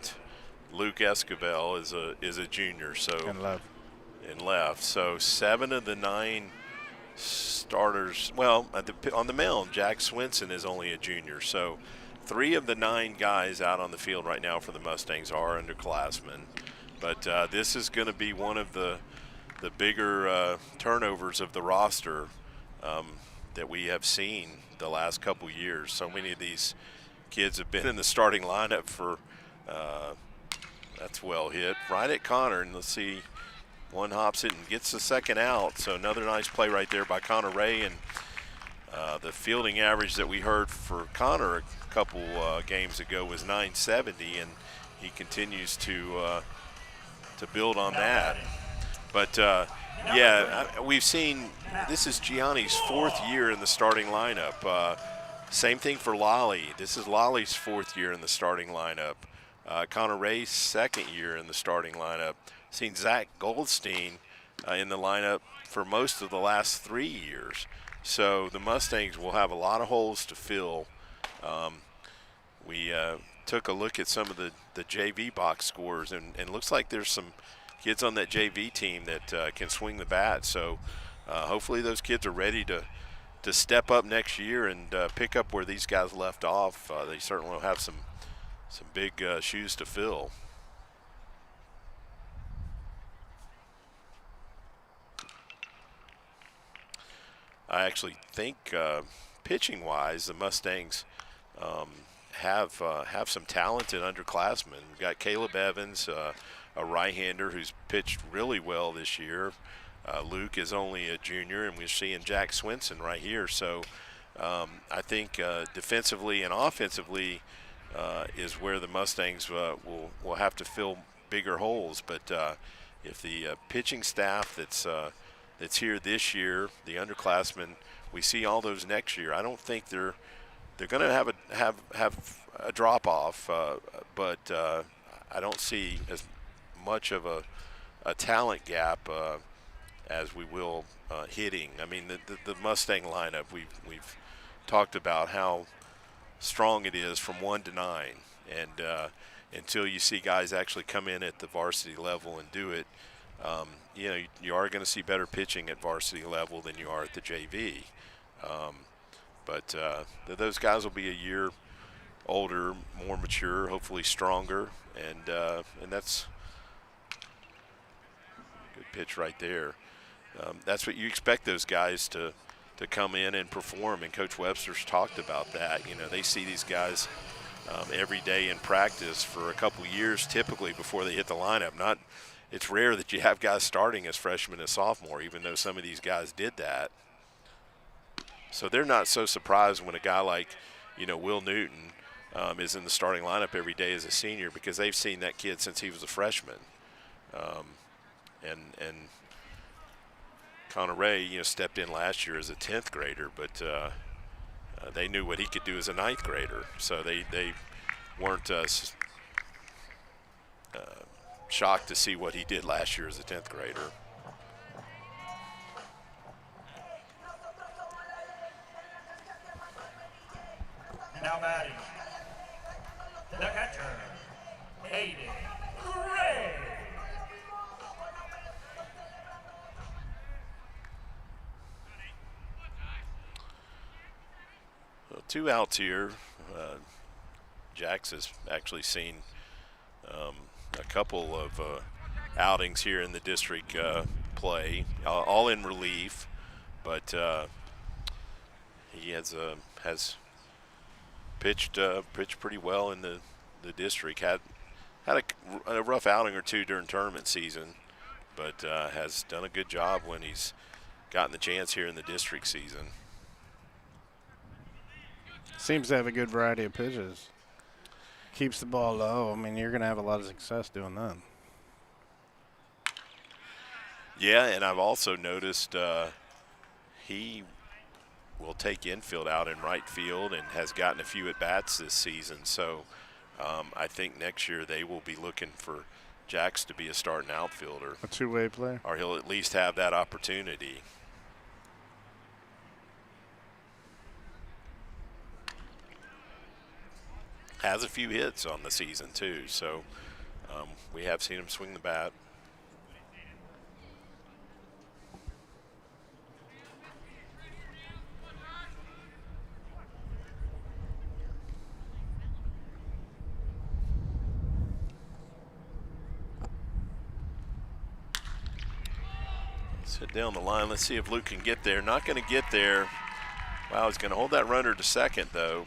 Luke Esquivel is a junior. So in left. So 7 of the 9 starters. Well, on the mound, Jack Swenson is only a junior. So 3 of the 9 guys out on the field right now for the Mustangs are underclassmen. But this is going to be one of the bigger turnovers of the roster that we have seen the last couple years. So many of these kids have been in the starting lineup for that's well hit right at Connor, and let's see, one hops it and gets the second out. So another nice play right there by Connor Ray, and the fielding average that we heard for Connor a couple games ago was .970, and he continues to build on that. But, yeah, we've seen this is Gianni's 4th year in the starting lineup. Same thing for Lale. This is Lale's 4th year in the starting lineup. Connor Ray's 2nd year in the starting lineup. Seen Zack Goldstein in the lineup for most of the last 3 years. So the Mustangs will have a lot of holes to fill. We took a look at some of the JV box scores, and looks like there's some kids on that JV team that can swing the bat. So hopefully those kids are ready to step up next year and pick up where these guys left off. They certainly will have some big shoes to fill. I actually think pitching-wise, the Mustangs have some talented underclassmen. We've got Caleb Evans, a right-hander who's pitched really well this year. Luke is only a junior, and we're seeing Jack Swenson right here. So I think defensively and offensively is where the Mustangs will have to fill bigger holes. But if the pitching staff that's here this year, the underclassmen, we see all those next year. I don't think they're going to have a drop off, but I don't see as much of a talent gap as we will hitting. I mean, the Mustang lineup, we've talked about how strong it is from 1 to 9, and until you see guys actually come in at the varsity level and do it, you are going to see better pitching at varsity level than you are at the JV. But those guys will be a year older, more mature, hopefully stronger, and that's a good pitch right there. That's what you expect those guys to come in and perform, and Coach Webster's talked about that. They see these guys every day in practice for a couple years typically before they hit the lineup. It's rare that you have guys starting as freshmen and sophomore, even though some of these guys did that. So they're not so surprised when a guy like, Will Newton is in the starting lineup every day as a senior, because they've seen that kid since he was a freshman. And Connor Ray, stepped in last year as a 10th grader, but they knew what he could do as a 9th grader. So they weren't shocked to see what he did last year as a 10th grader. Now batting, the catcher, Aiden Gray. Well, 2 outs here. Jax has actually seen a couple of outings here in the district play, all in relief, but he has pitched pretty well in the district. Had a rough outing or two during tournament season, but has done a good job when he's gotten the chance here in the district season. Seems to have a good variety of pitches. Keeps the ball low. I mean, you're going to have a lot of success doing that. Yeah, and I've also noticed he will take infield out in right field and has gotten a few at-bats this season. So I think next year they will be looking for Jax to be a starting outfielder. A two-way player. Or he'll at least have that opportunity. Has a few hits on the season too, so we have seen him swing the bat. Let's hit down the line. Let's see if Luke can get there. Not going to get there. Wow, he's going to hold that runner to second though.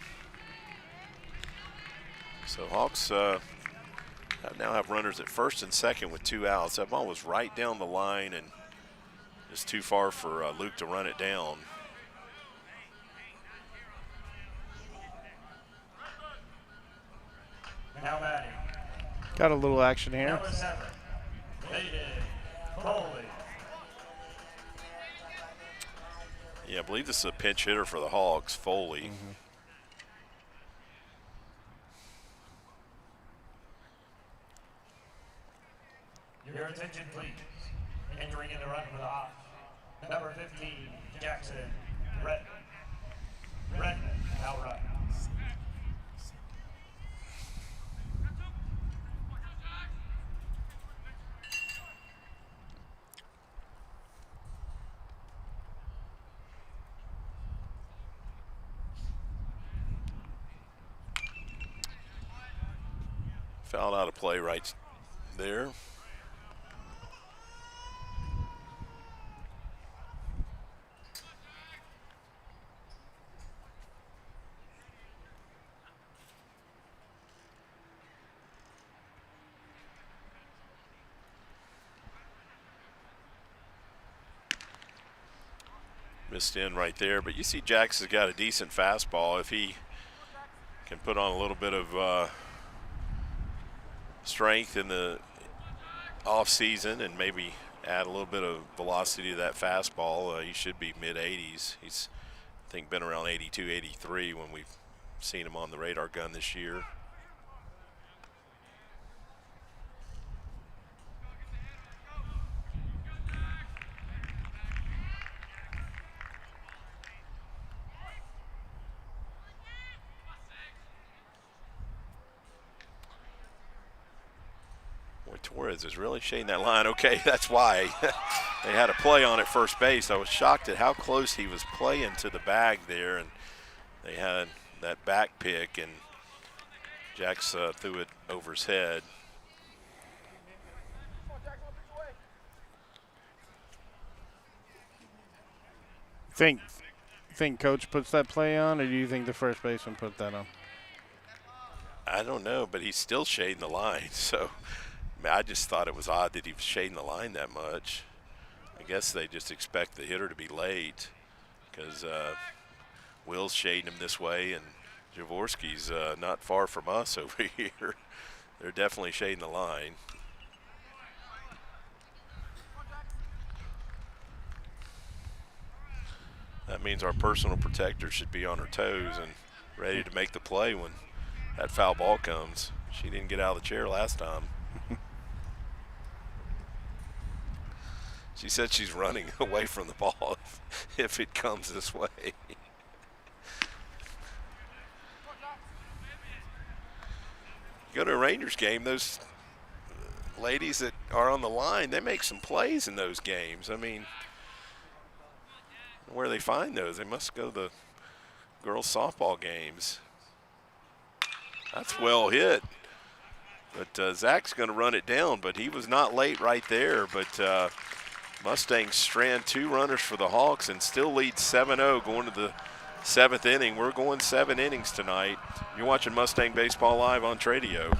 So Hawks now have runners at first and second with 2 outs. That ball was right down the line and just too far for Luke to run it down. Now batting, Got a little action here. number 7, Aiden Foley. Yeah, I believe this is a pinch hitter for the Hawks, Foley. Your attention, please. Entering in the run for the Hawks. Number 15, Jackson Redmond. Redmond now run. Fouled out of play right there. Missed in right there, but you see Jax has got a decent fastball. If he can put on a little bit of strength in the off season and maybe add a little bit of velocity to that fastball, he should be mid-80s. He's, I think, been around 82, 83 when we've seen him on the radar gun this year. Torres is really shading that line. Okay, that's why they had a play on at first base. I was shocked at how close he was playing to the bag there, and they had that back pick, and Jax threw it over his head. Think coach puts that play on, or do you think the first baseman put that on? I don't know, but he's still shading the line, so I just thought it was odd that he was shading the line that much. I guess they just expect the hitter to be late because Will's shading him this way, and Jorvorskie's not far from us over here. They're definitely shading the line. That means our personal protector should be on her toes and ready to make the play when that foul ball comes. She didn't get out of the chair last time. She said she's running away from the ball if it comes this way. Go to a Rangers game, those ladies that are on the line, they make some plays in those games. I mean, where they find those? They must go to the girls' softball games. That's well hit. But Zack's going to run it down, but he was not late right there. But Mustangs strand 2 runners for the Hawks and still lead 7-0 going to the 7th inning. We're going 7 innings tonight. You're watching Mustang Baseball Live on Tradio.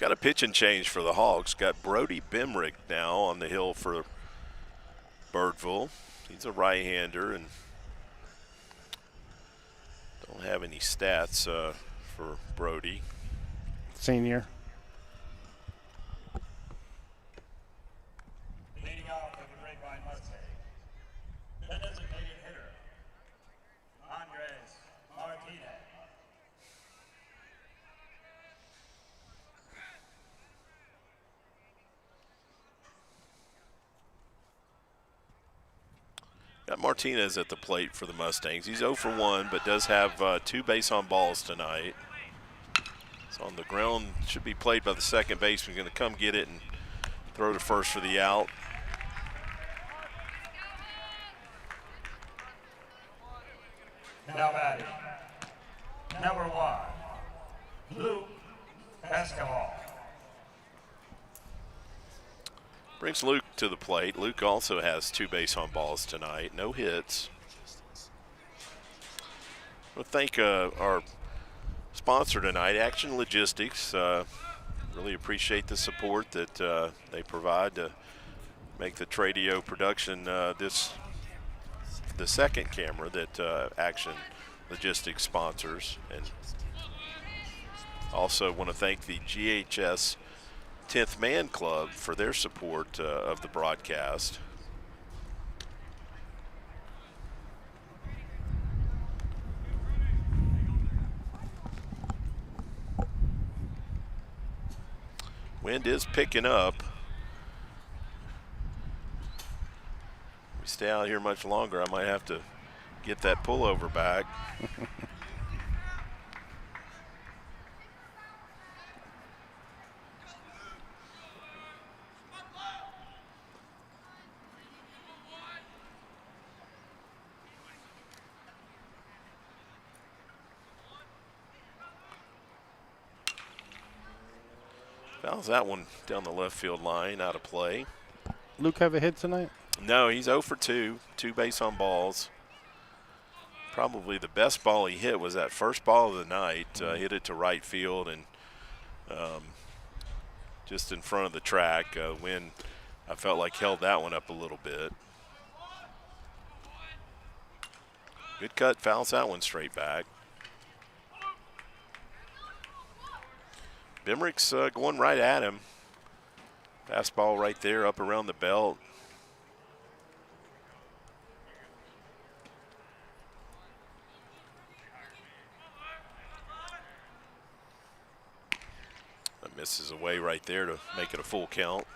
Got a pitch and change for the Hogs. Got Brody Bemrick now on the hill for Birdville. He's a right-hander and don't have any stats for Brody. Senior. Leading off for the Grapevine Mustang, the designated hitter, Martinez. Got Martinez at the plate for the Mustangs. He's 0 for 1, but does have 2 base on balls tonight. It's on the ground, should be played by the second baseman. Going to come get it and throw to first for the out. Now batting, number 1, Luke Esquivel. Brings Luke to the plate. Luke also has 2 base on balls tonight, no hits. I want to thank our sponsor tonight, Action Logistics. Really appreciate the support that they provide to make the Tradio production the second camera that Action Logistics sponsors. And also want to thank the GHS 10th Man Club for their support of the broadcast. Wind is picking up. If we stay out here much longer, I might have to get that pullover back. Fouls that one down the left field line, out of play. Luke have a hit tonight? No, he's 0 for 2, 2 base on balls. Probably the best ball he hit was that first ball of the night. Hit it to right field and just in front of the track. Wind, I felt like, held that one up a little bit. Good cut, fouls that one straight back. Bemrick's going right at him. Fastball right there, up around the belt. That misses away right there to make it a full count.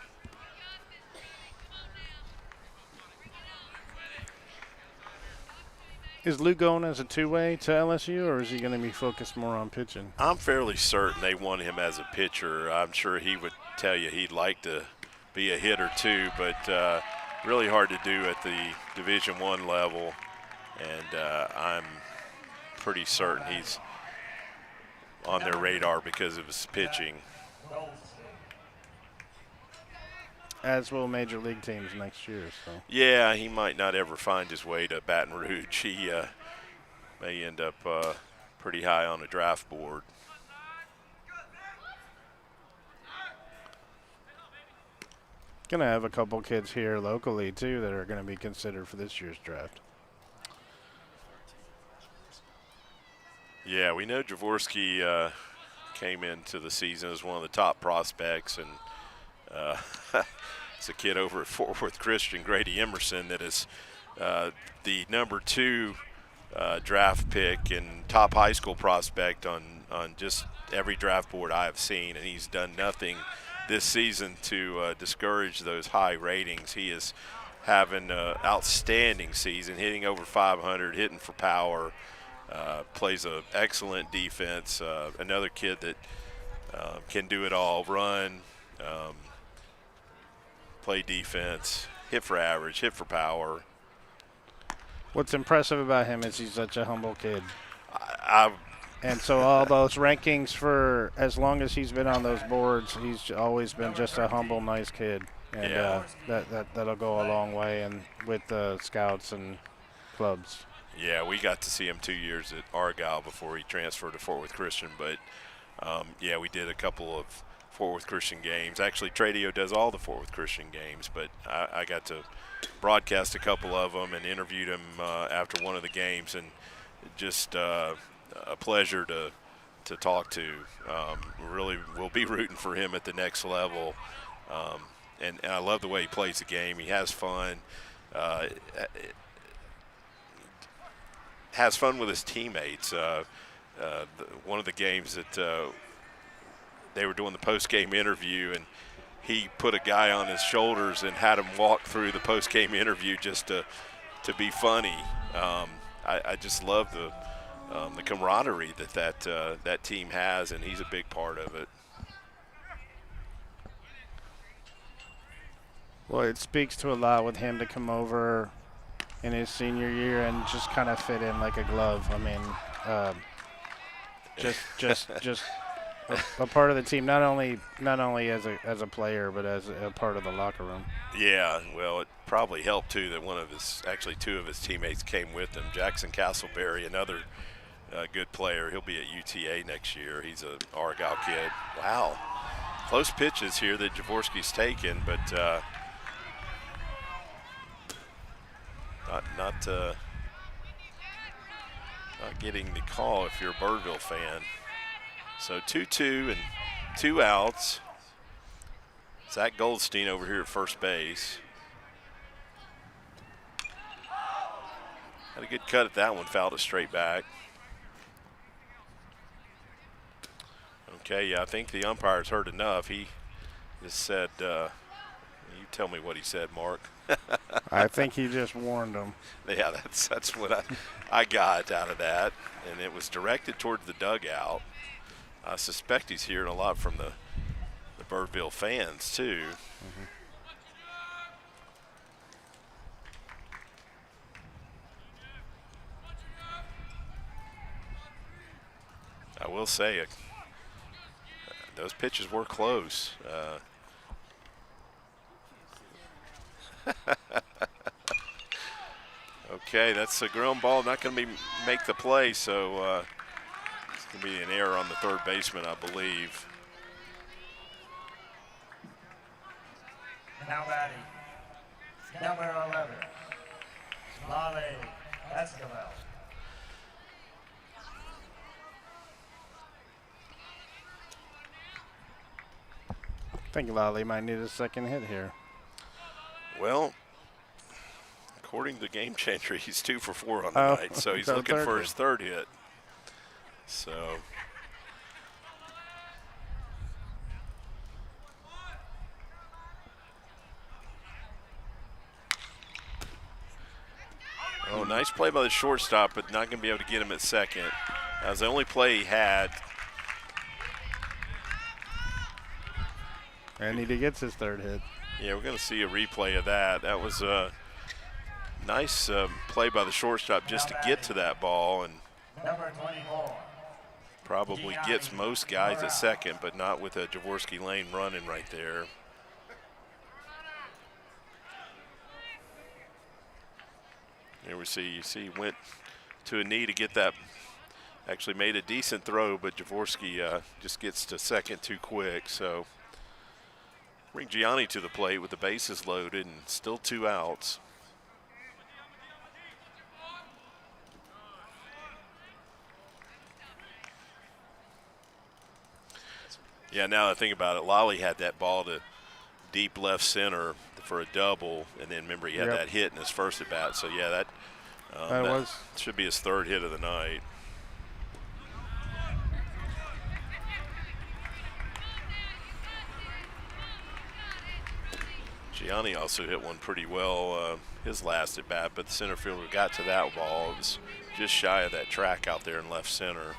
Is Luke going as a two-way to LSU, or is he going to be focused more on pitching? I'm fairly certain they want him as a pitcher. I'm sure he would tell you he'd like to be a hitter too, but really hard to do at the Division I level. And I'm pretty certain he's on their radar because of his pitching. As will major league teams next year. So Yeah, he might not ever find his way to Baton Rouge. He may end up pretty high on the draft board. Gonna have a couple kids here locally too that are going to be considered for this year's draft. Yeah, we know Jorvorskie came into the season as one of the top prospects, and it's a kid over at Fort Worth Christian, Grady Emerson, that is the number 2 draft pick and top high school prospect on just every draft board I have seen, and he's done nothing this season to discourage those high ratings. He is having an outstanding season, hitting over 500, hitting for power, plays an excellent defense. Another kid that can do it all, run, play defense, hit for average, hit for power. What's impressive about him is he's such a humble kid. I And so all those rankings for as long as he's been on those boards, he's always been just a humble, nice kid. And Yeah. that'll go a long way and with the scouts and clubs. Yeah, we got to see him 2 years at Argyle before he transferred to Fort Worth Christian. But, yeah, we did a couple of Fort Worth Christian games. Actually, Tradio does all the Fort Worth Christian games, but I got to broadcast a couple of them and interviewed him after one of the games, and just a pleasure to talk to. Really will be rooting for him at the next level. And I love the way he plays the game. He has fun. Has fun with his teammates. One of the games that they were doing the post-game interview, and he put a guy on his shoulders and had him walk through the post-game interview just to be funny. I just love the camaraderie that team has, and he's a big part of it. Well, it speaks to a lot with him to come over in his senior year and just kind of fit in like a glove. I mean, just a part of the team, not only as a player, but as a part of the locker room. Yeah, well, it probably helped too that actually two of his teammates came with him. Jackson Castleberry, another good player. He'll be at UTA next year. He's a Argyle kid. Wow, close pitches here that Jorvorskie's taken, but not getting the call if you're a Birdville fan. So 2-2 and 2 outs. Zack Goldstein over here at first base. Had a good cut at that one, fouled it straight back. Okay, yeah, I think the umpire's heard enough. He just said, you tell me what he said, Mark. I think he just warned him. Yeah, that's what I got out of that. And it was directed towards the dugout. I suspect he's hearing a lot from the Birdville fans, too. Mm-hmm. I will say, those pitches were close. Okay, that's a ground ball. Not going to make the play, so it's going to be an error on the third baseman, I believe. Now batting, number 11, Lale Esquivel. I think Lale might need a second hit here. Well, according to the Game Changer, he's 2 for 4 on the night, so he's looking for his third hit. So nice play by the shortstop, but not going to be able to get him at second. That was the only play he had. And he gets his third hit. Yeah, we're going to see a replay of that. That was a nice play by the shortstop just to get to that ball, and Number 24. probably gets most guys at second, but not with a Jorvorskie lane running right there. Here we see, went to a knee to get that. Actually made a decent throw, but Jorvorskie just gets to second too quick. So bring Gianni to the plate with the bases loaded and still 2 outs. Yeah, now that I think about it, Lale had that ball to deep left center for a double, and then remember he had that hit in his first at bat. So yeah, that should be his third hit of the night. Gianni also hit one pretty well his last at bat, but the center fielder got to that ball. It was just shy of that track out there in left center.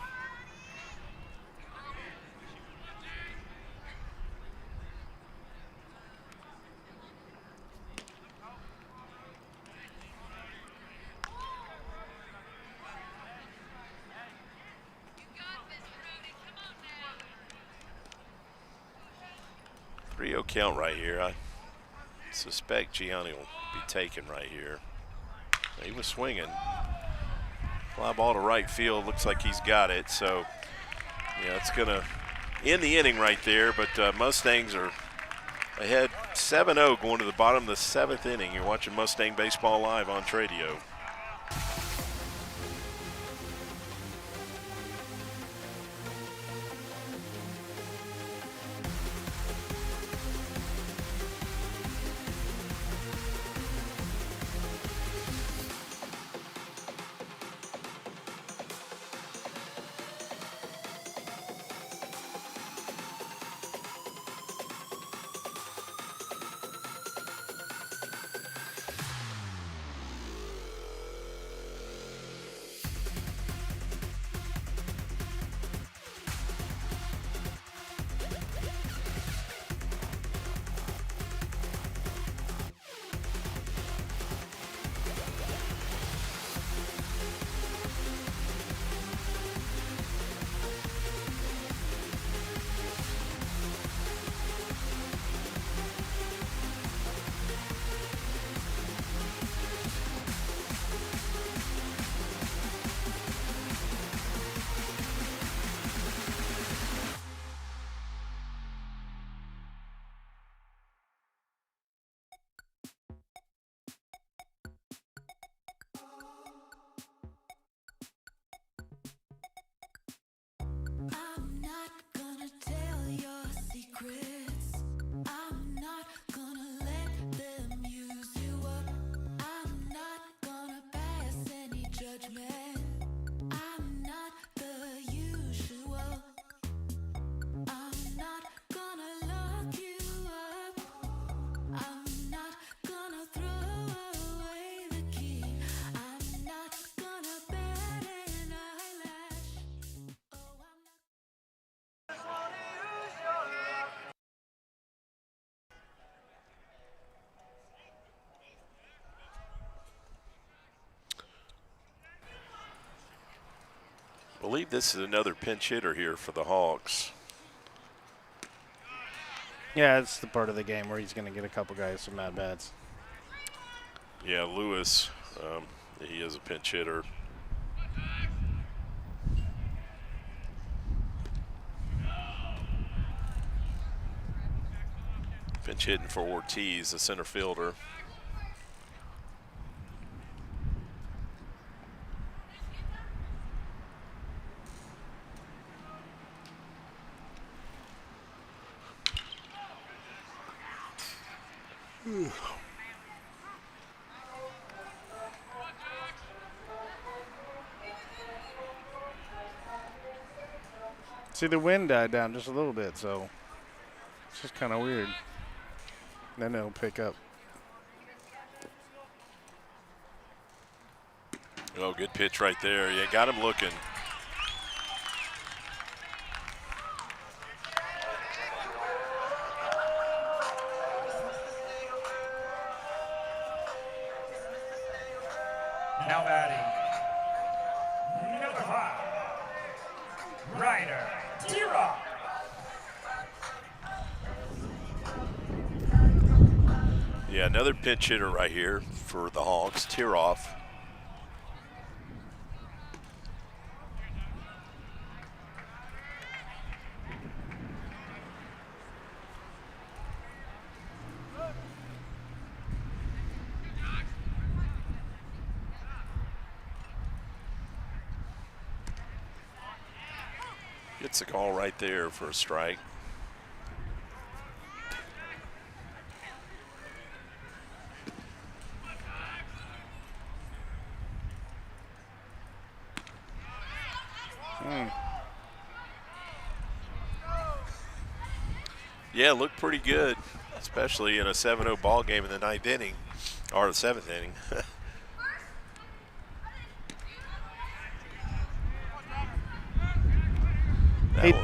Three-0 count right here. I suspect Gianni will be taken right here. He was swinging. Fly ball to right field. Looks like he's got it. So, yeah, it's going to in the inning right there, but Mustangs are ahead 7-0 going to the bottom of the 7th inning. You're watching Mustang Baseball Live on Tradio. I'm not gonna tell your secrets. I'm not gonna let them use you up. I'm not gonna pass any judgment. I'm not the usual. I'm not gonna lock you up. I'm not gonna throw away the key. I'm not gonna bat an eyelash. Oh, I'm not. I believe this is another pinch hitter here for the Hawks. Yeah, it's the part of the game where he's going to get a couple guys some at-bats. Yeah, Lewis, he is a pinch hitter. Pinch hitting for Ortiz, the center fielder. See, the wind died down just a little bit, so it's just kind of weird. Then it'll pick up. Oh, good pitch right there. Yeah, got him looking. Now batting, number 5, Ryder Tira. Yeah, another pinch hitter right here for the Hawks, Tiroff. Gets a call right there for a strike. Yeah, looked pretty good, especially in a 7-0 ball game in the 9th inning, or the 7th inning.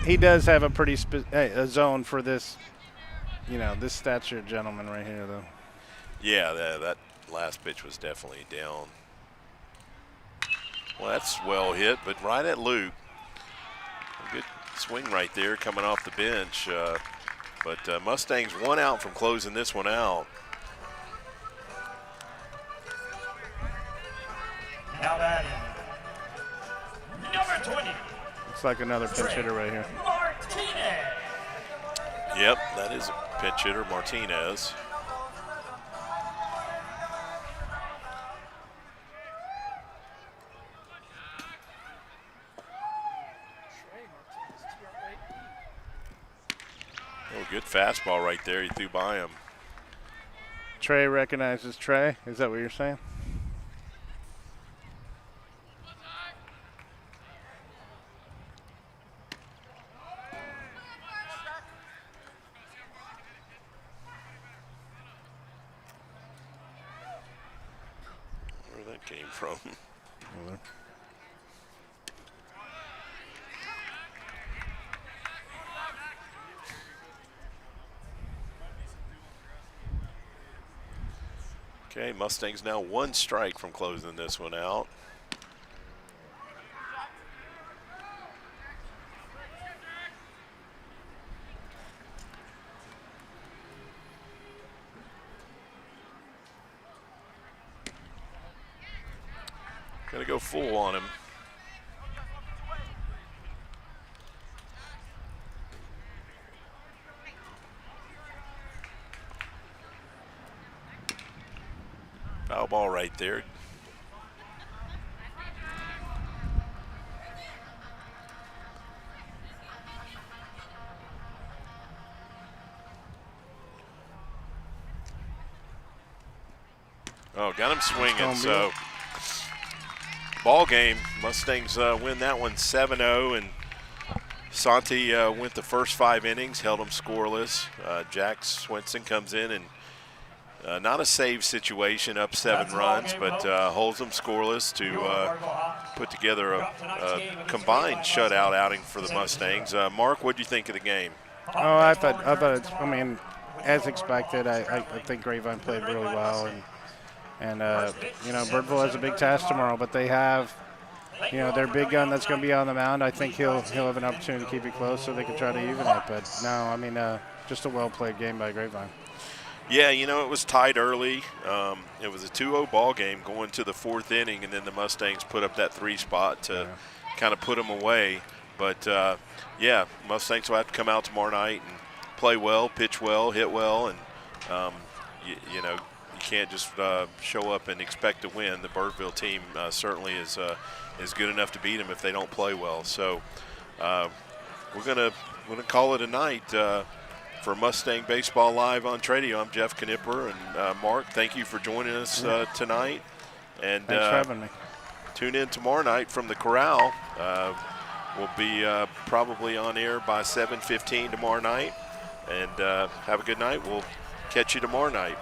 He does have a pretty a zone for this, you know, this stature gentleman right here, though. Yeah, that last pitch was definitely down. Well, that's well hit, but right at Luke. A good swing right there coming off the bench. But Mustangs 1 out from closing this one out. Now batting, number 20. It's like another pinch hitter right here. Martinez. Yep, that is a pinch hitter, Martinez. Oh, good fastball right there. He threw by him. Trey recognizes Trey. Is that what you're saying? Where that came from. Okay, Mustangs now 1 strike from closing this one out. Gonna go full on him. Foul ball right there. Oh, got him swinging, so ball game. Mustangs win that one 7-0, and Santi went the first 5 innings, held them scoreless. Jack Swenson comes in and not a save situation, up 7 runs, but holds them scoreless to put together a combined shutout outing for the Mustangs. Mark, what do you think of the game? Oh, I thought it's, I mean, as expected, I think Grapevine played really well, and you know, Birdville has a big task tomorrow, but they have, you know, their big gun that's going to be on the mound. I think he'll have an opportunity to keep it close so they can try to even it. But no, I mean, just a well-played game by Grapevine. Yeah, you know, it was tied early. It was a 2-0 ball game going to the 4th inning, and then the Mustangs put up that 3 spot to kind of put them away. But, yeah, Mustangs will have to come out tomorrow night and play well, pitch well, hit well, and, you know, you can't just show up and expect to win. The Birdville team certainly is good enough to beat them if they don't play well. So we're gonna call it a night. For Mustang Baseball Live on Tradio, I'm Jeff Knipper, and Mark, thank you for joining us tonight. And thanks for having me. Tune in tomorrow night from the Corral. We'll be probably on air by 7:15 tomorrow night. And have a good night. We'll catch you tomorrow night.